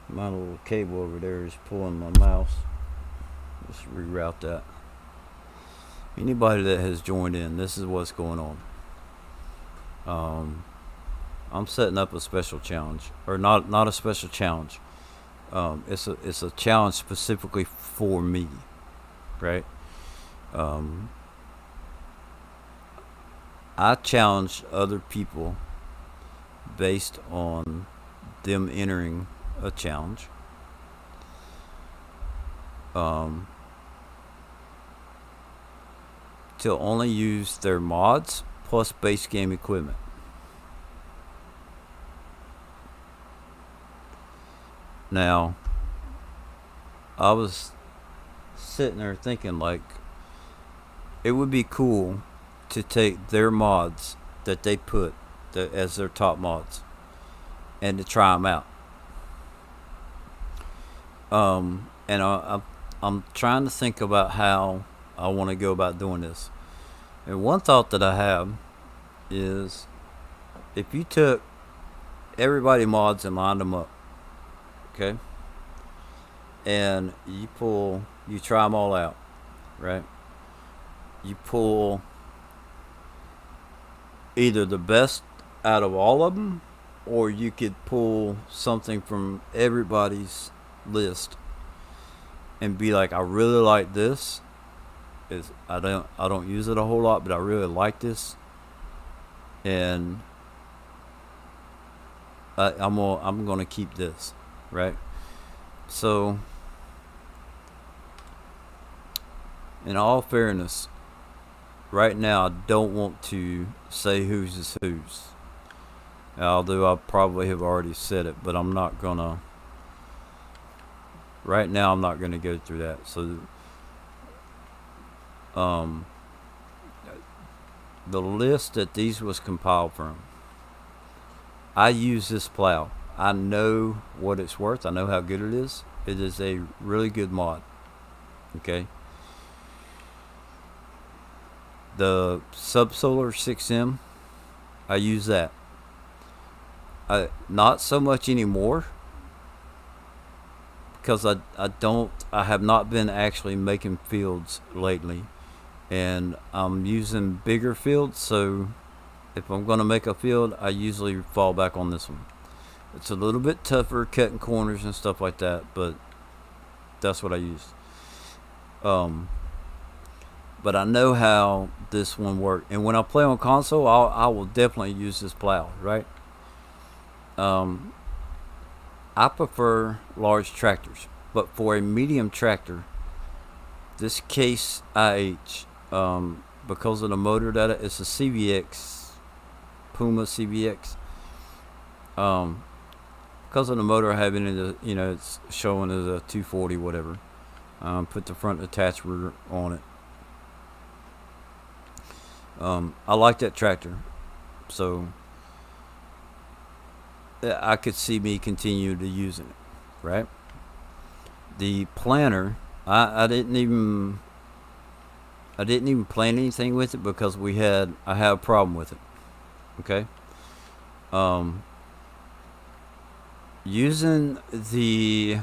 my little cable over there is pulling my mouse. Let's reroute that. Anybody that has joined in, this is what's going on. I'm setting up a special challenge, or not a special challenge. It's a challenge specifically for me, right? I challenge other people based on them entering a challenge. To only use their mods plus base game equipment. Now, I was sitting there thinking, like, it would be cool to take their mods that they put as their top mods and to try them out. And I'm trying to think about how I want to go about doing this. And one thought that I have is, if you took everybody mods and lined them up, okay, and you try them all out, right? You pull either the best out of all of them, or you could pull something from everybody's list and be like, I really like this. I don't use it a whole lot, but I really like this, and I'm gonna keep this, right? So, in all fairness, right now I don't want to say whose is whose. Although I probably have already said it, but I'm not gonna. Right now, I'm not gonna go through that. So, the list that these was compiled from, I use this plow. I know what it's worth. I know how good it is. It is a really good mod. Okay. The Subsolar 6M, I use that. Not so much anymore, because I have not been actually making fields lately, and I'm using bigger fields. So if I'm going to make a field, I usually fall back on this one. It's a little bit tougher cutting corners and stuff like that, but that's what I use. But I know how this one works, and when I play on console, I will definitely use this plow, right? I prefer large tractors, but for a medium tractor, this Case IH, because of the motor that it's a CVX, Puma CVX. Because of the motor having it, it's showing as a 240 whatever. Put the front attachment on it. I like that tractor, so I could see me continue to using it, right? The planter, I didn't even plan anything with it because I had a problem with it. Okay. Using the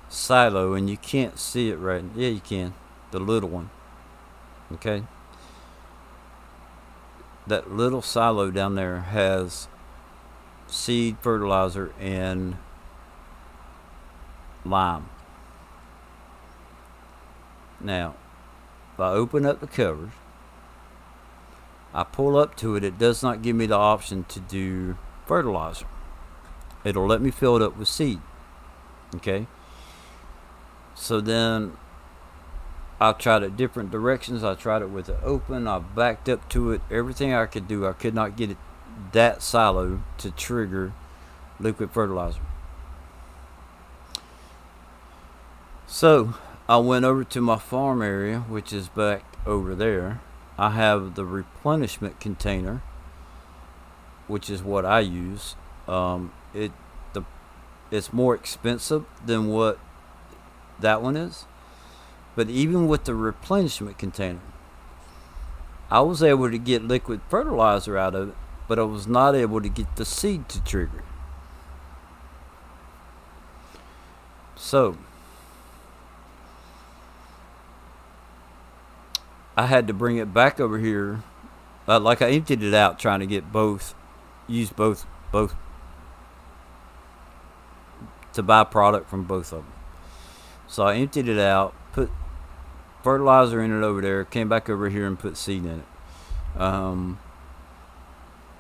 silo, and you can't see it right. Yeah, you can. The little one. Okay. That little silo down there has seed, fertilizer, and lime. Now, if I open up the covers, I pull up to it, it does not give me the option to do fertilizer. It'll let me fill it up with seed. Okay. So then I've tried it different directions. I tried it with it open. I backed up to it. Everything I could do, I could not get it, that silo, to trigger liquid fertilizer. So I went over to my farm area, which is back over there. I have the replenishment container, which is what I use. It's more expensive than what that one is, but even with the replenishment container, I was able to get liquid fertilizer out of it, but I was not able to get the seed to trigger. So I had to bring it back over here. Like I emptied it out trying to get use both to buy product from both of them. So I emptied it out, put fertilizer in it over there, came back over here and put seed in it.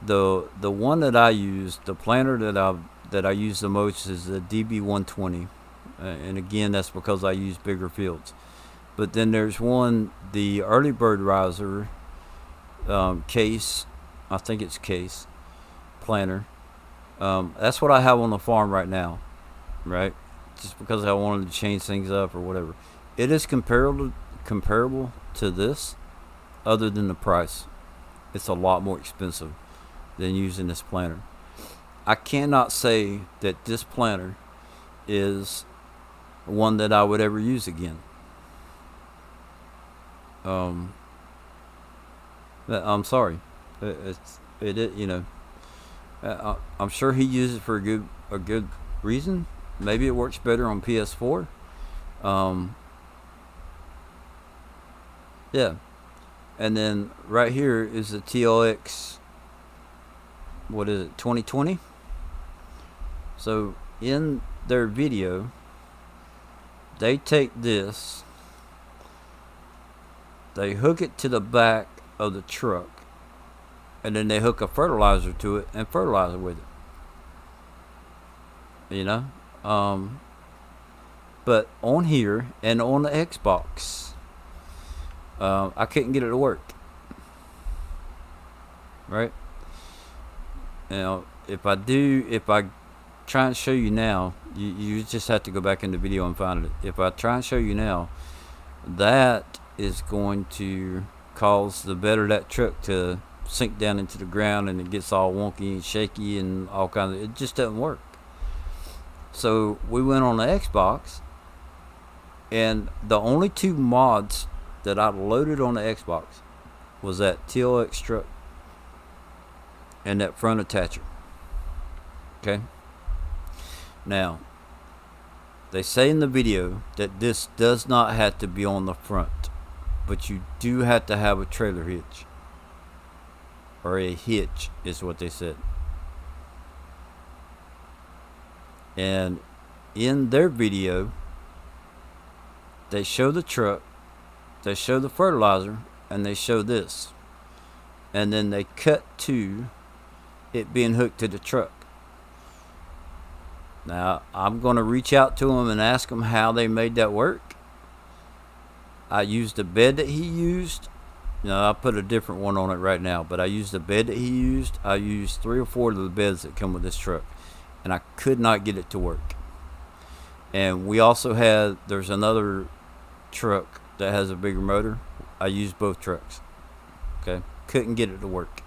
The one that I use, the planter that I use the most, is the DB120, and again that's because I use bigger fields. But then there's one, the early bird riser, Case, I think it's Case planter. That's what I have on the farm right now, right? Just because I wanted to change things up or whatever. It is comparable to this, other than the price. It's a lot more expensive than using this planter. I cannot say that this planter is one that I would ever use again. I'm sorry. I'm sure he uses it for a good reason. Maybe it works better on PS4. Yeah. And then right here is the TLX, what is it, 2020? So in their video, they take this, they hook it to the back of the truck, and then they hook a fertilizer to it and fertilize it with it. But on here and on the Xbox, I couldn't get it to work. Right? Now, if I try and show you now, you just have to go back in the video and find it. If I try and show you now, that is going to cause the bed of that truck to sink down into the ground, and it gets all wonky and shaky and all kinds of, it just doesn't work. So we went on the Xbox, and the only two mods that I loaded on the Xbox was that TLX truck and that front attacher. Okay. Now, they say in the video that this does not have to be on the front, but you do have to have a trailer hitch, or a hitch is what they said. And in their video, they show the truck, they show the fertilizer, and they show this. And then they cut to it being hooked to the truck. Now, I'm going to reach out to him and ask him how they made that work. I used the bed that he used. I put a different one on it right now, but I used the bed that he used. I used 3 or 4 of the beds that come with this truck, and I could not get it to work. And we also there's another truck that has a bigger motor. I used both trucks. Okay, couldn't get it to work.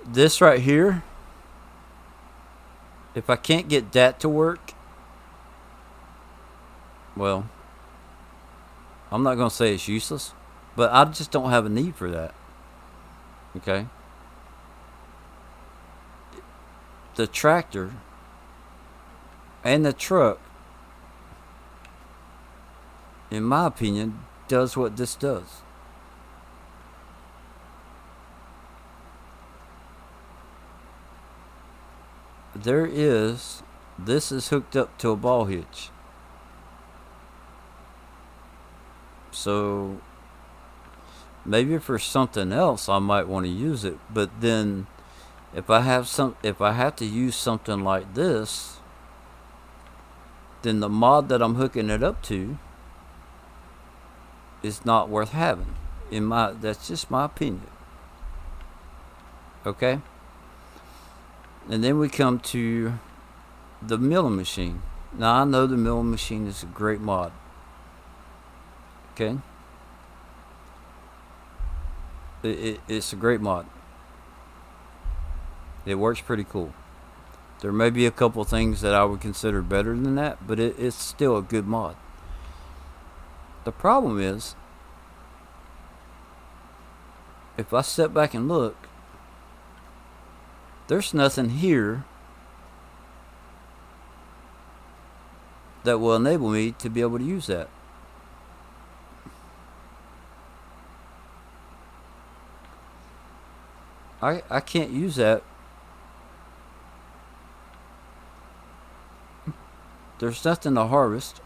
This right here, if I can't get that to work, well, I'm not going to say it's useless, but I just don't have a need for that. Okay? The tractor and the truck, in my opinion, does what this does. This is hooked up to a ball hitch. So maybe for something else I might want to use it, but then if I have to use something like this, then the mod that I'm hooking it up to is not worth having. That's just my opinion. Okay? And then we come to the milling machine. Now I know the milling machine is a great mod. Okay? It's a great mod. It works pretty cool. There may be a couple things that I would consider better than that, but it's still a good mod. The problem is, if I step back and look, there's nothing here that will enable me to be able to use that. I can't use that. There's nothing to harvest.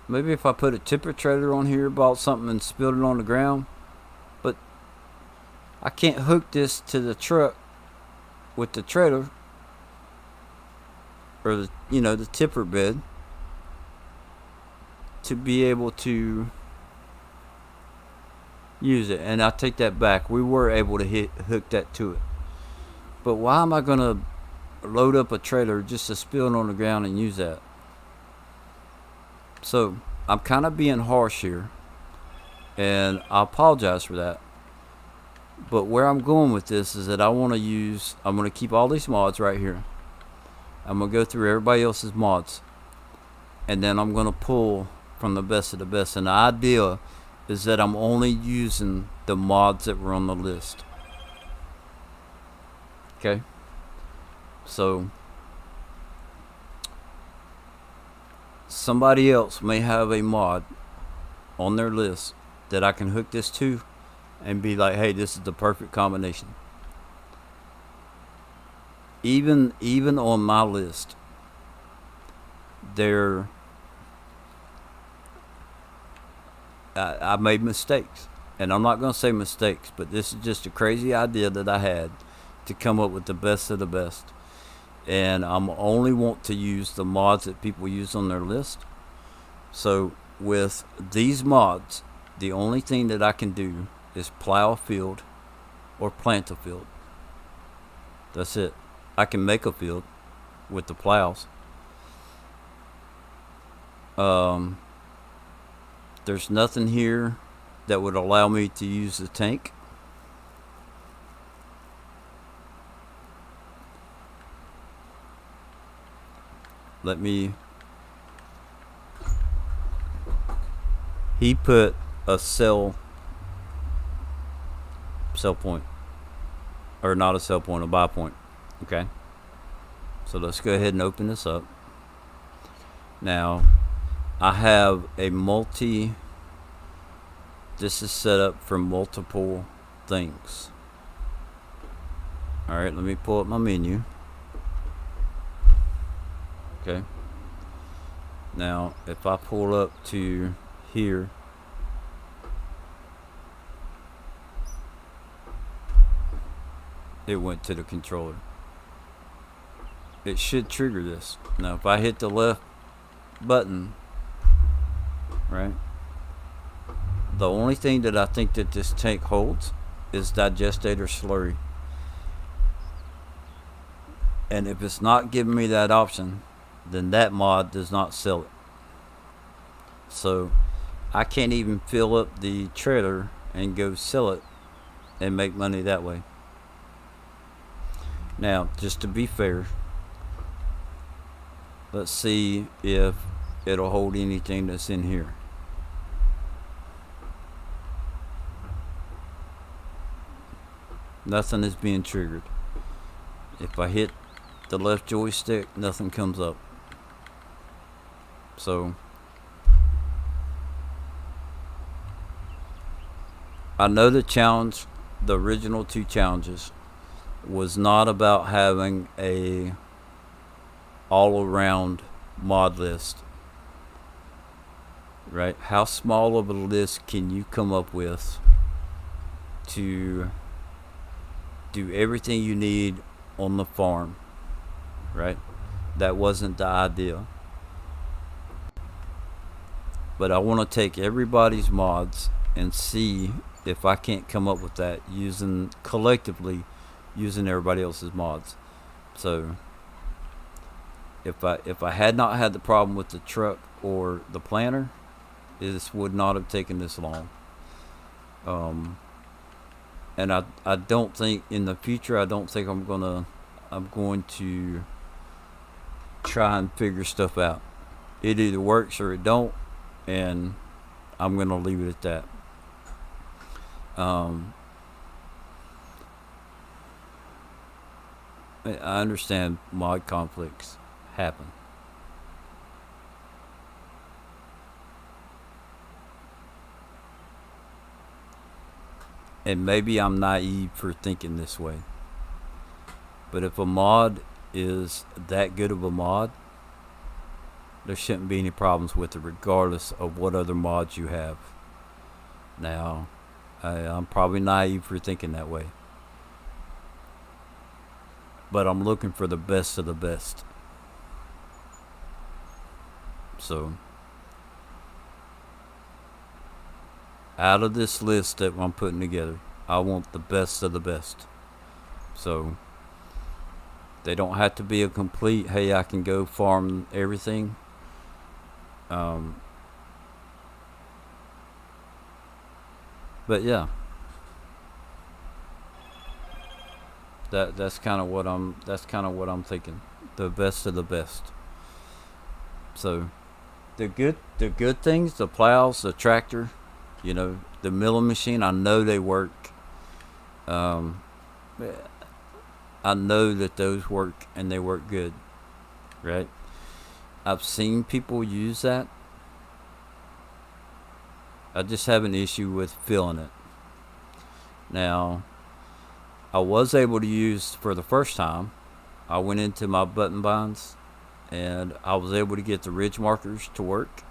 Maybe if I put a tipper trailer on here, bought something and spilled it on the ground, but I can't hook this to the truck with the trailer or the tipper bed to be able to use it. And I take that back. We were able to hook that to it. But why am I going to load up a trailer just to spill it on the ground and use that? So I'm kind of being harsh here, and I apologize for that. But where I'm going with this is that I'm going to keep all these mods right here. I'm going to go through everybody else's mods, and then I'm going to pull from the best of the best. And the idea is that I'm only using the mods that were on the list. Okay? So somebody else may have a mod on their list that I can hook this to and be like, hey, this is the perfect combination. Even on my list, I made mistakes. And I'm not going to say mistakes, but this is just a crazy idea that I had to come up with the best of the best. And I'm only want to use the mods that people use on their list. So with these mods, the only thing that I can do is plow a field or plant a field. That's it. I can make a field with the plows. There's nothing here that would allow me to use the tank. He put a sell point, or not a sell point, a buy point. Okay, so let's go ahead and open this up. Now I have this is set up for multiple things. Alright, let me pull up my menu. Okay, now if I pull up to here, it went to the controller. it should trigger this. Now, if I hit the left button, right, the only thing that I think that this tank holds is digestator slurry. And if it's not giving me that option, then that mod does not sell it. So I can't even fill up the trailer and go sell it and make money that way. Now, just to be fair, let's see if it'll hold anything that's in here. Nothing is being triggered. If I hit the left joystick, nothing comes up. So I know the original 2 challenges was not about having a all around mod list, right? How small of a list can you come up with to do everything you need on the farm, right? That wasn't the idea. But I want to take everybody's mods and see if I can't come up with that collectively using everybody else's mods. So if I had not had the problem with the truck or the planter, this would not have taken this long. And I don't think in the future, I don't think I'm going to try and figure stuff out. It either works or it don't, and I'm gonna leave it at that. I understand mod conflicts happen. And maybe I'm naive for thinking this way. But if a mod is that good of a mod, there shouldn't be any problems with it, regardless of what other mods you have. Now, I'm probably naive for thinking that way. But I'm looking for the best of the best. So, out of this list that I'm putting together, I want the best of the best. So, they don't have to be a complete, hey, I can go farm everything. But yeah, that's kind of what I'm thinking. The best of the best. So, the good things, the plows, the tractor, the milling machine, I know they work. I know that those work and they work good, right? I've seen people use that. I just have an issue with filling it. Now, I was able to use, for the first time, I went into my button binds and I was able to get the ridge markers to work,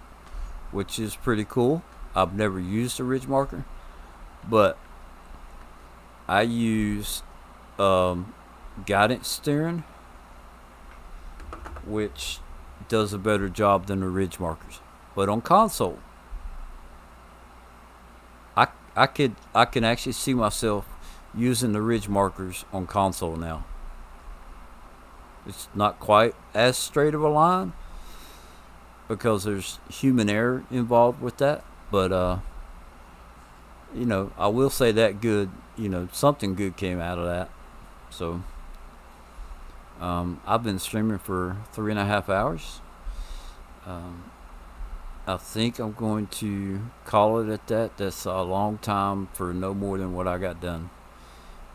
which is pretty cool. I've never used a ridge marker, but I use guidance steering, which does a better job than the ridge markers. But on console, I can actually see myself using the ridge markers on console now. It's not quite as straight of a line because there's human error involved with that, but I will say that something good came out of that. So I've been streaming for 3.5 hours. I think I'm going to call it at that. That's a long time for no more than what I got done.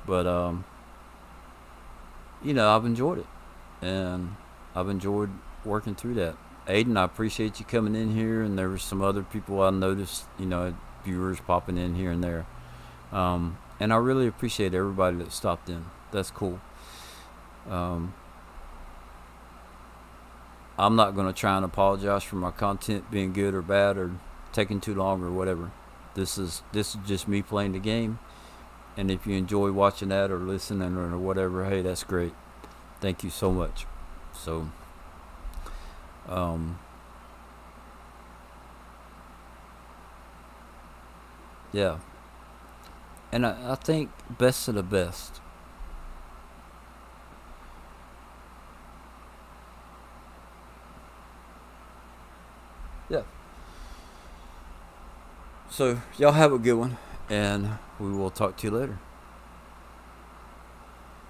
But I've enjoyed it, and I've enjoyed working through that. Aiden, I appreciate you coming in here, and there were some other people I noticed, viewers popping in here and there. And I really appreciate everybody that stopped in. That's cool. I'm not going to try and apologize for my content being good or bad or taking too long or whatever. This is just me playing the game. And if you enjoy watching that or listening or whatever, hey, that's great. Thank you so much. So, um, yeah, and I think best of the best. Yeah. So y'all have a good one, and we will talk to you later.